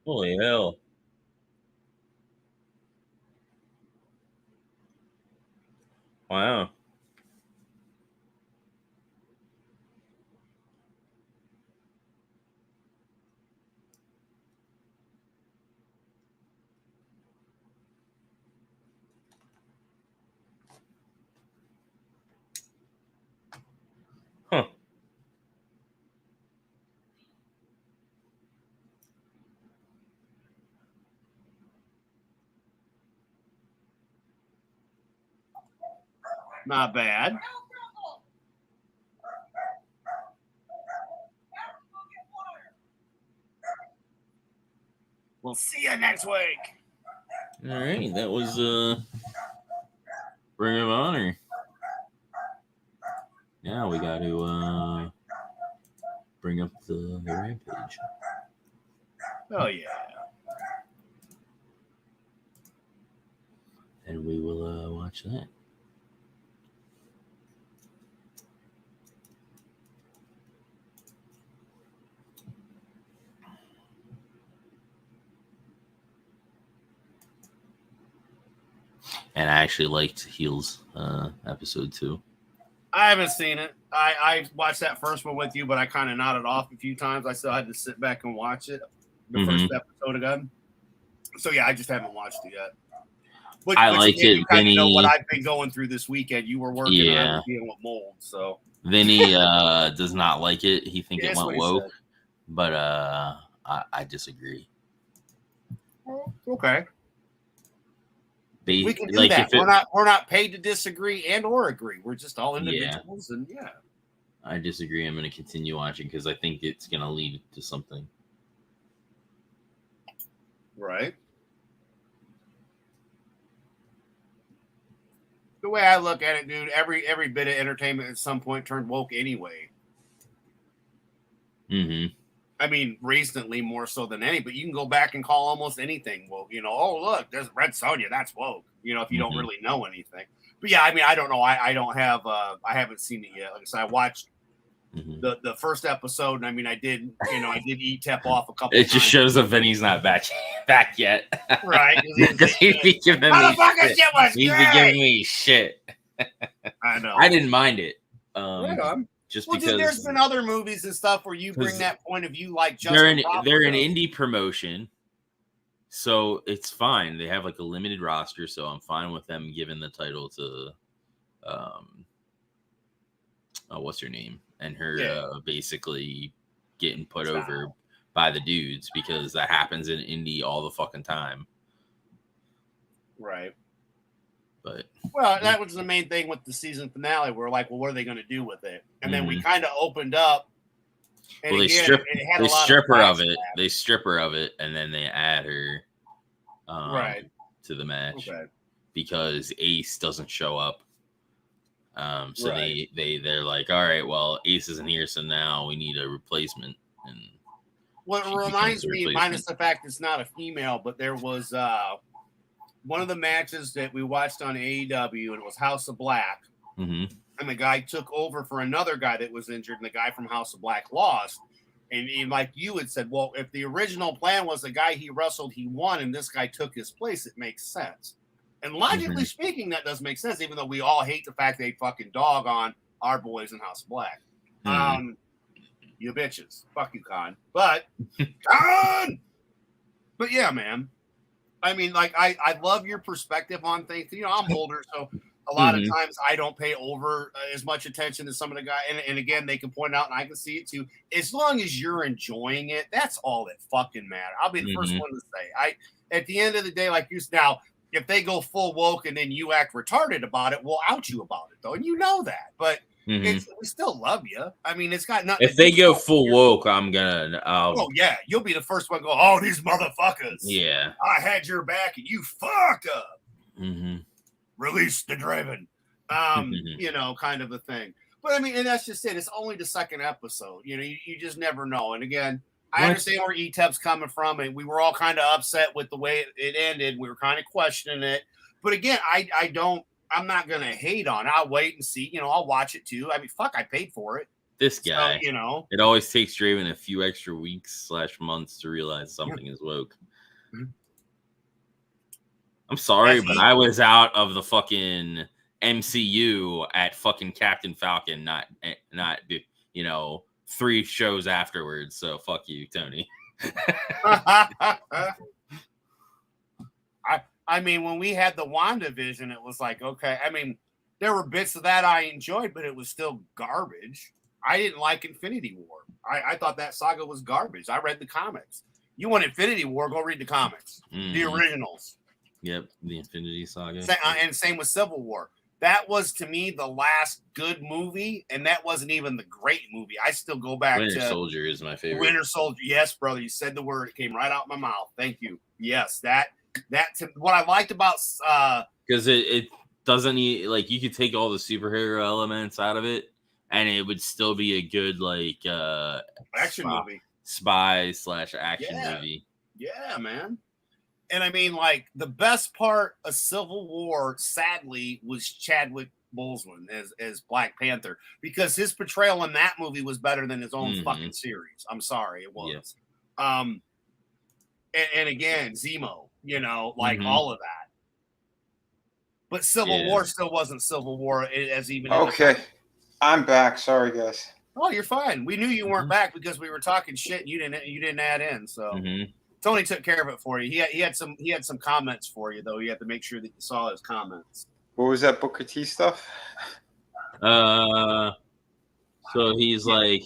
Holy hell. Wow. Huh. Not bad. We'll see you next week. All right, that was Ring of Honor. Now we got to bring up the Rampage. Oh yeah. And we will watch that. And I actually liked Heels episode 2. I haven't seen it. I watched that first one with you, but I kind of nodded off a few times. I still had to sit back and watch it, the first episode again. So, yeah, I just haven't watched it yet. I like again, it. You kind of know what Vinny, I've been going through this weekend. You were working, and I was dealing with mold. So Vinny does not like it. He think it that's what went he woke, said. but I disagree. Okay, They we can do like that. if it, We're not paid to disagree and or agree. We're just all individuals, and I disagree. I'm going to continue watching because I think it's going to lead to something. right. The way I look at it, dude, every bit of entertainment at some point turned woke anyway. Mm-hmm. I mean, recently more so than any, but you can go back and call almost anything woke. You know, oh look, there's Red Sonja, that's woke. You know, if you don't really know anything. But yeah, I mean, I don't know. I don't have. I haven't seen it yet. Like I said, I watched the first episode, and I mean, I did eat Tep off a couple. It just shows that Vinny's not back yet, right? Because he'd be giving me shit. He'd be giving me shit. I know. I didn't mind it. Right on. Just well, because dude, there's been other movies and stuff where you bring that point of view, like they're an Justin indie promotion, so it's fine. They have like a limited roster, so I'm fine with them giving the title to, what's her name, and her basically getting put over by the dudes because that happens in indie all the fucking time. Right. But that was the main thing with the season finale. We're like, well, what are they going to do with it? And then we kind of opened up. And well, again, they strip her of it. They strip her of it, and then they add her to the match because Ace doesn't show up. So they're like, all right, well, Ace isn't here, so now we need a replacement. And what reminds me, minus the fact it's not a female, but there was one of the matches that we watched on AEW, and it was House of Black. Mm-hmm. And the guy took over for another guy that was injured, and the guy from House of Black lost. And like you had said, well, if the original plan was the guy he wrestled, he won, and this guy took his place, it makes sense. And logically speaking, that does make sense, even though we all hate the fact they fucking dog on our boys in House of Black. You bitches. Fuck you, Khan. But, Khan! But yeah, man. I mean, like, I love your perspective on things. You know, I'm older, so a lot of times I don't pay over as much attention to some of the guys. And again, they can point out, and I can see it too. As long as you're enjoying it, that's all that fucking matters. I'll be the first one to say. At the end of the day, like you now, if they go full woke and then you act retarded about it, we'll out you about it, though. And you know that. But we still love you. I mean, it's got nothing. If they go full woke, I'm gonna. Oh yeah, you'll be the first one to go. Oh, these motherfuckers. Yeah, I had your back and you fucked up. Release the Draven. You know, kind of a thing. But I mean, and that's just it. It's only the second episode. You know, you just never know. And again, I understand where ETEP's coming from, and we were all kind of upset with the way it ended. We were kind of questioning it. But again, I'm not going to hate on it. I'll wait and see. You know, I'll watch it too. I mean, fuck, I paid for it. This guy, so, you know. It always takes Draven a few extra weeks / months to realize something is woke. I'm sorry, but I was out of the fucking MCU at fucking Captain Falcon, not you know, 3 shows afterwards. So fuck you, Tony. I mean, when we had the WandaVision, it was like, okay. I mean, there were bits of that I enjoyed, but it was still garbage. I didn't like Infinity War. I thought that saga was garbage. I read the comics. You want Infinity War, go read the comics. The originals. Yep, the Infinity Saga. And same with Civil War. That was, to me, the last good movie, and that wasn't even the great movie. I still go back to Winter Soldier is my favorite. Winter Soldier. Yes, brother. You said the word. It came right out my mouth. Thank you. Yes, that what I liked about because it doesn't need, like, you could take all the superhero elements out of it, and it would still be a good like action movie, spy / action movie. Yeah, man. And I mean, like, the best part of Civil War, sadly, was Chadwick Boseman as Black Panther, because his portrayal in that movie was better than his own fucking series. I'm sorry, it was. Yeah. And again, Zemo, you know, like all of that. But Civil War still wasn't Civil War as even. Okay, I'm back. Sorry, guys. Oh, you're fine. We knew you weren't back because we were talking shit. And you didn't add in. So Tony took care of it for you. He had some comments for you though. You have to make sure that you saw his comments. What was that Booker T stuff? So he's like,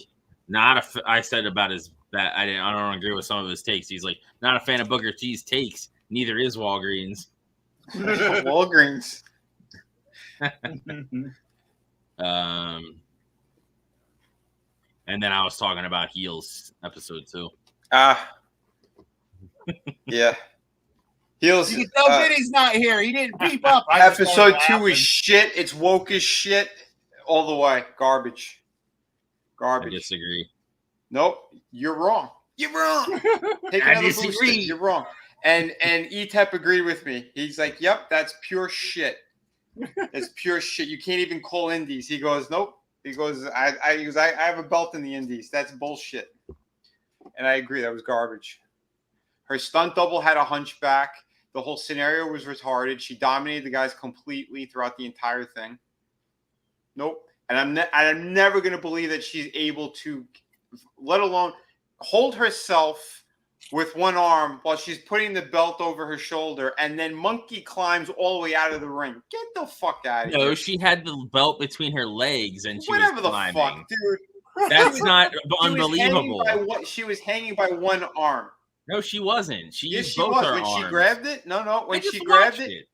I said about his that I don't agree with some of his takes. He's like, not a fan of Booker T's takes. Neither is Walgreens. Walgreens. And then I was talking about heels episode 2. Yeah. Heels. You can tell Vinny's not here. He didn't peep up. Episode 2 is shit. It's woke as shit all the way. Garbage. I disagree. Nope. You're wrong. You're wrong. Take I another disagree. booster. You're wrong. And E-Tep agreed with me. He's like, yep, that's pure shit. It's pure shit. You can't even call indies. He goes, nope. He goes, I have a belt in the indies. That's bullshit. And I agree. That was garbage. Her stunt double had a hunchback. The whole scenario was retarded. She dominated the guys completely throughout the entire thing. Nope. And I'm never going to believe that she's able to, let alone hold herself with one arm while she's putting the belt over her shoulder and then monkey climbs all the way out of the ring. Get the fuck out of here. No, she had the belt between her legs and she Whatever was climbing. the fuck, dude. That's not unbelievable. She was hanging by one arm. No, she wasn't. She Yes, used she both was. her When arms. she grabbed it? No. When I just she grabbed watched it,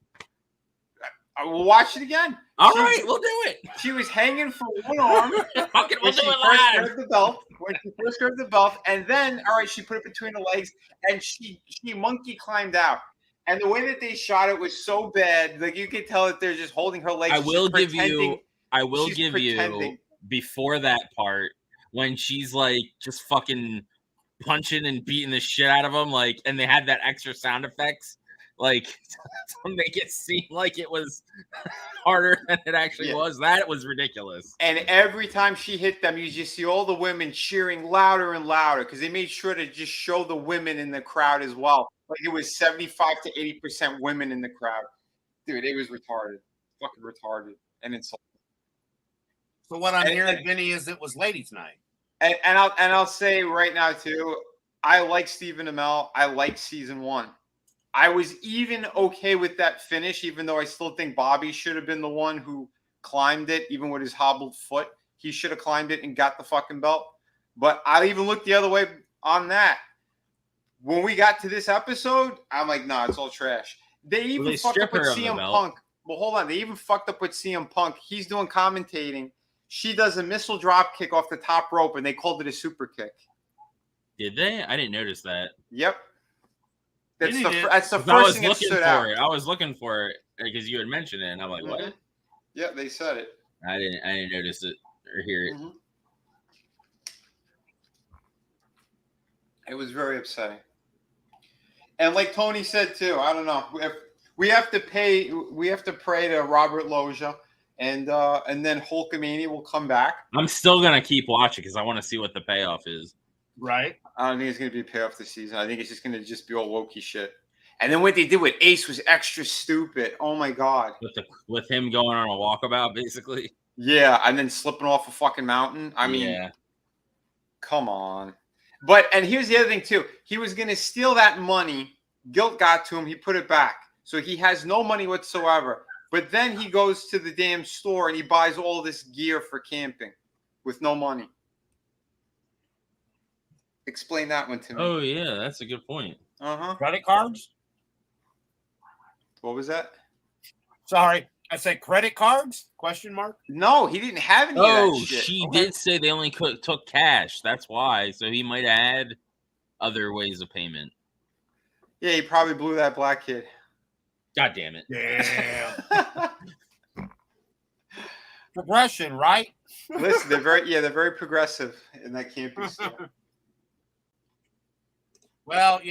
I will watch it again. All right, we'll do it. She was hanging from one arm Fuck it, we'll when do she it first live. grabbed the belt. And then, all right, she put it between the legs, and she monkey climbed out. And the way that they shot it was so bad, like you could tell that they're just holding her legs. I will give you pretending. before that part when she's like just fucking punching and beating the shit out of them, like, and they had that extra sound effects, like to make it seem like it was harder than it actually was. That was ridiculous. And every time she hit them, you just see all the women cheering louder and louder because they made sure to just show the women in the crowd as well. Like it was 75 to 80% women in the crowd. Dude, it was retarded. Fucking retarded and insulting. So what I'm hearing, Vinny, is it was ladies' night. And I'll say right now too, I like Stephen Amell. I like season 1. I was even okay with that finish, even though I still think Bobby should have been the one who climbed it, even with his hobbled foot. He should have climbed it and got the fucking belt. But I even looked the other way on that. When we got to this episode, I'm like, nah, it's all trash. They even fucked up with CM Punk. Well, hold on. They even fucked up with CM Punk. He's doing commentating. She does a missile drop kick off the top rope, and they called it a super kick. Did they? I didn't notice that. Yep. That's the I first was thing that looking stood for out. it. I was looking for it because you had mentioned it, and I'm like, what? Mm-hmm. Yeah, they said it. I didn't notice it or hear it. Mm-hmm. It was very upsetting. And like Tony said too, I don't know. If we have to pray to Robert Loggia, and then Hulkamania will come back. I'm still gonna keep watching because I want to see what the payoff is. Right. I don't think it's going to be a payoff this season. I think it's just going to just be all wokey shit. And then what they did with Ace was extra stupid. Oh, my God. With him going on a walkabout, basically. Yeah, and then slipping off a fucking mountain. I mean, yeah. Come on. And here's the other thing, too. He was going to steal that money. Guilt got to him. He put it back. So he has no money whatsoever. But then he goes to the damn store and he buys all this gear for camping with no money. Explain that one to me. Oh, yeah. That's a good point. Uh-huh. Credit cards? What was that? Sorry. I said credit cards? Question mark? No, he didn't have any of that shit. She did say they only took cash. That's why. So he might have had other ways of payment. Yeah, he probably blew that black kid. God damn it. Damn. Progression, right? Listen, they're very progressive in that camping store. Well,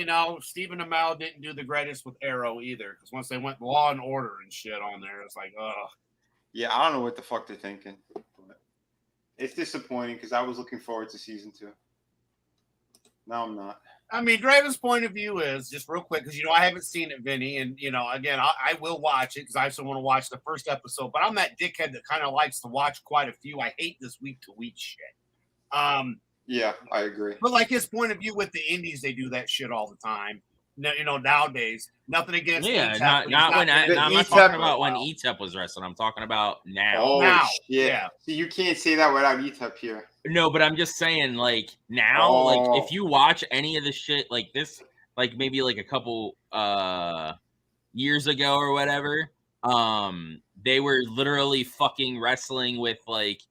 Stephen Amell didn't do the greatest with Arrow either, because once they went Law and Order and shit on there, it's like, ugh. Yeah, I don't know what the fuck they're thinking. But it's disappointing because I was looking forward to season 2. Now I'm not. I mean, Draven's point of view is, just real quick, because, I haven't seen it, Vinny, and, again, I will watch it because I still want to watch the first episode, but I'm that dickhead that kind of likes to watch quite a few. I hate this week-to-week shit. Yeah, I agree. But like his point of view with the indies, they do that shit all the time. You know, nowadays, nothing against. Yeah, E-Tep, not when I'm not E-Tep talking about when E-Tep was wrestling. I'm talking about now. Oh Now, shit! yeah. So you can't say that without E-Tep here. No, but I'm just saying, like now, like if you watch any of the shit like this, like maybe like a couple years ago or whatever, they were literally fucking wrestling with like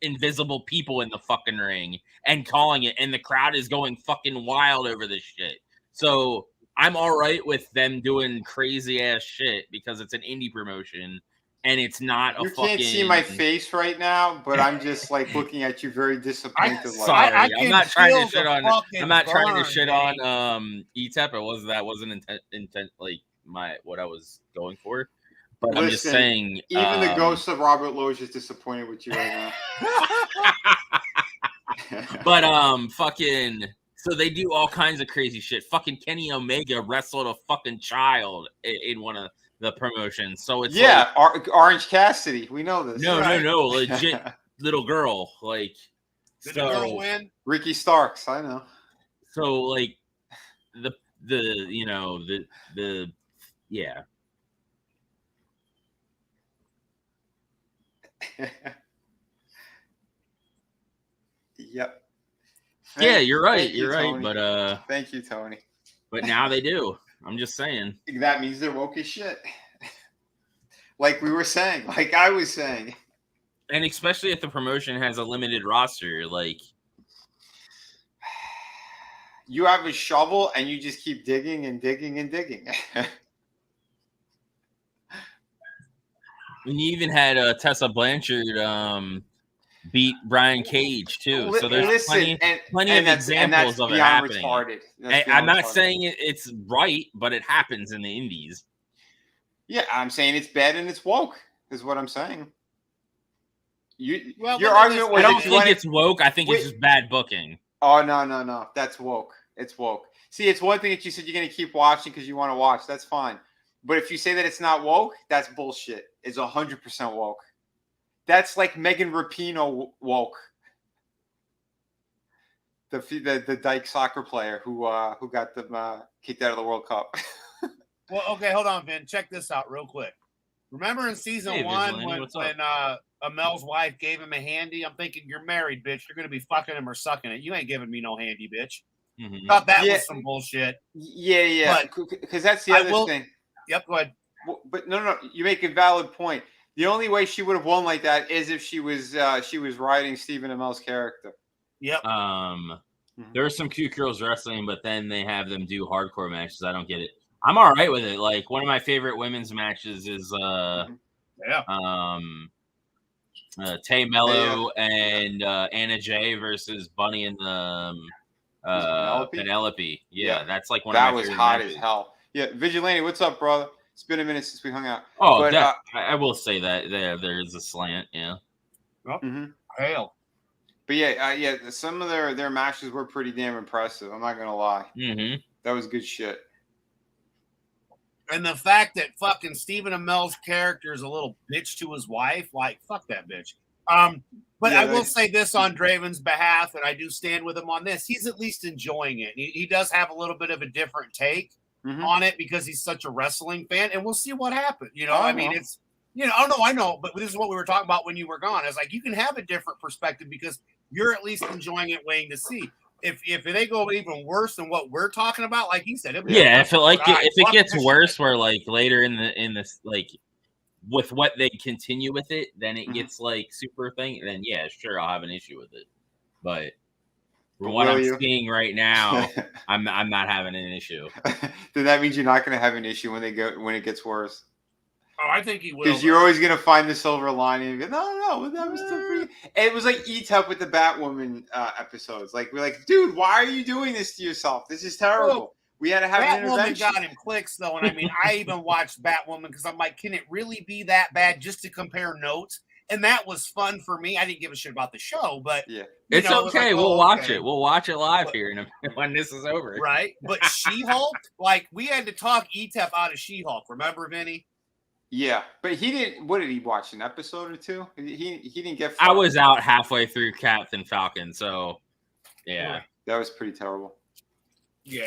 invisible people in the fucking ring and calling it, and the crowd is going fucking wild over this shit. So I'm all right with them doing crazy ass shit because it's an indie promotion and it's not a fucking. You can't see my face right now, but I'm just like looking at you very disappointed. Sorry, I'm not trying to shit on. I'm not burn, trying to shit man. on E-Tep. That wasn't intent like what I was going for. But Listen, I'm just saying, even the ghost of Robert Loge is disappointed with you right now. But fucking. So they do all kinds of crazy shit. Fucking Kenny Omega wrestled a fucking child in one of the promotions. So it's Orange Cassidy. We know this. No, legit little girl. Like, Did the girl win? Ricky Starks. I know. So like the yeah. Yep. Yeah, you're right. You're right. Tony. But thank you, Tony. But now they do. I'm just saying. That means they're woke as shit. Like we were saying, like I was saying. And especially if the promotion has a limited roster, like you have a shovel and you just keep digging and digging and digging. And you even had Tessa Blanchard beat Brian Cage too. So there's plenty of examples of it happening. I'm not saying it's right, but it happens in the indies. Yeah, I'm saying it's bad and it's woke, is what I'm saying. Your argument was I don't think it's woke. I think it's just bad booking. Oh, no. That's woke. It's woke. See, it's one thing that you said you're going to keep watching because you want to watch. That's fine. But if you say that it's not woke, that's bullshit. It's 100% woke. That's like Megan Rapinoe woke. The dyke soccer player who got them kicked out of the World Cup. Well, okay, hold on, Vin. Check this out real quick. Remember in season 1 when Amel's wife gave him a handy? I'm thinking, you're married, bitch. You're going to be fucking him or sucking it. You ain't giving me no handy, bitch. Mm-hmm. Thought that was some bullshit. Yeah. Because that's the other thing. Yep, go ahead. But no, you make a valid point. The only way she would have won like that is if she was riding Stephen Amell's character. Yep. There are some cute girls wrestling, but then they have them do hardcore matches. I don't get it. I'm all right with it. Like one of my favorite women's matches is Tay Mello and Anna Jay versus Bunny and Penelope. Yeah, that's like one of my favorite That was hot matches. as hell. Yeah, Vigilante, what's up, brother? It's been a minute since we hung out. Oh, but, I will say that there is a slant. Yeah. Hell. But yeah, some of their matches were pretty damn impressive. I'm not gonna lie. Mm-hmm. That was good shit. And the fact that fucking Stephen Amell's character is a little bitch to his wife, like, fuck that bitch. But I will say this on Draven's behalf, and I do stand with him on this. He's at least enjoying it. He does have a little bit of a different take on it because he's such a wrestling fan, and we'll see what happens. You know, it's, I know, but this is what we were talking about when you were gone. It's like you can have a different perspective because you're at least enjoying it, waiting to see. If they go even worse than what we're talking about, like he said, if it gets worse, where like later in this like with what they continue with it, then it gets like super thing. Then yeah, sure, I'll have an issue with it. But from what I'm seeing right now, I'm not having an issue. Then that means you're not going to have an issue when it gets worse. Oh, I think he will. Because you're always going to find the silver lining and go, no, that was still pretty. And it was like E-Tep with the Batwoman episodes. Like, we're like, dude, why are you doing this to yourself? This is terrible. Well, we had to have an intervention. Batwoman got him clicks, though. And I mean, I even watched Batwoman because I'm like, can it really be that bad just to compare notes? And that was fun for me. I didn't give a shit about the show, but yeah, it's okay. We'll watch it. We'll watch it live here when this is over. Right. But She-Hulk, like, we had to talk E-Tep out of She-Hulk. Remember, Vinny? Yeah, but he didn't. What did he watch? An episode or two? He didn't get. I was out halfway through Captain Falcon, so Yeah. That was pretty terrible. Yeah.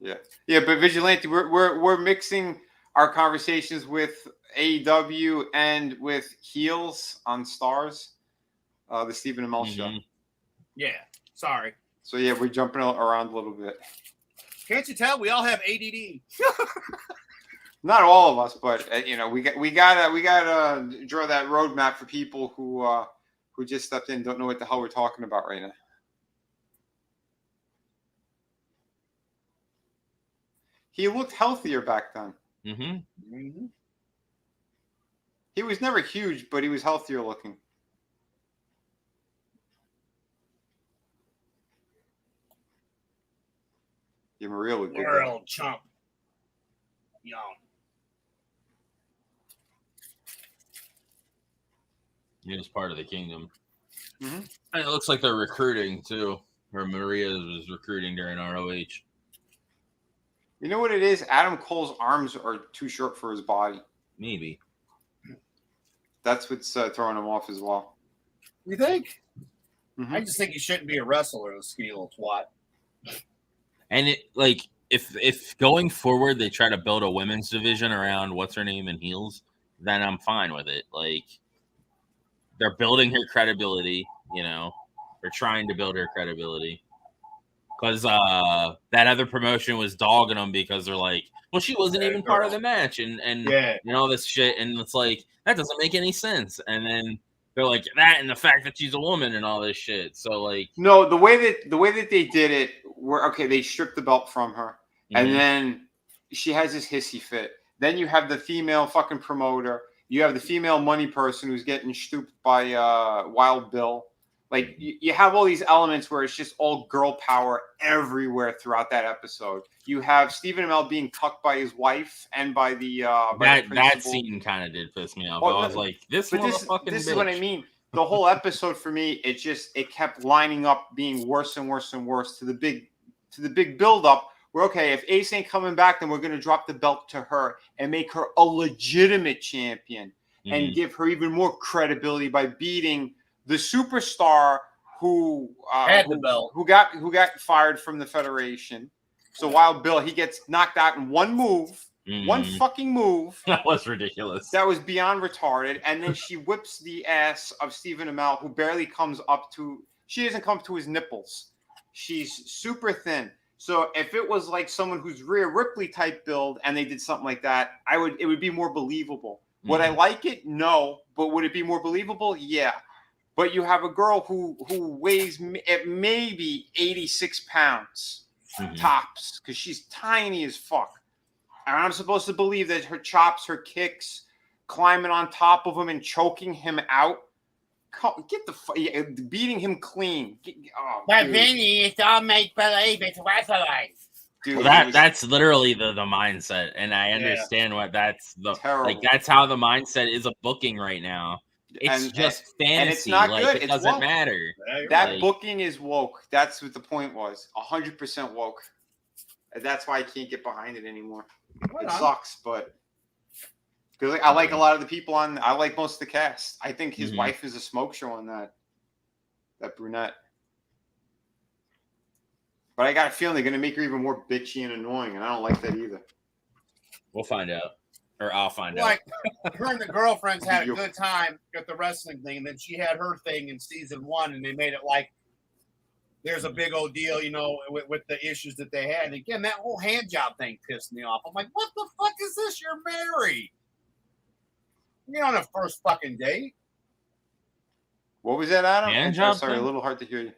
But Vigilante, we're mixing our conversations with AEW and with heels on Stars, the Stephen Amell show. Yeah. Sorry. So yeah, we're jumping around a little bit. Can't you tell? We all have ADD. Not all of us, but we gotta draw that roadmap for people who just stepped in and don't know what the hell we're talking about right now. He looked healthier back then. Mm-hmm. He was never huge, but he was healthier looking. Yeah, Maria looked good. World chump. Young. He was part of the kingdom. Mm-hmm. And it looks like they're recruiting too. Or Maria was recruiting during RoH. You know what it is? Adam Cole's arms are too short for his body. Maybe. That's what's throwing him off as well. You think? Mm-hmm. I just think he shouldn't be a wrestler, a skinny little twat. And if going forward they try to build a women's division around what's her name and heels, then I'm fine with it. Like, they're building her credibility, They're trying to build her credibility. Because that other promotion was dogging them because they're like, well, she wasn't even part of the match and all this shit. And it's like, that doesn't make any sense. And then they're like, that and the fact that she's a woman and all this shit. So, like. No, the way that they did it, they stripped the belt from her. And then she has this hissy fit. Then you have the female fucking promoter. You have the female money person who's getting stooped by Wild Bill. Like, you have all these elements where it's just all girl power everywhere throughout that episode. You have Stephen Amell being cucked by his wife and by the that scene kind of did piss me off. I was like, this motherfucking this bitch. is what I mean. The whole episode for me, it kept lining up being worse and worse and worse to the big build up. Where, okay, if Ace ain't coming back, then we're going to drop the belt to her and make her a legitimate champion and give her even more credibility by beating the superstar who had the belt, who got fired from the Federation. So Wild Bill, he gets knocked out in one move, one fucking move. That was ridiculous. That was beyond retarded. And then she whips the ass of Stephen Amell, who barely comes up to. She doesn't come to his nipples. She's super thin. So if it was like someone who's Rhea Ripley type build and they did something like that, it would be more believable. Would I like it? No. But would it be more believable? Yeah. But you have a girl who weighs at maybe 86 pounds tops because she's tiny as fuck. And I'm supposed to believe that her chops, her kicks, climbing on top of him and choking him out. Get the beating him clean. But Vinny, it's all make believe. It's wrestling. Dude, that's literally the mindset, and I understand what that's that's how the mindset is of booking right now. It's just fantasy. And it's not good. It doesn't matter. That booking is woke. That's what the point was. 100% woke. And that's why I can't get behind it anymore. It sucks, but because I like a lot of the people on. I like most of the cast. I think his wife is a smoke show on that brunette. But I got a feeling they're going to make her even more bitchy and annoying, and I don't like that either. We'll find out. Or I'll find out. Like, her and the girlfriends had a good time at the wrestling thing, and then she had her thing in season 1, and they made it like there's a big old deal, with the issues that they had. And again, that whole hand job thing pissed me off. I'm like, what the fuck is this? You're married. You're on a first fucking date. What was that, Adam? Hand job sorry, thing? A little hard to hear you.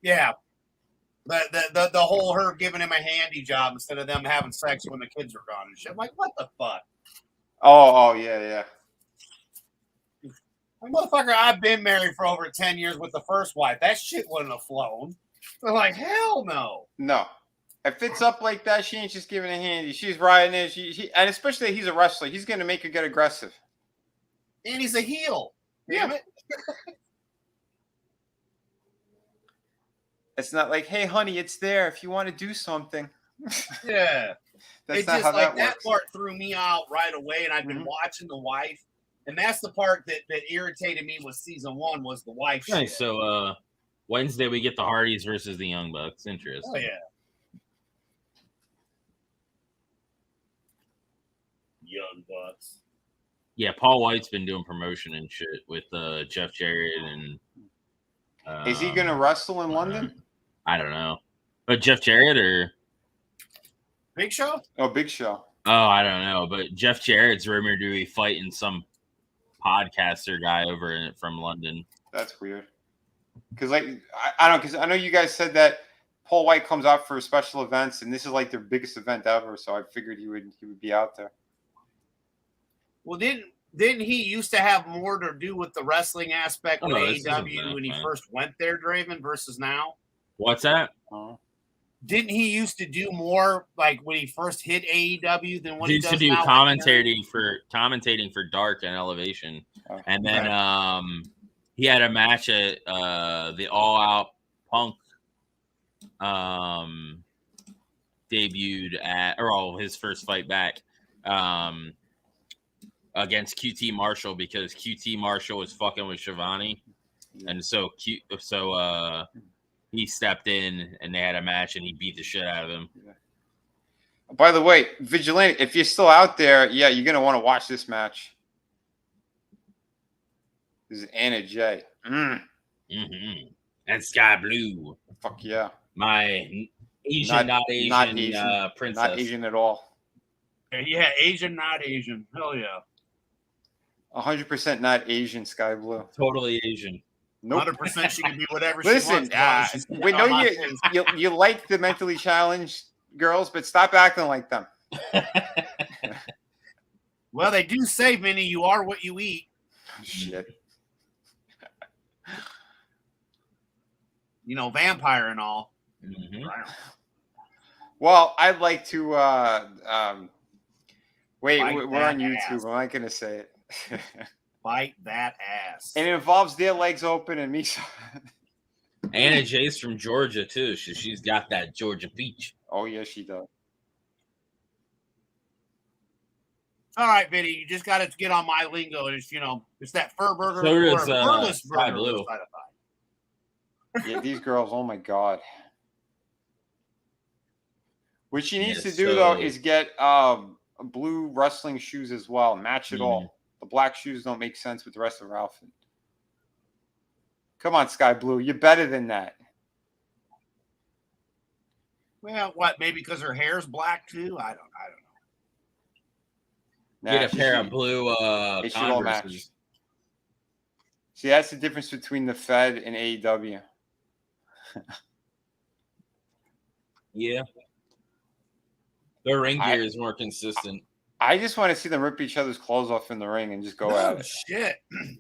Yeah. The whole her giving him a handy job instead of them having sex when the kids are gone and shit. I'm like, what the fuck? Oh, yeah. Like, motherfucker, I've been married for over 10 years with the first wife. That shit wouldn't have flown. They're like, hell no. No. If it's up like that, she ain't just giving a handy. She's riding it. And especially he's a wrestler. He's going to make her get aggressive. And he's a heel. Damn it. It's not like, hey, honey, it's there if you want to do something. Yeah. That's it's not just how like that works. part threw me out right away, and I've been watching the wife, and that's the part that irritated me with season 1 was the wife. Nice. So Wednesday we get the Hardys versus the Young Bucks. Interesting. Oh yeah. Young Bucks. Yeah, Paul White's been doing promotion and shit with Jeff Jarrett and. Is he gonna wrestle in London? I don't know, but Jeff Jarrett or Big Show? Oh, Big Show. Oh, I don't know, but Jeff Jarrett's rumored to be fighting some podcaster guy over from London. That's weird. Because I don't, because I know you guys said that Paul White comes out for special events, and this is like their biggest event ever. So I figured he would be out there. Well, didn't he used to have more to do with the wrestling aspect with AEW when he first went there, Draven, versus now? What's that? Didn't he used to do more like when he first hit AEW than what he used to do commentating for Dark and Elevation, and then he had a match at the All Out Punk debuted at his first fight back against QT Marshall because QT Marshall was fucking with Shivani, and so he stepped in and they had a match and he beat the shit out of him. Yeah. By the way, Vigilante, if you're still out there, yeah, you're gonna want to watch this match. This is Anna Jay. Mm-hmm. And Sky Blue. Fuck yeah. My Asian, not Asian princess. Not Asian at all. Yeah, Asian, not Asian. Hell yeah. 100% not Asian, Sky Blue. Totally Asian. Nope. 100% she can be whatever Listen, she wants. We know you like the mentally challenged girls, but stop acting like them. Well, they do say, Vinny, you are what you eat. Shit. You know, vampire and all. Mm-hmm. Well, I'd like to wait, Bite we're on YouTube. ass. I'm not gonna say it. Bite that ass. And it involves their legs open and me. Anna Jay's from Georgia too. She's got that Georgia peach. Oh yeah, she does. All right, Vinny, you just got to get on my lingo. It's it's that fur burger So or does, furless Sky burger. Blue. Yeah, these girls. Oh my god. What she needs to Yeah, do though is get blue wrestling shoes as well. Match it all. The black shoes don't make sense with the rest of her outfit. Come on, Sky Blue. You're better than that. Well, what? Maybe because her hair's black too. I don't know. Get a pair of blue it should all match. Converses. See, that's the difference between the Fed and AEW. Yeah. Their ring gear is more consistent. I just want to see them rip each other's clothes off in the ring and just go at it. Shit.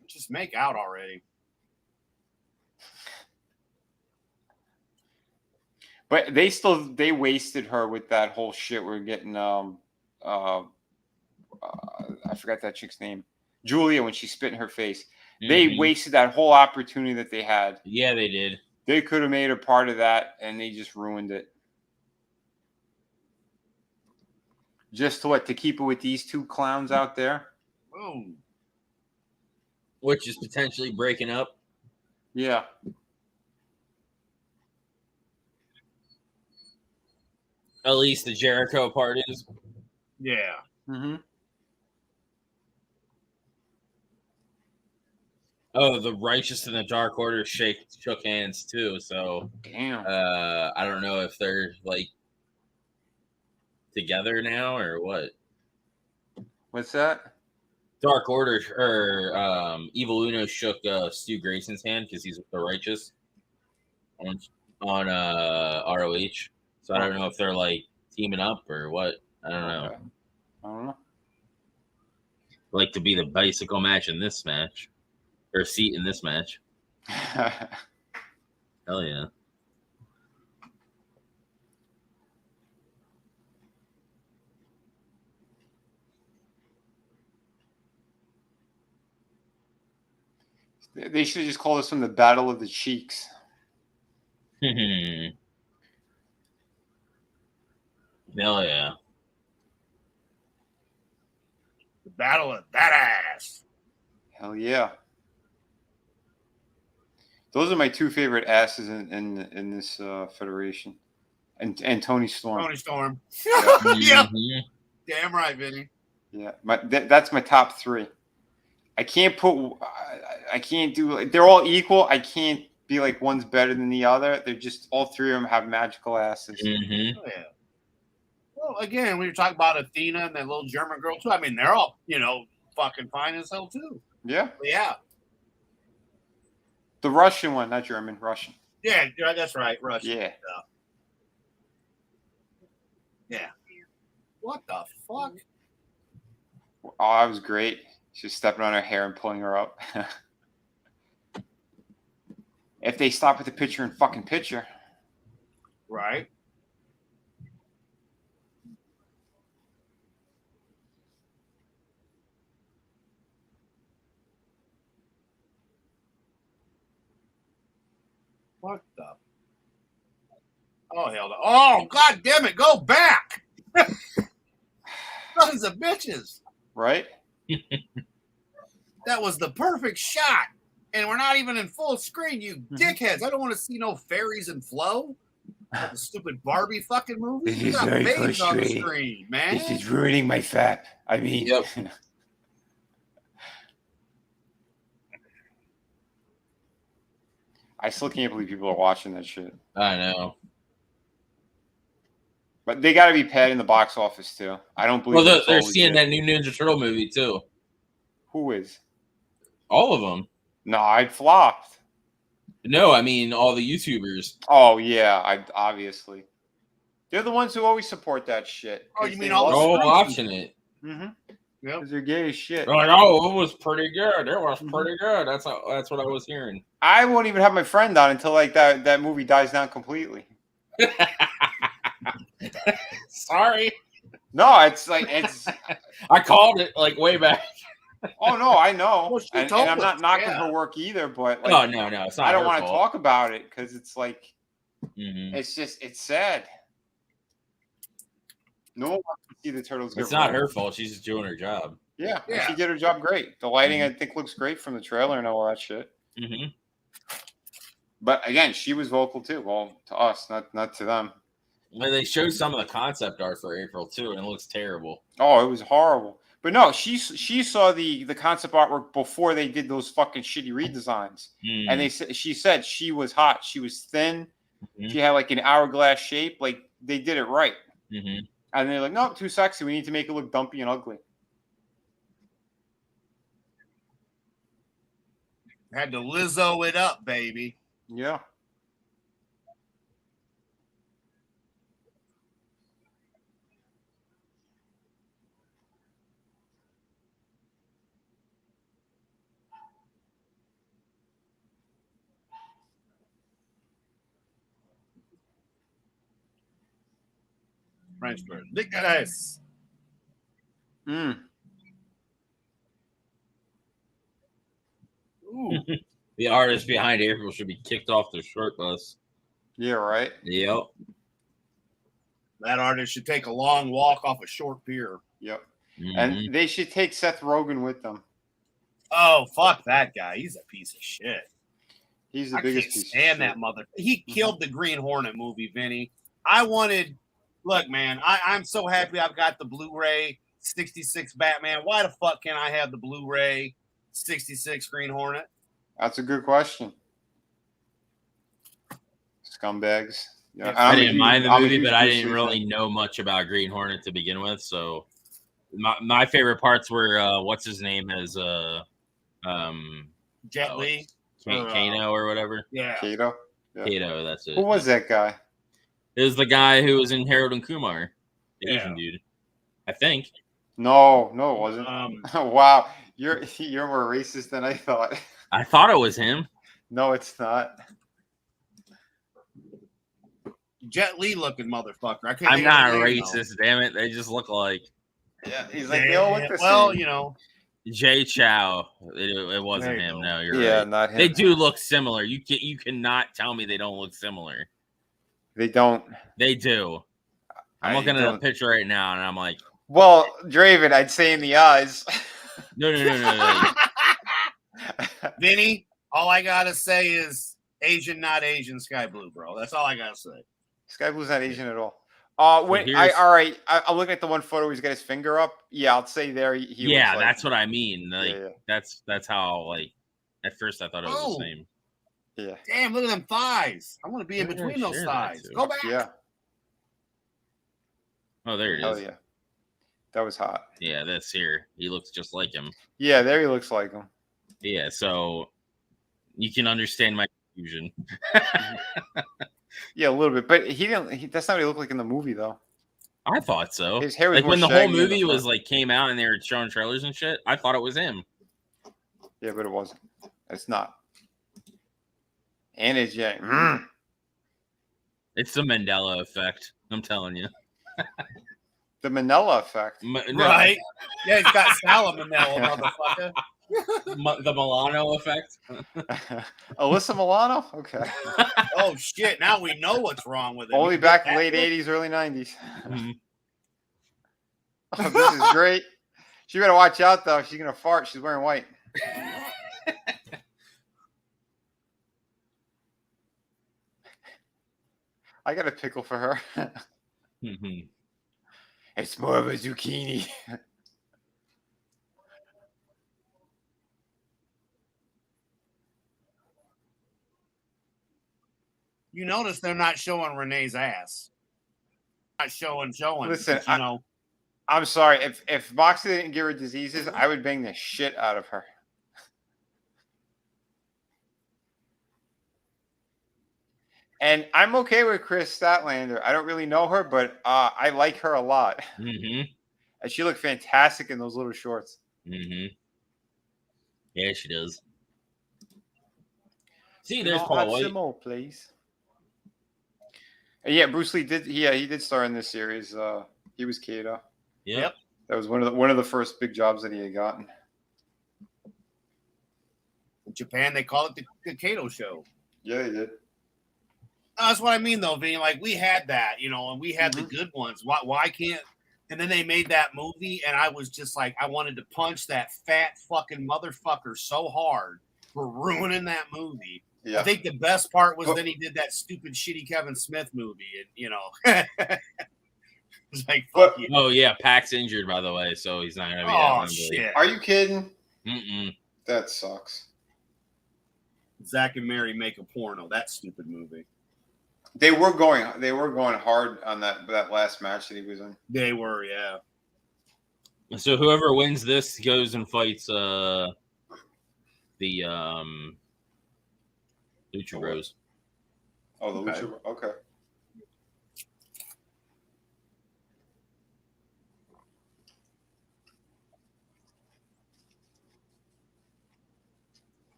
Just make out already. But they wasted her with that whole shit. We're getting I forgot that chick's name. Julia, when she spit in her face. Mm-hmm. They wasted that whole opportunity that they had. Yeah, they did. They could have made her part of that, and they just ruined it. Just to keep it with these two clowns out there? Boom. Which is potentially breaking up. Yeah. At least the Jericho part is. Yeah. Mm-hmm. Oh, the Righteous and the Dark Order shook hands too. So, damn. I don't know if they're like together now or what. What's that? Dark Order or Evil Uno shook Stu Grayson's hand because he's the Righteous on RoH. So I don't know if they're like teaming up or what. I don't know. Okay. I don't know. Like to be the bicycle match in this match. Or seat in this match. Hell yeah. They should have just called this one the Battle of the Cheeks. Hell yeah. The Battle of that ass. Hell yeah. Those are my two favorite asses in this federation, and Tony Storm. Tony Storm. Yeah. Yeah. Mhm. Damn right, Vinny. Yeah, that's my top three. I can't do. They're all equal. I can't be like one's better than the other. They're just all three of them have magical asses. Mhm. Oh, yeah. Well, again, when you're talking about Athena and that little German girl too, I mean, they're all fucking fine as hell too. Yeah, But yeah. the Russian one, not German, Russian. Yeah, that's right, Russian. Yeah. Yeah. What the fuck? Oh, that was great. She's stepping on her hair and pulling her up. If they stop at the picture and fucking picture. Right. What the? Oh, hell no. Oh, god damn it. Go back. Sons of bitches. Right? That was the perfect shot. And we're not even in full screen, you dickheads. I don't want to see no fairies and flow. Like the stupid Barbie fucking movie. This You is got very babes on the frustrating. screen, man. This is ruining my fap. I mean, Yep. I still can't believe people are watching that shit. I know. But they got to be paid in the box office too. I don't believe. Well, that's they're all seeing legit. that new Ninja Turtle movie too. Who is? All of them. No, I flopped. No, I mean all the YouTubers. Oh yeah, I obviously. They're the ones who always support that shit. Oh, you mean all They're the all screens? watching it. Mm-hmm. Yep. Because they're gay as shit. They're like, oh, it was pretty good. It was pretty good. That's what I was hearing. I won't even have my friend on until like that movie dies down completely. Sorry, No, it's like it's. I called it like way back. Oh no, I know, Well, she and told I'm not us, knocking yeah. her work either. But like, Oh no, it's not. I don't her want to fault. talk about it because it's like Mhm. it's sad. No one wants to see the turtles get It's not wrecked. her fault. She's just doing her job. Yeah, and Yeah. she did her job great. The lighting, I think, looks great from the trailer and all that shit. Mm-hmm. But again, she was vocal too. Well, to us, not to them. Well, they showed some of the concept art for April too, and it looks terrible. Oh, it was horrible. But no, she saw the concept artwork before they did those fucking shitty redesigns. Mm. And she said she was hot. She was thin. Mhm. She had like an hourglass shape. Like they did it right. Mhm. And they're like, no, too sexy. We need to make it look dumpy and ugly. Had to Lizzo it up, baby. Yeah. French bird. Look at this. Mm. Ooh. The artist behind April should be kicked off the short bus. Yeah, right. Yep. That artist should take a long walk off a short pier. Yep. Mhm. And they should take Seth Rogen with them. Oh, fuck that guy. He's a piece of shit. He's the I biggest can't piece of stand shit. that mother. He killed the Green Hornet movie, Vinny. I wanted. Look, man, I'm so happy I've got the Blu-ray 66 Batman. Why the fuck can't I have the Blu-ray 66 Green Hornet? That's a good question. Scumbags. Yeah, I I I'm a didn't huge- mind the I'm a movie, huge but I Bruce didn't Lee really fan. know much about Green Hornet to begin with. So my favorite parts were what's his name as Jet Oh, Li. Kano or whatever. Yeah. Kato. Yeah. Kato, that's it. Who was that guy? It was the guy who was in Harold and Kumar, the Yeah. Asian dude. I think. No, it wasn't. Um, Wow, you're more racist than I thought. I thought it was him. No, it's not. Jet Li looking motherfucker. I can't. I'm think not of his name, racist, damn it. They just look like Yeah, he's though. like they all look the Well, same. you know, Jay Chow. It wasn't There you him. go. No, you're Yeah, right. not him. They do look similar. You cannot tell me they don't look similar. They don't. They do. I'm I looking at a don't. picture right now, and I'm like, Well, Draven, I'd say in the eyes. no. Vinny, all I gotta say is Asian, not Asian, sky blue, bro. That's all I gotta say. Sky Blue's not Asian at all. When I'm looking at the one photo. He's got his finger up. Yeah, I'll say there. He yeah, looks like that's what I mean. Like, yeah. That's how. Like, at first I thought it was the same. Yeah. Damn, look at them thighs. I want to be in between those thighs. Go back. Yeah. Oh, there it Hell is. yeah. That was hot. Yeah, that's here. He looks just like him. Yeah, there he looks like him. Yeah, so you can understand my confusion. Yeah, a little bit, but he didn't. That's not what he looked like in the movie, though. I thought so. His hair was like more when the whole shaggy in movie the was front. like came out and they were showing trailers and shit. I thought it was him. Yeah, but it wasn't. It's not. And it's It's the Mandela effect. I'm telling you. the Manila effect. Right? Yeah, he's got salmonella, motherfucker. The Milano effect. Alyssa Milano? Okay. Oh, shit. Now we know what's wrong with it. Only back late 80s, early 90s. Mhm. Oh, this is great. She better watch out, though. She's going to fart. She's wearing white. I got a pickle for her. Mhm. It's more of a zucchini. You notice they're not showing Renee's ass. Not showing. Listen, you know. I'm sorry. If Moxley didn't give her diseases, I would bang the shit out of her. And I'm okay with Chris Statlander. I don't really know her, but I like her a lot. Mm-hmm. And she looked fantastic in those little shorts. Mm-hmm. Yeah, she does. See, there's No, Paul White. some more, please. And yeah, Bruce Lee did. Yeah, he did star in this series. He was Kato. Yep. That was one of the first big jobs that he had gotten. In Japan, they call it the Kato show. Yeah, he did. That's what I mean, though, Vin. Like, we had that, you know, and we had the good ones. Why can't? And then they made that movie, and I was just like, I wanted to punch that fat fucking motherfucker so hard for ruining that movie. Yeah. I think the best part was then he did that stupid, shitty Kevin Smith movie, and you know, it's like, fuck you. Oh yeah, Pac's injured, by the way, so he's not gonna be. Oh shit! Are you kidding? Mm-mm. That sucks. Zack and Mary make a porno. That stupid movie. They were going hard on that last match that he was in. They were, yeah. So whoever wins this goes and fights the Lucha Bros. Oh, the Lucha. Okay.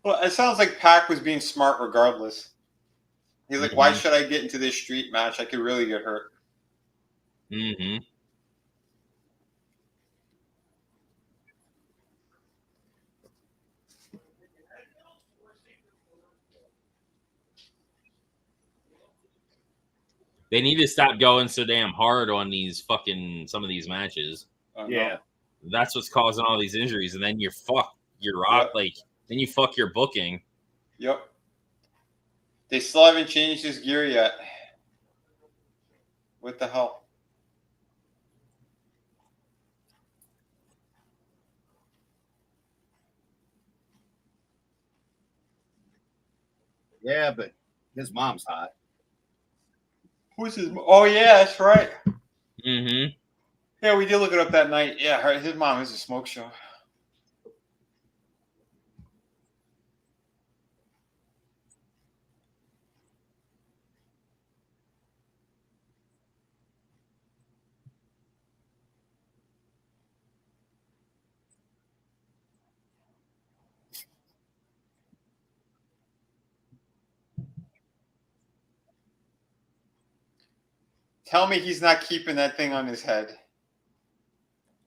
Well, it sounds like Pac was being smart regardless. He's like, why should I get into this street match? I could really get hurt. Mm-hmm. They need to stop going so damn hard on some of these matches. Yeah. That's what's causing all these injuries, and then you're fucked. Then you fuck your booking. Yep. They still haven't changed his gear yet. What the hell? Yeah, but his mom's hot. Who's his? Oh yeah, that's right. Mm-hmm. Yeah, we did look it up that night. Yeah, his mom is a smoke show. Tell me he's not keeping that thing on his head.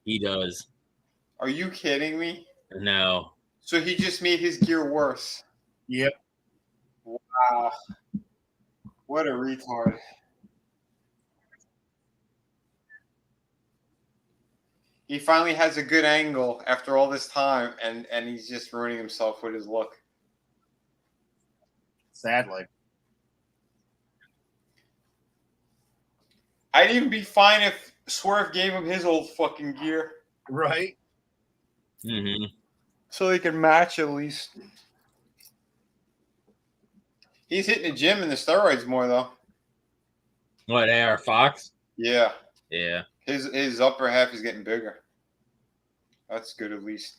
He does. Are you kidding me? No. So he just made his gear worse. Yep. Wow. What a retard. He finally has a good angle after all this time, and he's just ruining himself with his look. Sadly. I'd even be fine if Swerve gave him his old fucking gear. Right? Mm-hmm. So they can match at least. He's hitting the gym and the steroids more, though. What, AR Fox? Yeah. Yeah. His upper half is getting bigger. That's good, at least.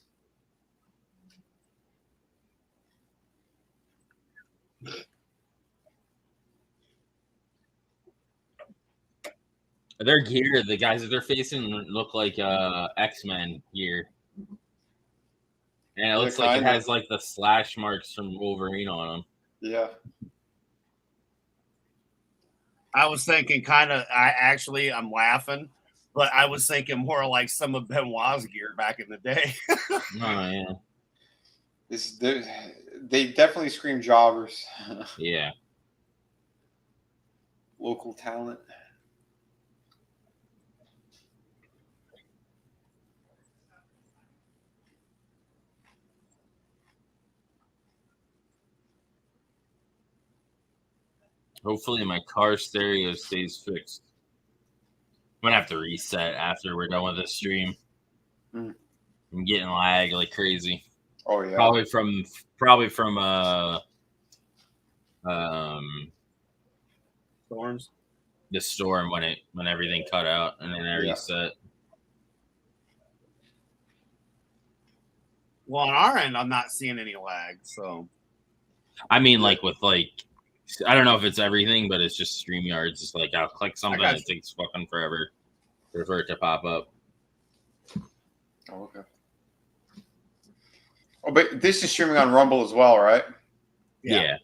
Their gear, the guys that they're facing look like X-Men gear. And it looks like it has like the slash marks from Wolverine on them. Yeah. I was thinking I'm laughing, but I was thinking more like some of Benoit's gear back in the day. Oh, yeah. They definitely scream jobbers. Yeah. Local talent. Hopefully my car stereo stays fixed. I'm gonna have to reset after we're done with this stream. I'm getting lag like crazy. Oh yeah. Probably from Storms. The storm when everything cut out and then I reset. Well, on our end, I'm not seeing any lag. So, I mean, like with I don't know if it's everything, but it's just StreamYard. It's just like I'll click something, it takes fucking forever for it to pop up. Oh, okay. Oh, but this is streaming on Rumble as well, right? Yeah.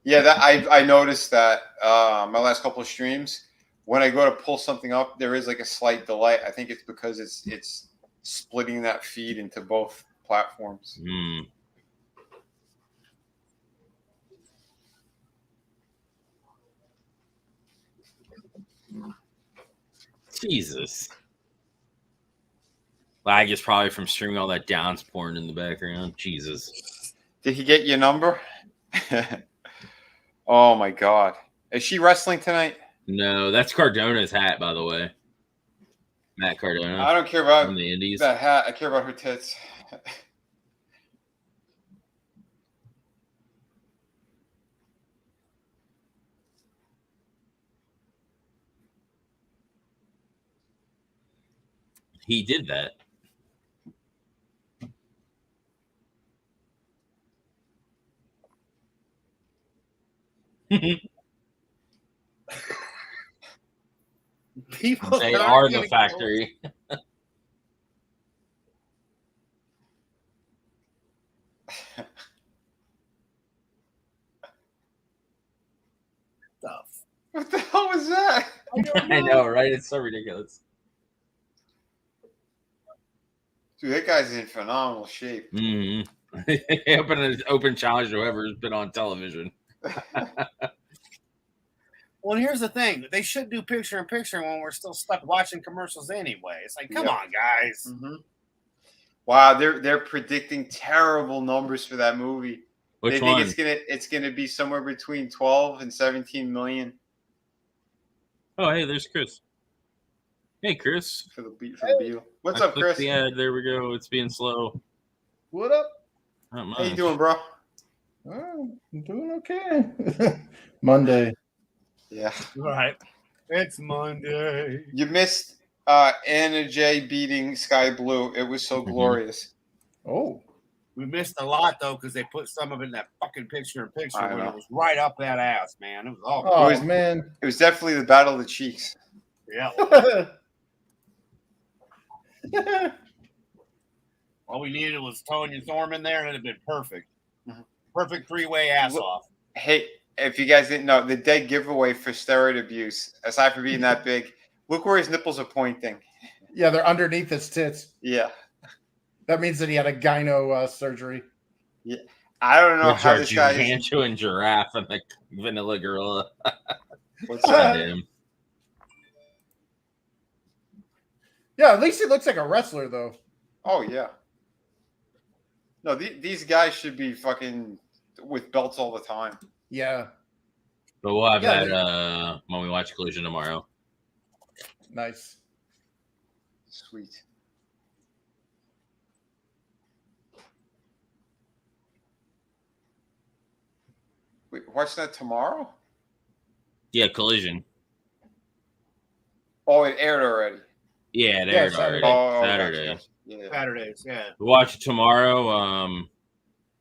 Yeah, that I noticed that my last couple of streams, when I go to pull something up, there is like a slight delay. I think it's because it's splitting that feed into both platforms. Jesus. Lag is probably from streaming all that dance porn in the background. Jesus. Did he get your number? Oh my God. Is she wrestling tonight? No, that's Cardona's hat, by the way. Matt Cardona. I don't care about from the Indies. that hat. I care about her tits. He did that. People they are the factory. Stuff. What the hell was that? I know, right? It's so ridiculous. Dude, that guy's in phenomenal shape. Open challenge to whoever's been on television. Well, here's the thing. They should do picture-in-picture when we're still stuck watching commercials anyway. It's like, come on, guys. Wow, they're predicting terrible numbers for that movie. They think it's gonna be somewhere between 12 and 17 million. Oh, hey, there's Chris. Hey, Chris. For the Beetle. What's up, Chris? The ad. There we go. It's being slow. What up? How you doing, bro? Oh, I'm doing okay. Monday. Yeah. Right. It's Monday. You missed Anna J beating Sky Blue. It was so glorious. Oh. We missed a lot, though, because they put some of it in that fucking picture-in-picture when it was right up that ass, man. It was all Oh, man. It was definitely the Battle of the Cheeks. Yeah. All we needed was Tony and Thorman there, and it'd have been perfect. Perfect three-way ass-off. Hey, if you guys didn't know, the dead giveaway for steroid abuse, aside from being that big, look where his nipples are pointing. Yeah, they're underneath his tits. Yeah. That means that he had a gyno surgery. Yeah. I don't know how this guy is. Rancho and Giraffe and the Vanilla Gorilla. What's that? Yeah, at least he looks like a wrestler, though. Oh, yeah. No, these guys should be fucking with belts all the time. Yeah. But we'll have Yeah, that when we watch Collision tomorrow. Nice. Sweet. Wait, watch that tomorrow? Yeah, Collision. Oh, it aired already. Yeah, it Yeah, aired Saturday. already. Oh, Saturday. gotcha. Yeah. Saturdays, yeah. We watch it tomorrow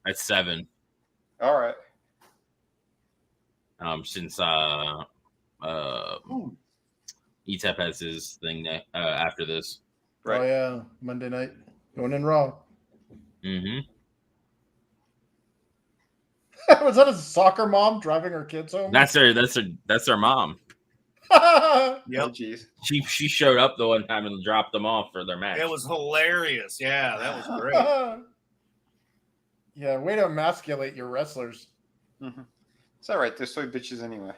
at 7. All right. Since ETEP has his thing after this. Right. Oh yeah, Monday night going in Raw. Mm-hmm. Was that a soccer mom driving her kids home? That's their mom. Yep. Oh, jeez. She showed up the one time and dropped them off for their match. It was hilarious. Yeah, that was great. Yeah, way to emasculate your wrestlers. Mm-hmm. It's all right. They're soy bitches anyway.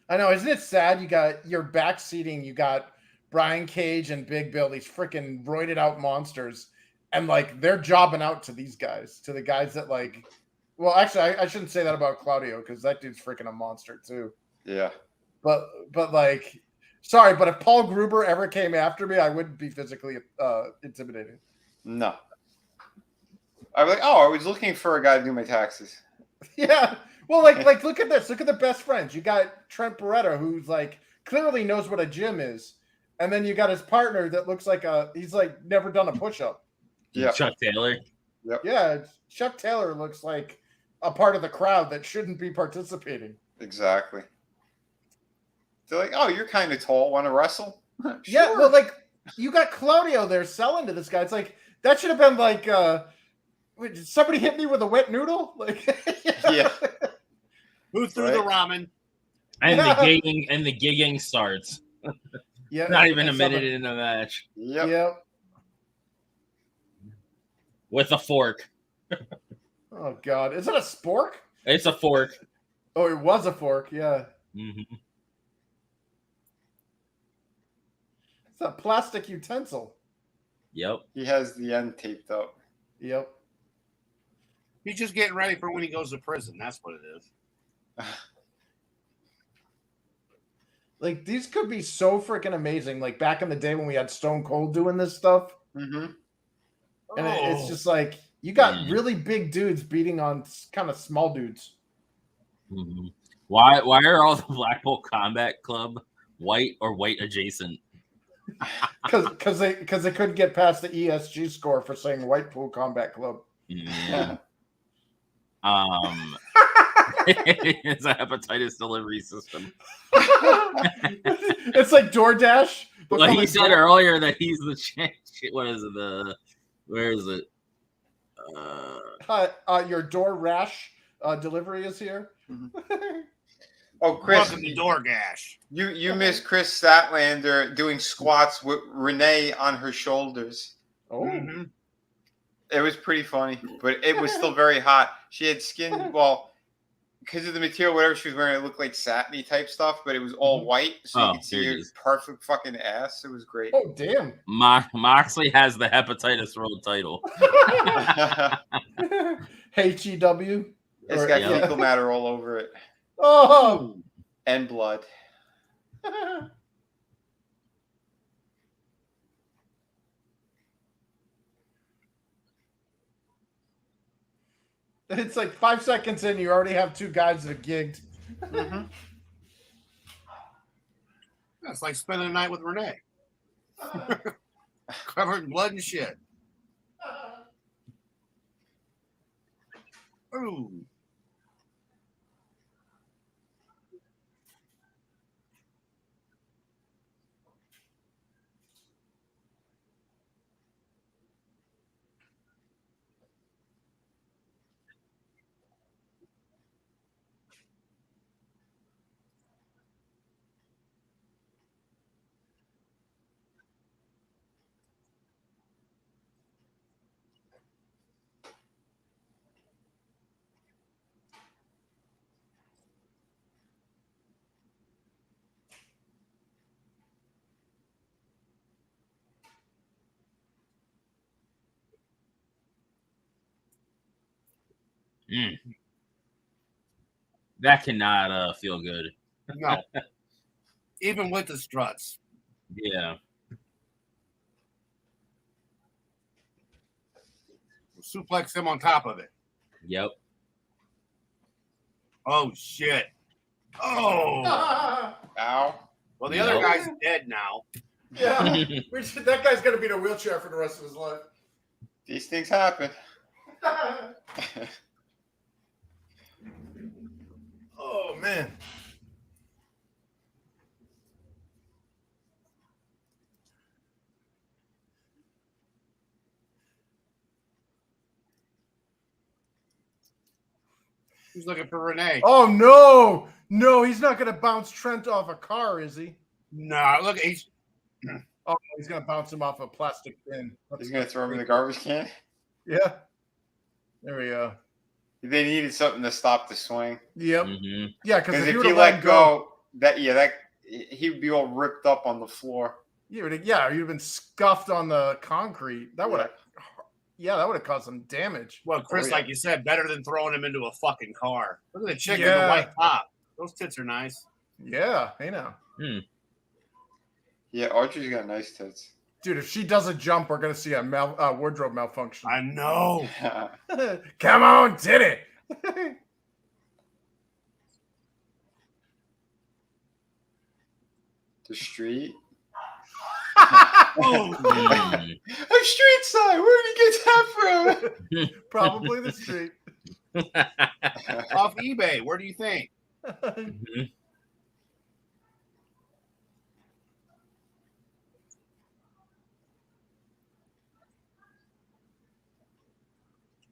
I know, isn't it sad? You got your back seating, you got Brian Cage and Big Bill, these freaking roided out monsters, and like they're jobbing out to these guys, to the guys that like. Well, actually, I shouldn't say that about Claudio because that dude's freaking a monster too. Yeah. But like, sorry, but if Paul Gruber ever came after me, I wouldn't be physically intimidated. No. I was like, oh, I was looking for a guy to do my taxes. Yeah. Well, like look at this. Look at the best friends. You got Trent Beretta, who's like clearly knows what a gym is, and then you got his partner that looks like he's like never done a push-up. Yeah. Chuck Taylor. Yep. Yeah, Chuck Taylor looks like a part of the crowd that shouldn't be participating. Exactly. They're like, oh, you're kind of tall. Want to wrestle? Yeah, Sure. well, like you got Claudio there selling to this guy. It's like that should have been like, wait, did somebody hit me with a wet noodle? Like, Yeah. Who threw the ramen? And Yeah. the gigging starts. Yeah, Not even a and minute somebody- in the match. Yep. Yep. With a fork. Oh God, is it a spork? It's a fork. Oh, it was a fork. Yeah, Mm-hmm. it's a plastic utensil. Yep. He has the end taped up. Yep. He's just getting ready for when he goes to prison. That's what it is. Like these could be so freaking amazing. Like back in the day when we had Stone Cold doing this stuff, Mm-hmm. and it's just like you got Yeah. really big dudes beating on kind of small dudes. Mm-hmm. Why are all the Blackpool Combat Club white or white adjacent? Because they couldn't get past the ESG score for saying Whitepool Combat Club. Yeah. It's a hepatitis delivery system. It's like DoorDash. but Like from he a said door- earlier that he's the what is it? Where is it? your door rash delivery is here. Oh, Chris, Welcome to DoorGash. you missed Chris Statlander doing squats with Renee on her shoulders. Oh, Mm-hmm. It was pretty funny, but it was still very hot. She had skin, well, because of the material, whatever she was wearing, it looked like satiny type stuff, but it was all white, so you Oh, could see here it your is. perfect fucking ass. It was great. oh, damn. Moxley has the hepatitis world title. HEW. It's got Yeah. fecal matter all over it Oh. and blood. It's like 5 seconds in, you already have 2 guys that have gigged. Mm-hmm. That's like spending the night with Renee. Covered in blood and shit. Ooh. Mm. That cannot feel good. No. Even with the struts. Yeah. Suplex him on top of it. Yep. Oh, shit. Oh. Ow. Well, the other guy's dead now. Yeah. That guy's going to be in a wheelchair for the rest of his life. These things happen. Oh, man. He's looking for Renee. Oh, no. No, he's not going to bounce Trent off a car, is he? No, look, he's... Oh, he's going to bounce him off a plastic bin. He's going to throw him in the garbage can? Yeah. There we go. They needed something to stop the swing. Yep. Mm-hmm. Yeah, because if you let go, he'd be all ripped up on the floor. You'd have been scuffed on the concrete. That would have... Yeah, that would have caused some damage. Well, Chris, like you said, better than throwing him into a fucking car. Look at the chick in the white top. Those tits are nice. Yeah, hey now. Yeah, Archer's got nice tits. Dude, if she doesn't jump, we're going to see a wardrobe malfunction. I know. Come on, did it. The street. Oh, a street sign. Where did he get that from? Probably the street. Off eBay. Where do you think?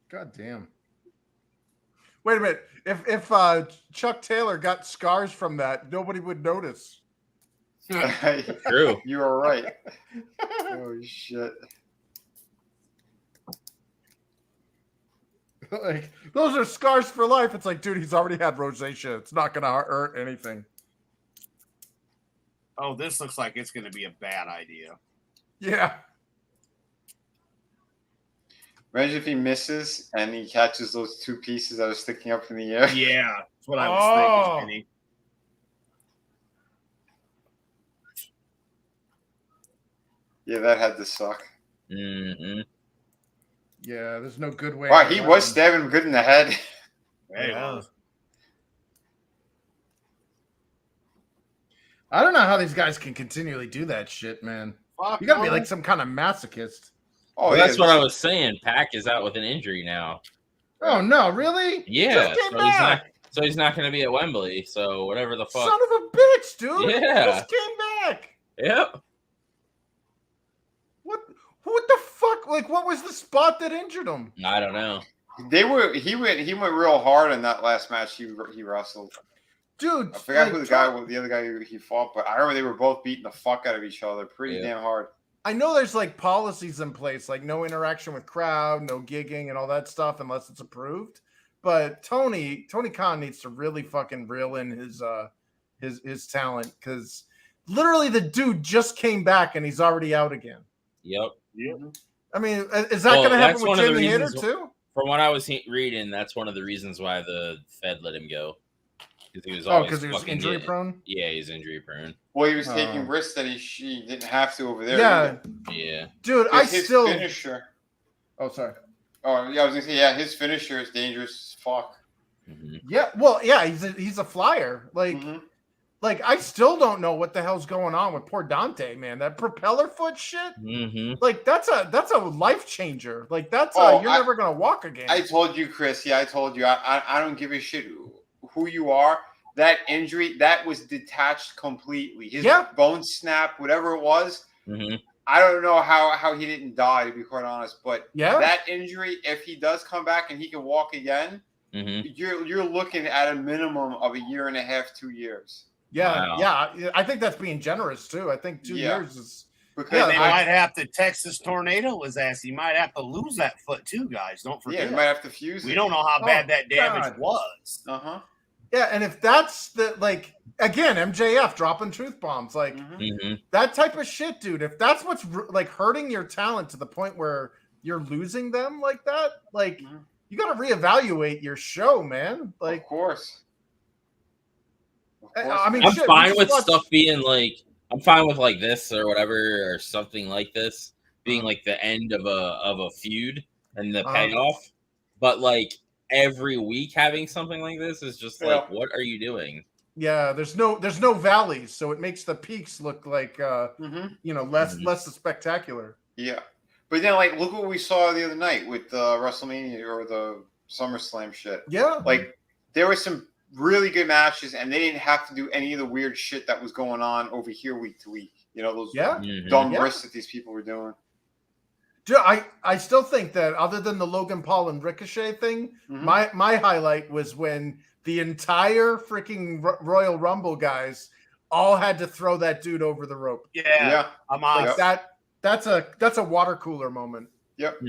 God damn. Wait a minute. If Chuck Taylor got scars from that, nobody would notice. True. You are right. Oh shit. Like, those are scars for life. It's like, dude, he's already had rosacea. It's not gonna hurt anything. Oh, this looks like it's gonna be a bad idea. Yeah. Imagine if he misses and he catches those two pieces that are sticking up in the air. Yeah, that's what I was thinking, Kenny. Yeah, that had to suck. Mm-hmm. Yeah, there's no good way. Wow, he was stabbing him good in the head. Yeah. I don't know how these guys can continually do that shit, man. Fuck You gotta be no. like some kind of masochist. Oh, Well, yeah, that's what I was saying. Pac is out with an injury now. Oh no, really? Yeah, Just came back. so he's not going to be at Wembley. So whatever the fuck. Son of a bitch, dude. Yeah. Just came back. Yep. What the fuck? Like, what was the spot that injured him? I don't know. He went real hard in that last match he wrestled. Dude, I forgot who the other guy he fought, but I remember they were both beating the fuck out of each other pretty damn hard. I know there's like policies in place, like no interaction with crowd, no gigging and all that stuff unless it's approved. But Tony Khan needs to really fucking reel in his talent, because literally the dude just came back and he's already out again. Yep. I mean, is that going to happen with Jamie Hayter too? From what I was reading, that's one of the reasons why the Fed let him go. Because he was injury prone? Yeah, he's injury prone. Well, he was taking risks that he didn't have to over there. Yeah. Yeah. Dude, his still... finisher. Oh, sorry. Oh, yeah, I was going to say, his finisher is dangerous as fuck. Mm-hmm. Yeah, well, yeah, he's a flyer. Like, I still don't know what the hell's going on with poor Dante, man. That propeller foot shit. Mm-hmm. Like, that's a life changer. Like, you're never gonna walk again. I told you, Chris. Yeah, I told you. I don't give a shit who you are. That injury, that was detached completely. His bone snap, whatever it was. Mm-hmm. I don't know how he didn't die, to be quite honest. But that injury, if he does come back and he can walk again, you're looking at a minimum of 1.5 2 years. Yeah, yeah. I think that's being generous too. I think 2 years is because they might have to Texas tornado his ass. He might have to lose that foot too, guys. Don't forget. Yeah, he might have to fuse it. We don't know how bad that damage was. Yeah, and if that's again, MJF dropping truth bombs, that type of shit, dude. If that's what's hurting your talent to the point where you're losing them like that, you got to reevaluate your show, man. Of course. I mean, I'm shit, fine we with just stuff being like, I'm fine with like this or whatever or something like this being like the end of a feud and the payoff, but like every week having something like this is just like, what are you doing? Yeah, there's no valleys, so it makes the peaks look like less spectacular. Yeah, but then like look what we saw the other night with WrestleMania or the SummerSlam shit. Yeah, like there were some really good matches, and they didn't have to do any of the weird shit that was going on over here week to week. You know, those dumb risks that these people were doing. I still think that other than the Logan Paul and Ricochet thing, my highlight was when the entire freaking Royal Rumble guys all had to throw that dude over the rope. Yeah. I'm on like that's a water cooler moment. Yep.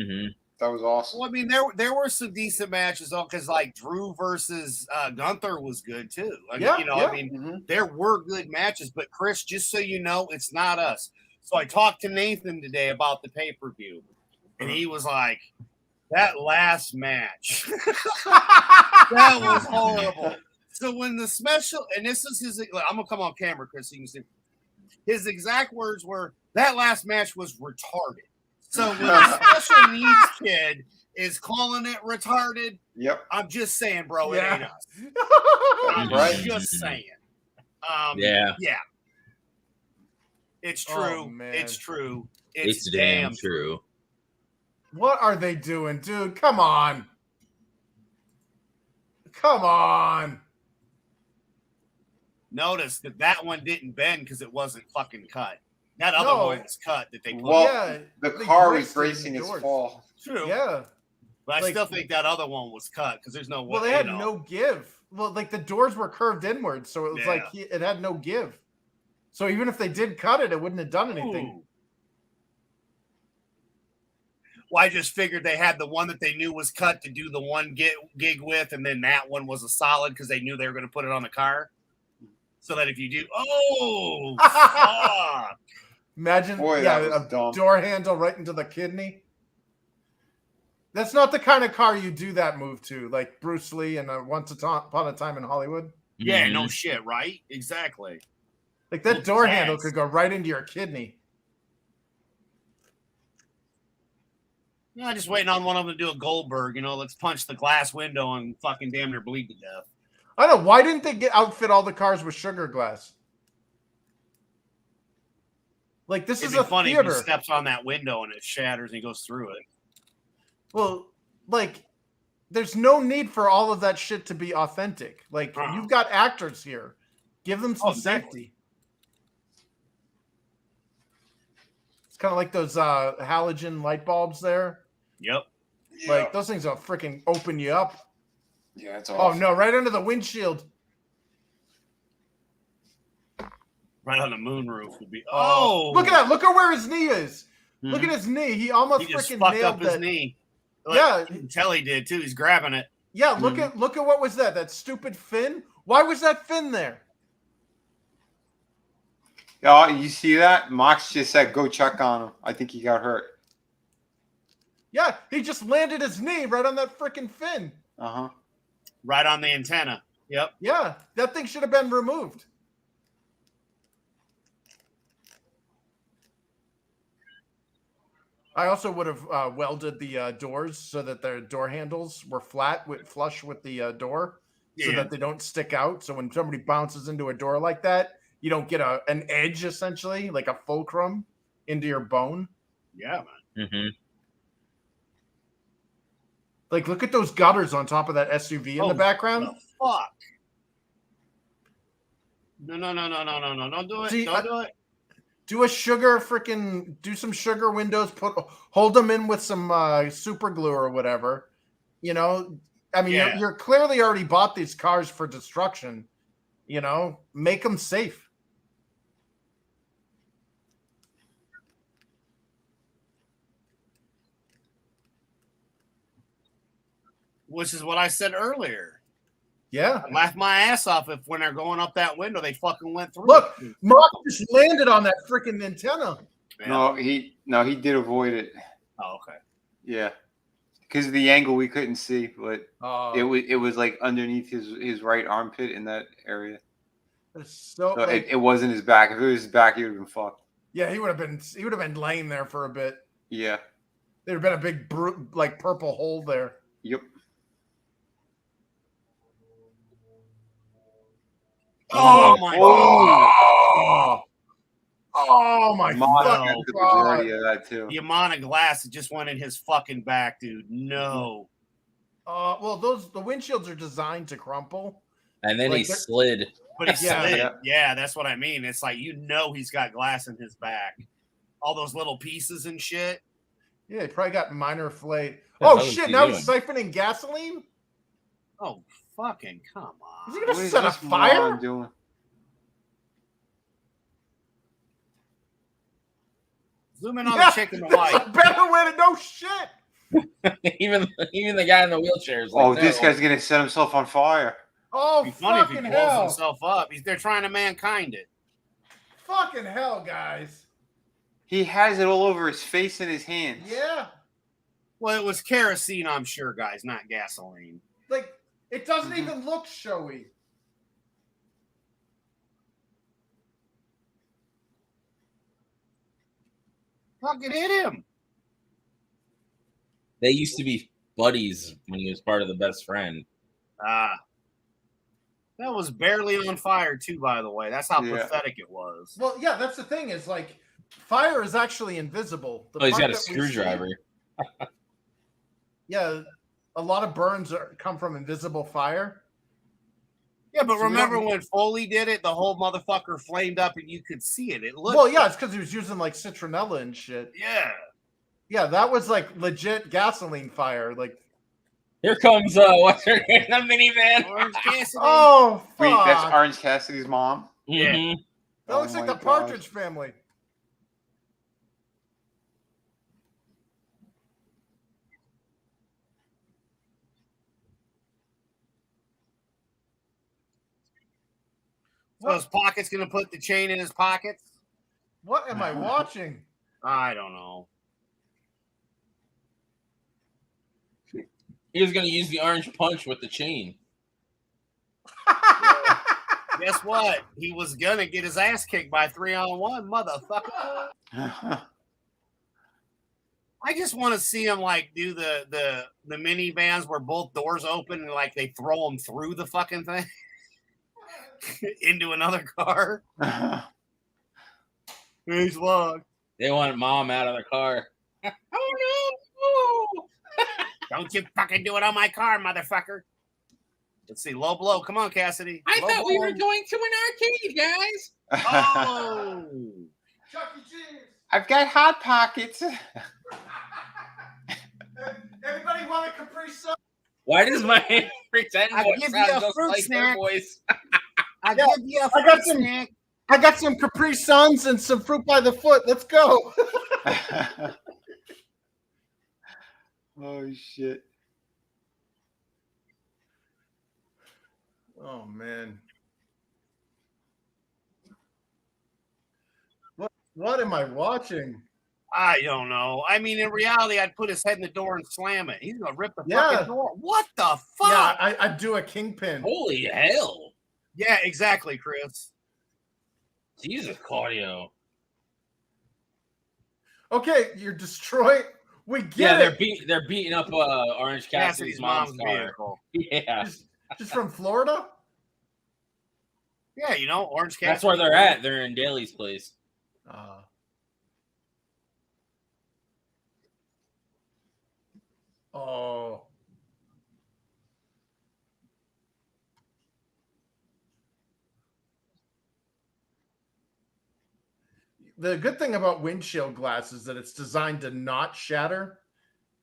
That was awesome. Well, I mean, there were some decent matches though, because like Drew versus Gunther was good too. I mean, there were good matches, but Chris, just so you know, it's not us. So I talked to Nathan today about the pay-per-view, and he was like, that last match, that was horrible. So when the special, and this is his, I'm gonna come on camera, Chris, so you can see. His exact words were, that last match was retarded. So when the special needs kid is calling it retarded, I'm just saying, bro, it ain't us. I'm just saying. Yeah. It's true. It's true. It's damn true. What are they doing, dude? Come on. Come on. Notice that one didn't bend because it wasn't fucking cut. That other one was cut that they put. Well, the car was bracing its fall. True. Yeah. But I still think that other one was cut because there's no way. Well, they had no give. Well, like the doors were curved inwards, so it was like it had no give. So even if they did cut it, it wouldn't have done anything. Ooh. Well, I just figured they had the one that they knew was cut to do the one gig with, and then that one was a solid because they knew they were going to put it on the car. So that if you do, fuck. Imagine, a door handle right into the kidney. That's not the kind of car you do that move to, like Bruce Lee and Once Upon a Time in Hollywood. Yeah, no shit, right? Exactly. Like that door handle could go right into your kidney. Yeah, I'm just waiting on one of them to do a Goldberg. Let's punch the glass window and fucking damn near bleed to death. I don't know. Why didn't they outfit all the cars with sugar glass? Like, this is a funny theater. If he steps on that window and it shatters and he goes through it. Well, like, there's no need for all of that shit to be authentic. Like, you've got actors here. Give them some safety. It's kind of like those halogen light bulbs there. Yep. Like, those things will freaking open you up. Yeah, it's awful. Oh, no, right under the windshield. Right on the moonroof would be. Look at that! Look at where his knee is. Look at his knee. He almost freaking nailed his knee. Like, you can tell he did too. He's grabbing it. Yeah, look at what was that? That stupid fin. Why was that fin there? Oh, you see that? Mox just said, "Go check on him." I think he got hurt. Yeah, he just landed his knee right on that freaking fin. Right on the antenna. Yep. Yeah, that thing should have been removed. I also would have welded the doors so that the door handles were flush with the door, so that they don't stick out. So when somebody bounces into a door like that, you don't get an edge, essentially, like a fulcrum into your bone. Yeah, man. Like, look at those gutters on top of that SUV in the background. Fuck. No. Don't do it. Don't do it. Do some sugar windows, hold them in with some super glue or whatever. I mean, you're clearly already bought these cars for destruction. Make them safe. Which is what I said earlier. Yeah. I laughed my ass off if when they're going up that window, they fucking went through. Look, Mark just landed on that freaking antenna. Yeah. No, he did avoid it. Oh, okay. Yeah. Because of the angle we couldn't see, but it was like underneath his right armpit in that area. So like, it wasn't his back. If it was his back, he would have been fucked. yeah, he would have been laying there for a bit. Yeah. There'd have been a big like purple hole there. Yep. Oh my god. Oh my god. The majority God. of that too. The amount of glass that just went in his fucking back, dude. No. Well, the windshields are designed to crumple. And then Like, he they're- slid. But he Yeah. slid. Yeah. Yeah, that's what I mean. It's like he's got glass in his back. All those little pieces and shit. Yeah, he probably got minor flay. The Oh hell is shit! he Now doing? he's siphoning gasoline. Oh fucking come on. Is he gonna What is set a this fire? moron doing? Zoom in on Yeah, the chick and the that's white. a better way to know shit. even the guy in the wheelchair is like, Oh, this no. guy's gonna set himself on fire. Oh It'd be funny if he fucking blows hell! himself up. They're trying to mankind it. Fucking hell, guys! He has it all over his face and his hands. Yeah, Well, it was kerosene, I'm sure, guys, not gasoline. like it doesn't even look showy. Fucking hit him. They used to be buddies when he was part of the best friend. That was barely on fire, too, by the way. That's how Yeah. pathetic it was. Well, yeah, that's the thing. Is like fire is actually invisible. The Oh, he's part got a that we see- screwdriver. Yeah, a lot of burns come from invisible fire. Yeah, but So we remember don't- when Foley did it? The whole motherfucker flamed up and you could see it. It looked. Well, yeah, it's because he was using like citronella and shit. Yeah. Yeah, that was like legit gasoline fire. Like, Here comes what's her name? The minivan. Orange Cassidy. oh fuck! Wait, that's Orange Cassidy's mom? Yeah. Mhm. That looks Oh like my the gosh. Partridge Family. So his pocket's going to put the chain in his pockets? What am I watching? I don't know. He was going to use the orange punch with the chain. Guess what? He was going to get his ass kicked by 3-on-1, motherfucker. I just want to see him like do the minivans where both doors open and like they throw him through the fucking thing into another car. He's locked. They want mom out of the car. Oh no! Don't you fucking do it on my car, motherfucker. Let's see. Low blow. Come on, Cassidy. I Low thought we blow. were going to an arcade, guys. Oh. Chuck E. Cheese. I've got hot pockets. Everybody want a Capri Sun? Why does my hand pretend I'll voice give sound you a just fruit like their snack. voice? I Yeah, give you a I got fruit some- snack. I got some Capri Suns and some fruit by the foot. Let's go. Oh shit. Oh man. What am I watching? I don't know. I mean, in reality, I'd put his head in the door and slam it. He's gonna rip the Yeah. fucking door. What the fuck? Yeah, Yeah, I'd do a kingpin. Holy hell! exactly, Chris. Jesus, Claudio. Okay, you're destroyed. We get Yeah, it. they're beating up Orange Cassidy's mom's car. vehicle. Yeah, Just from Florida? Yeah, you know, Orange Cassidy. that's where they're at. They're in Daly's place. Oh. The good thing about windshield glass is that it's designed to not shatter.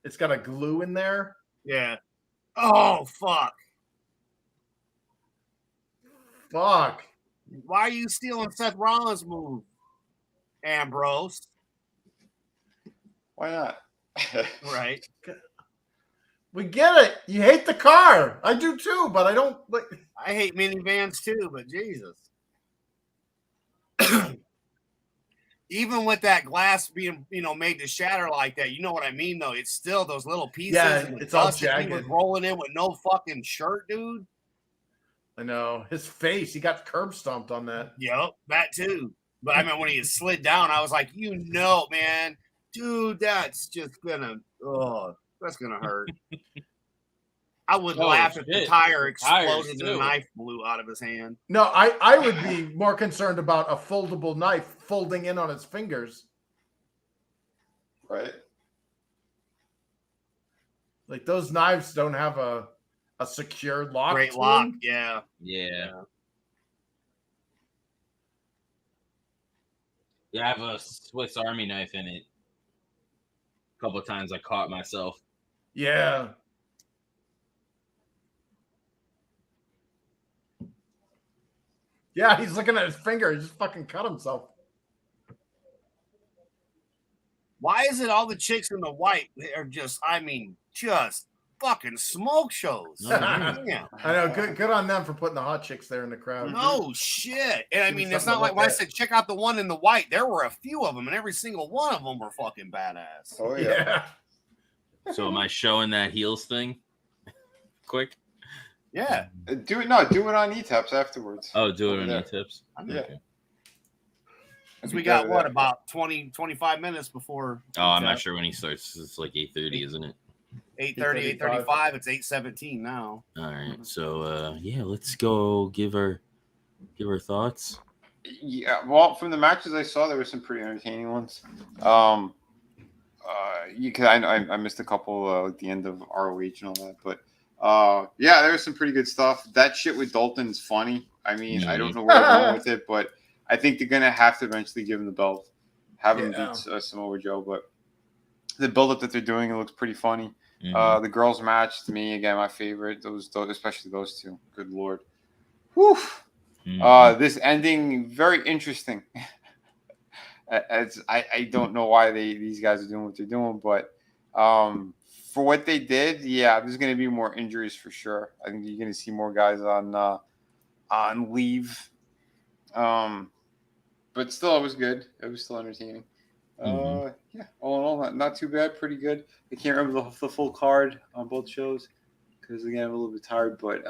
It's got a glue in there. Yeah. Oh fuck! Fuck. Why are you stealing Seth Rollins' move, Ambrose? Why not? Right. We get it. You hate the car. I do too, but I don't like. I hate minivans too, but Jesus. Even with that glass being, made to shatter like that, you know what I mean, though. It's still those little pieces. Yeah, and the it's all dust that he was jagged. rolling in with no fucking shirt, dude. I know his face. He got curb stomped on that. Yep, that too. But I mean, when he slid down, I was like, man, dude, that's just gonna, that's gonna hurt. I would laugh if the tire exploded and the knife blew out of his hand. No, I would be more concerned about a foldable knife folding in on his fingers. Right. Like those knives don't have a secure lock. Great lock, yeah. Yeah, I have a Swiss Army knife in it. A couple of times I caught myself. Yeah. Yeah, he's looking at his finger. He just fucking cut himself. Why is it all the chicks in the white are just fucking smoke shows? Yeah. I know. Good on them for putting the hot chicks there in the crowd. No shit. And I mean, it's not like when I said check out the one in the white, there were a few of them, and every single one of them were fucking badass. Oh, yeah. So am I showing that heels thing? Quick. Yeah. Do it on E-Taps afterwards. Oh, do it on E-Tips? Yeah. Okay. Because we got, about 20, 25 minutes before. Oh, I'm not sure when he starts. It's like 8:30, isn't it? 8:30, 8:35. It's 8:17 now. All right. So, let's go give our thoughts. Yeah, well, from the matches I saw, there were some pretty entertaining ones. I missed a couple at the end of RoH and all that, but there was some pretty good stuff. That shit with Dalton's funny. I mean, I don't know where they're going with it, but I think they're gonna have to eventually give him the belt, have him beat Samoa Joe. But the build-up that they're doing, it looks pretty funny. The girls' match, to me, again, my favorite. Those especially those two. Good Lord. Whew. This ending, very interesting. I don't know why these guys are doing what they're doing, but for what they did, there's going to be more injuries for sure. I think you're going to see more guys on leave. But still, it was good. It was still entertaining. All in all, not too bad. Pretty good. I can't remember the full card on both shows because, again, I'm a little bit tired. But,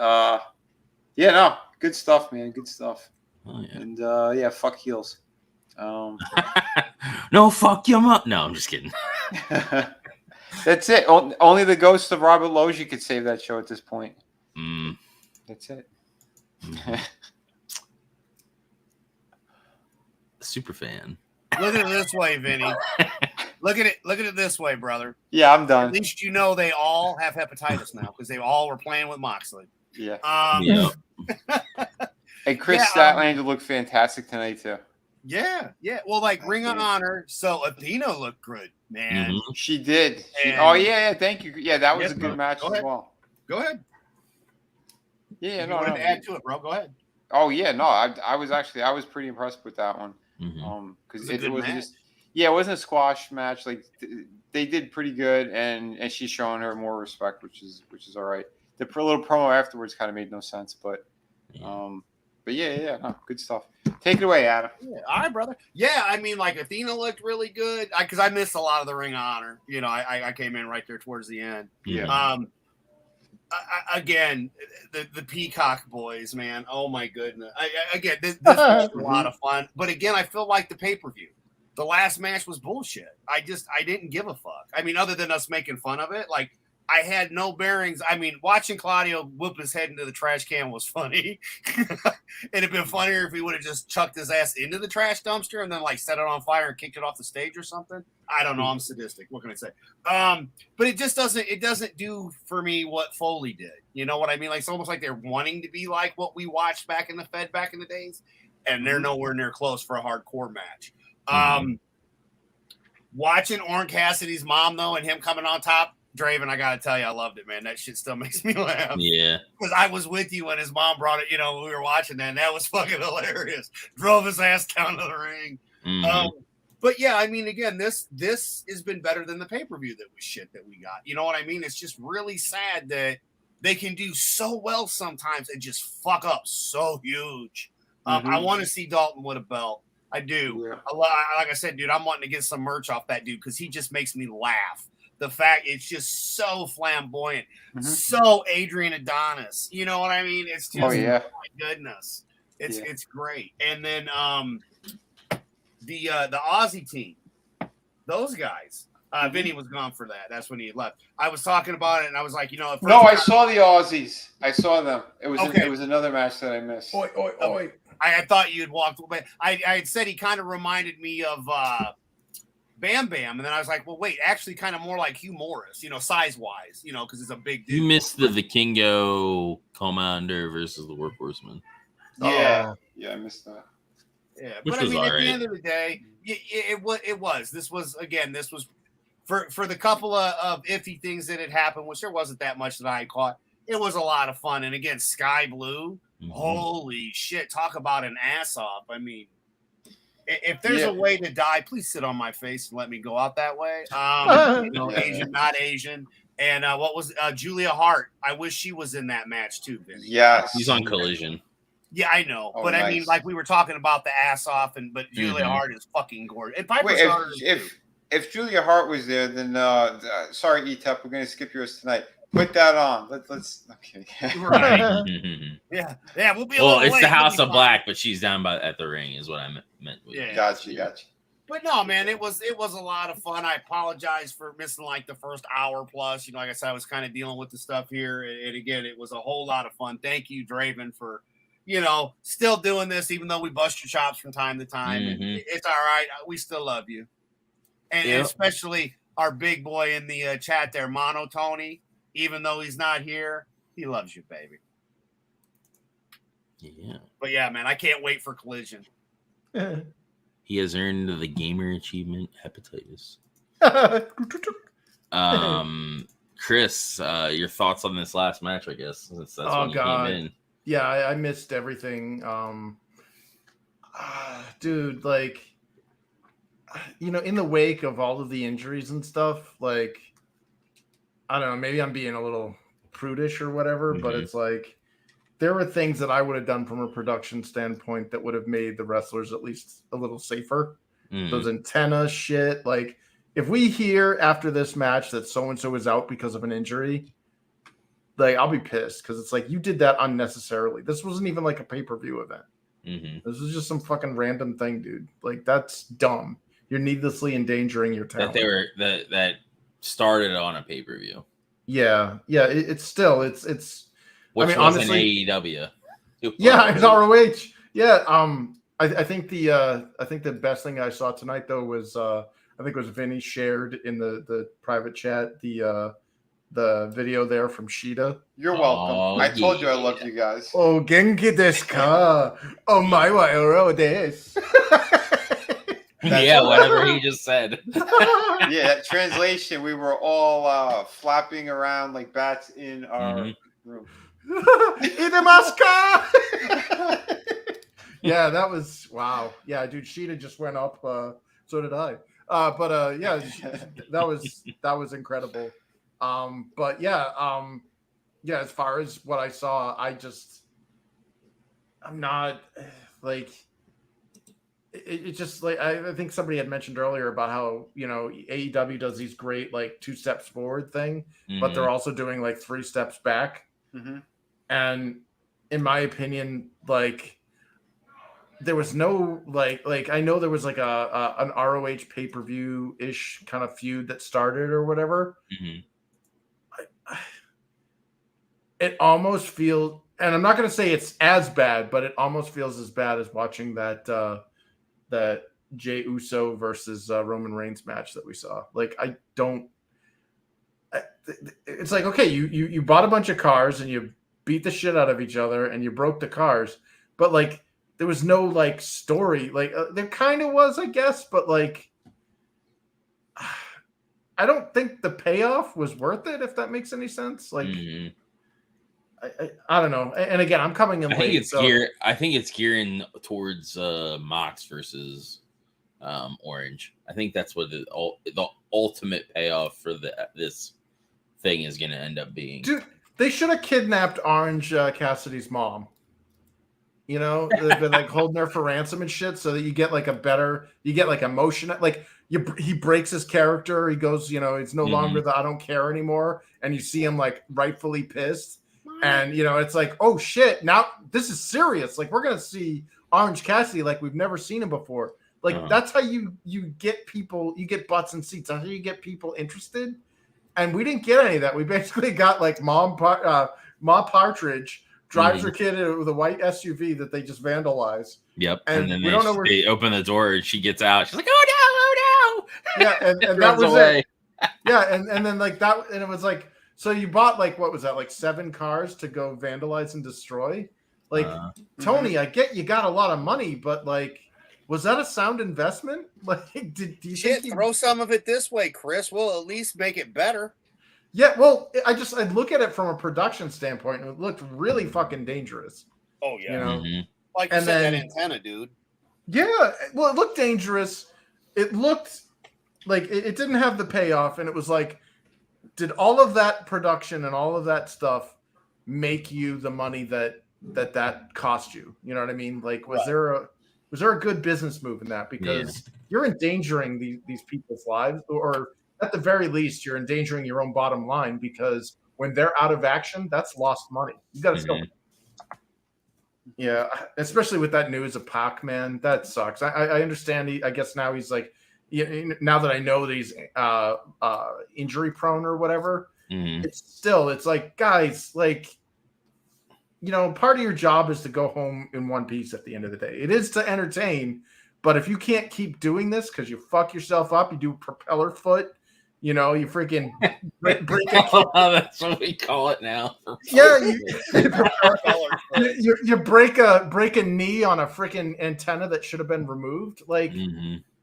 good stuff, man. Good stuff. Oh, yeah. And, fuck heels. No, fuck your mom. No, I'm just kidding. That's it. Only the ghost of Robert Logie could save that show at this point. That's it. Super fan. Look at it this way, Vinny. Look at it this way, brother. Yeah, I'm done. At least you know they all have hepatitis now because they all were playing with Moxley. Yeah. And Chris Statlander looked fantastic tonight too. Yeah. Well, like Ring of Honor. So Athena looked good, man. She did. Thank you. Yeah, that was a good match as well. Go ahead. Yeah, no. Add to it, bro. Go ahead. Oh yeah, no. I was pretty impressed with that one. Because it wasn't just. Yeah, it wasn't a squash match. Like they did pretty good, and she's showing her more respect, which is all right. The little promo afterwards kind of made no sense, but no, good stuff. Take it away, Adam. Yeah, all right, brother. Yeah, I mean, like Athena looked really good because I missed a lot of the Ring of Honor. You know, I came in right there towards the end. Yeah. Again, the Peacock boys, man. Oh my goodness. This was a lot of fun. But again, I feel like the pay-per-view. The last match was bullshit. I didn't give a fuck. I mean, other than us making fun of it, like I had no bearings. I mean, watching Claudio whoop his head into the trash can was funny. It'd have been funnier if he would have just chucked his ass into the trash dumpster and then like set it on fire and kicked it off the stage or something. I don't know. I'm sadistic. What can I say? But it just doesn't do for me what Foley did. You know what I mean? Like it's almost like they're wanting to be like what we watched back in the Fed back in the days, and they're nowhere near close for a hardcore match. Watching Orange Cassidy's mom though, and him coming on top, Draven, I gotta tell you, I loved it, man. That shit still makes me laugh. Yeah, because I was with you when his mom brought it. You know, when we were watching that, and that was fucking hilarious. Drove his ass down to the ring. But yeah, I mean, again, this has been better than the pay-per-view that we got. You know what I mean? It's just really sad that they can do so well sometimes and just fuck up so huge. I want to see Dalton with a belt. I do. Yeah. Like I said, dude, I'm wanting to get some merch off that dude because he just makes me laugh. the fact it's just so flamboyant, so Adrian Adonis. You know what I mean? It's just, oh my goodness, it's great. And then the Aussie team, those guys. Vinny was gone for that. That's when he left. I was talking about it, and I was like, no, I saw the Aussies. I saw them. It was another match that I missed. Oi. I thought you had walked away. I had said he kind of reminded me of Bam Bam, and then I was like, well, wait, actually, kind of more like Hugh Morris, size wise, because it's a big dude. You missed the Vikingo Komander versus the Workhorsemen. Yeah, I missed that. Yeah, but I mean, at the end of the day, it was. This was for the couple of iffy things that had happened, which there wasn't that much that I caught. It was a lot of fun, and again, Sky Blue. Holy shit! Talk about an ass off. I mean, if there's a way to die, please sit on my face and let me go out that way. Asian, not Asian. And what was Julia Hart? I wish she was in that match too, Vinny. Yes, he's on Collision. Yeah, I know, but nice. I mean, like we were talking about the ass off, but Julia Hart is fucking gorgeous. And if Julia Hart was there, then sorry, ETEP, we're gonna skip yours tonight. Put that on. Let's okay. Right. Yeah. We'll be. Well, it's the House of Black, but she's down at the ring, is what I meant. Yeah. Gotcha. But no, man, it was a lot of fun. I apologize for missing like the first hour plus. Like I said, I was kind of dealing with the stuff here, and again, it was a whole lot of fun. Thank you, Draven, for still doing this, even though we bust your chops from time to time. It's all right. We still love you, and especially our big boy in the chat there, Mono Tony. Even though he's not here, he loves you, baby. Yeah. But yeah, man, I can't wait for Collision. He has earned the gamer achievement hepatitis. Chris, your thoughts on this last match, I guess, since that's when you came in. Yeah, I missed everything. Dude, like, in the wake of all of the injuries and stuff, like, I don't know, maybe I'm being a little prudish or whatever, but it's like there were things that I would have done from a production standpoint that would have made the wrestlers at least a little safer. Those antenna shit. Like, if we hear after this match that so-and-so is out because of an injury, like, I'll be pissed because it's like you did that unnecessarily. This wasn't even like a pay-per-view event. This was just some fucking random thing, dude. Like, that's dumb. You're needlessly endangering your talent. That started on a pay-per-view. Yeah. It's still which was honestly, an AEW. Yeah, it's RoH. Yeah. I think the best thing I saw tonight though was I think it was Vinny shared in the private chat the video there from Shida. You're welcome. I told you I love you guys. Oh, genki desu ka? Oh my wa oro desu. Whatever he just said. Yeah, translation, we were all flapping around like bats in our room. Itemasu ka? Yeah, that was wow. Yeah, dude, Sheeta just went up. So did I. That was incredible. But as far as what I saw, I'm not like. It's just like I think somebody had mentioned earlier about how AEW does these great like 2 steps forward thing, but they're also doing like 3 steps back. And in my opinion, like there was no like I know there was like an RoH pay-per-view ish kind of feud that started or whatever. It almost feels, and I'm not going to say it's as bad, but it almost feels as bad as watching that Jey Uso versus Roman Reigns match that we saw. Like, it's like, okay, you bought a bunch of cars and you beat the shit out of each other and you broke the cars, but like there was no like story. Like there kind of was, I guess, but like I don't think the payoff was worth it, if that makes any sense. Like I don't know. And again, I'm coming in late. I think it's gearing towards Mox versus Orange. I think that's what the ultimate payoff for this thing is going to end up being. Dude, they should have kidnapped Orange Cassidy's mom. You know, they've been like holding her for ransom and shit, so that you get like emotion. Like he breaks his character. He goes, it's no longer the I don't care anymore, and you see him like rightfully pissed, and it's like, oh shit, now this is serious. Like we're gonna see Orange Cassidy like we've never seen him before. Like that's how you get people, you get butts and seats. That's how you get people interested. And we didn't get any of that. We basically got like Ma Partridge drives her kid with a white SUV that they just vandalize. Yep. And then we don't know where they open the door and she gets out. She's like, oh no. Yeah, and that was away. It. Yeah, and then like that, and it was like, so you bought like, what was that, like 7 cars to go vandalize and destroy? Like, Tony, I get you got a lot of money, but like, was that a sound investment? Like, do you think throw some of it this way, Chris? We'll at least make it better. Yeah, well, I look at it from a production standpoint, and it looked really fucking dangerous. Oh yeah, like you said, that antenna, dude. Yeah, well, it looked dangerous. It looked like it didn't have the payoff, and it was like, did all of that production and all of that stuff make you the money that cost you? You know what I mean? Like, was there a good business move in that? Because you're endangering these people's lives, or at the very least, you're endangering your own bottom line, because when they're out of action, that's lost money. You got to still. Yeah, especially with that news of Pac, man, that sucks. I understand. I guess now he's like, now that I know that he's injury prone or whatever, it's like, guys, like, part of your job is to go home in one piece at the end of the day. It is to entertain, but if you can't keep doing this because you fuck yourself up, you do propeller foot, you freaking break that's what we call it now. Yeah, you break a knee on a freaking antenna that should have been removed. Like,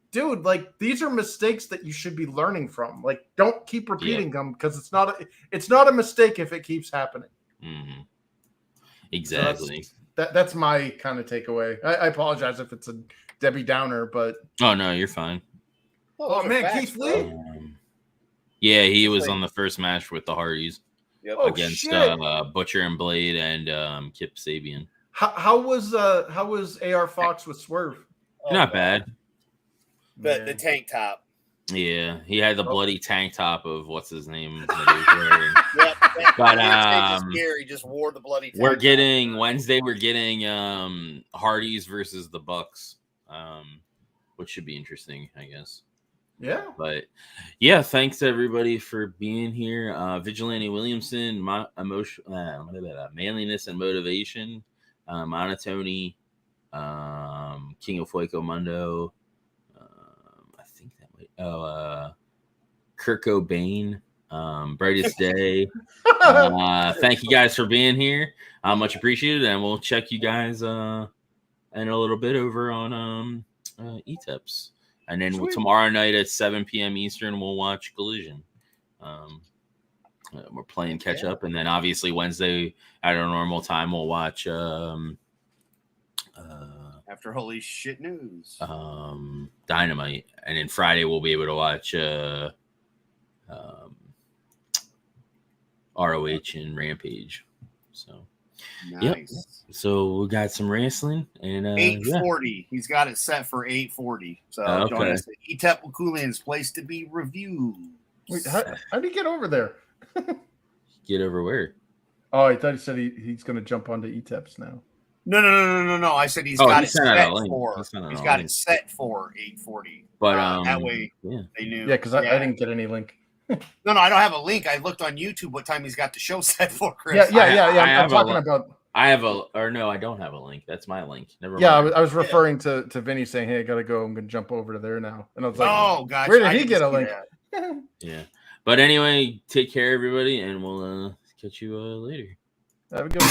dude, like, these are mistakes that you should be learning from. Like, don't keep repeating them, because it's not a mistake if it keeps happening. Exactly. So that's my kind of takeaway. I apologize if it's a Debbie Downer, but oh no, you're fine. Oh man, Keith Lee. Yeah, he was on the first match with the Hardys against Butcher and Blade and Kip Sabian. How was AR Fox with Swerve? Not bad. The tank top. Yeah, he had the bloody tank top of what's his name that he was wearing. But Gary just wore the bloody tank Wednesday. We're getting Hardys versus the Bucks, which should be interesting, I guess. Yeah. But yeah, thanks everybody for being here. Vigilante Williamson, manliness and motivation, Monotony, King of Fuego Mundo. Kurt Cobain, Brightest Day. Thank you guys for being here. Much appreciated, and we'll check you guys in a little bit over on ETEPS. And then tomorrow night at 7 p.m. Eastern, we'll watch Collision. We're playing catch up, and then obviously Wednesday at our normal time, we'll watch after Holy Shit News, Dynamite, and then Friday we'll be able to watch RoH and Rampage. So nice. Yep. So we got some wrestling, and 8:40. He's got it set for 8:40. So join us at ETEP Wakulan's place to be reviewed. Wait, how do you get over there? Get over where? Oh, I thought he said he's going to jump onto ETEPS now. No. I said he's got it set for. He's got it set for 8:40. But that way they knew. Yeah, because I didn't get any link. No, I don't have a link. I looked on YouTube what time he's got the show set for, Chris. Yeah. I'm talking about. I don't have a link. That's my link. Never mind. Yeah, I was referring to Vinny saying, "Hey, I gotta go. I'm gonna jump over to there now." And I was like, "Oh, gotcha. Where did he get a link?" Yeah. But anyway, take care, everybody, and we'll catch you later. Have a good one.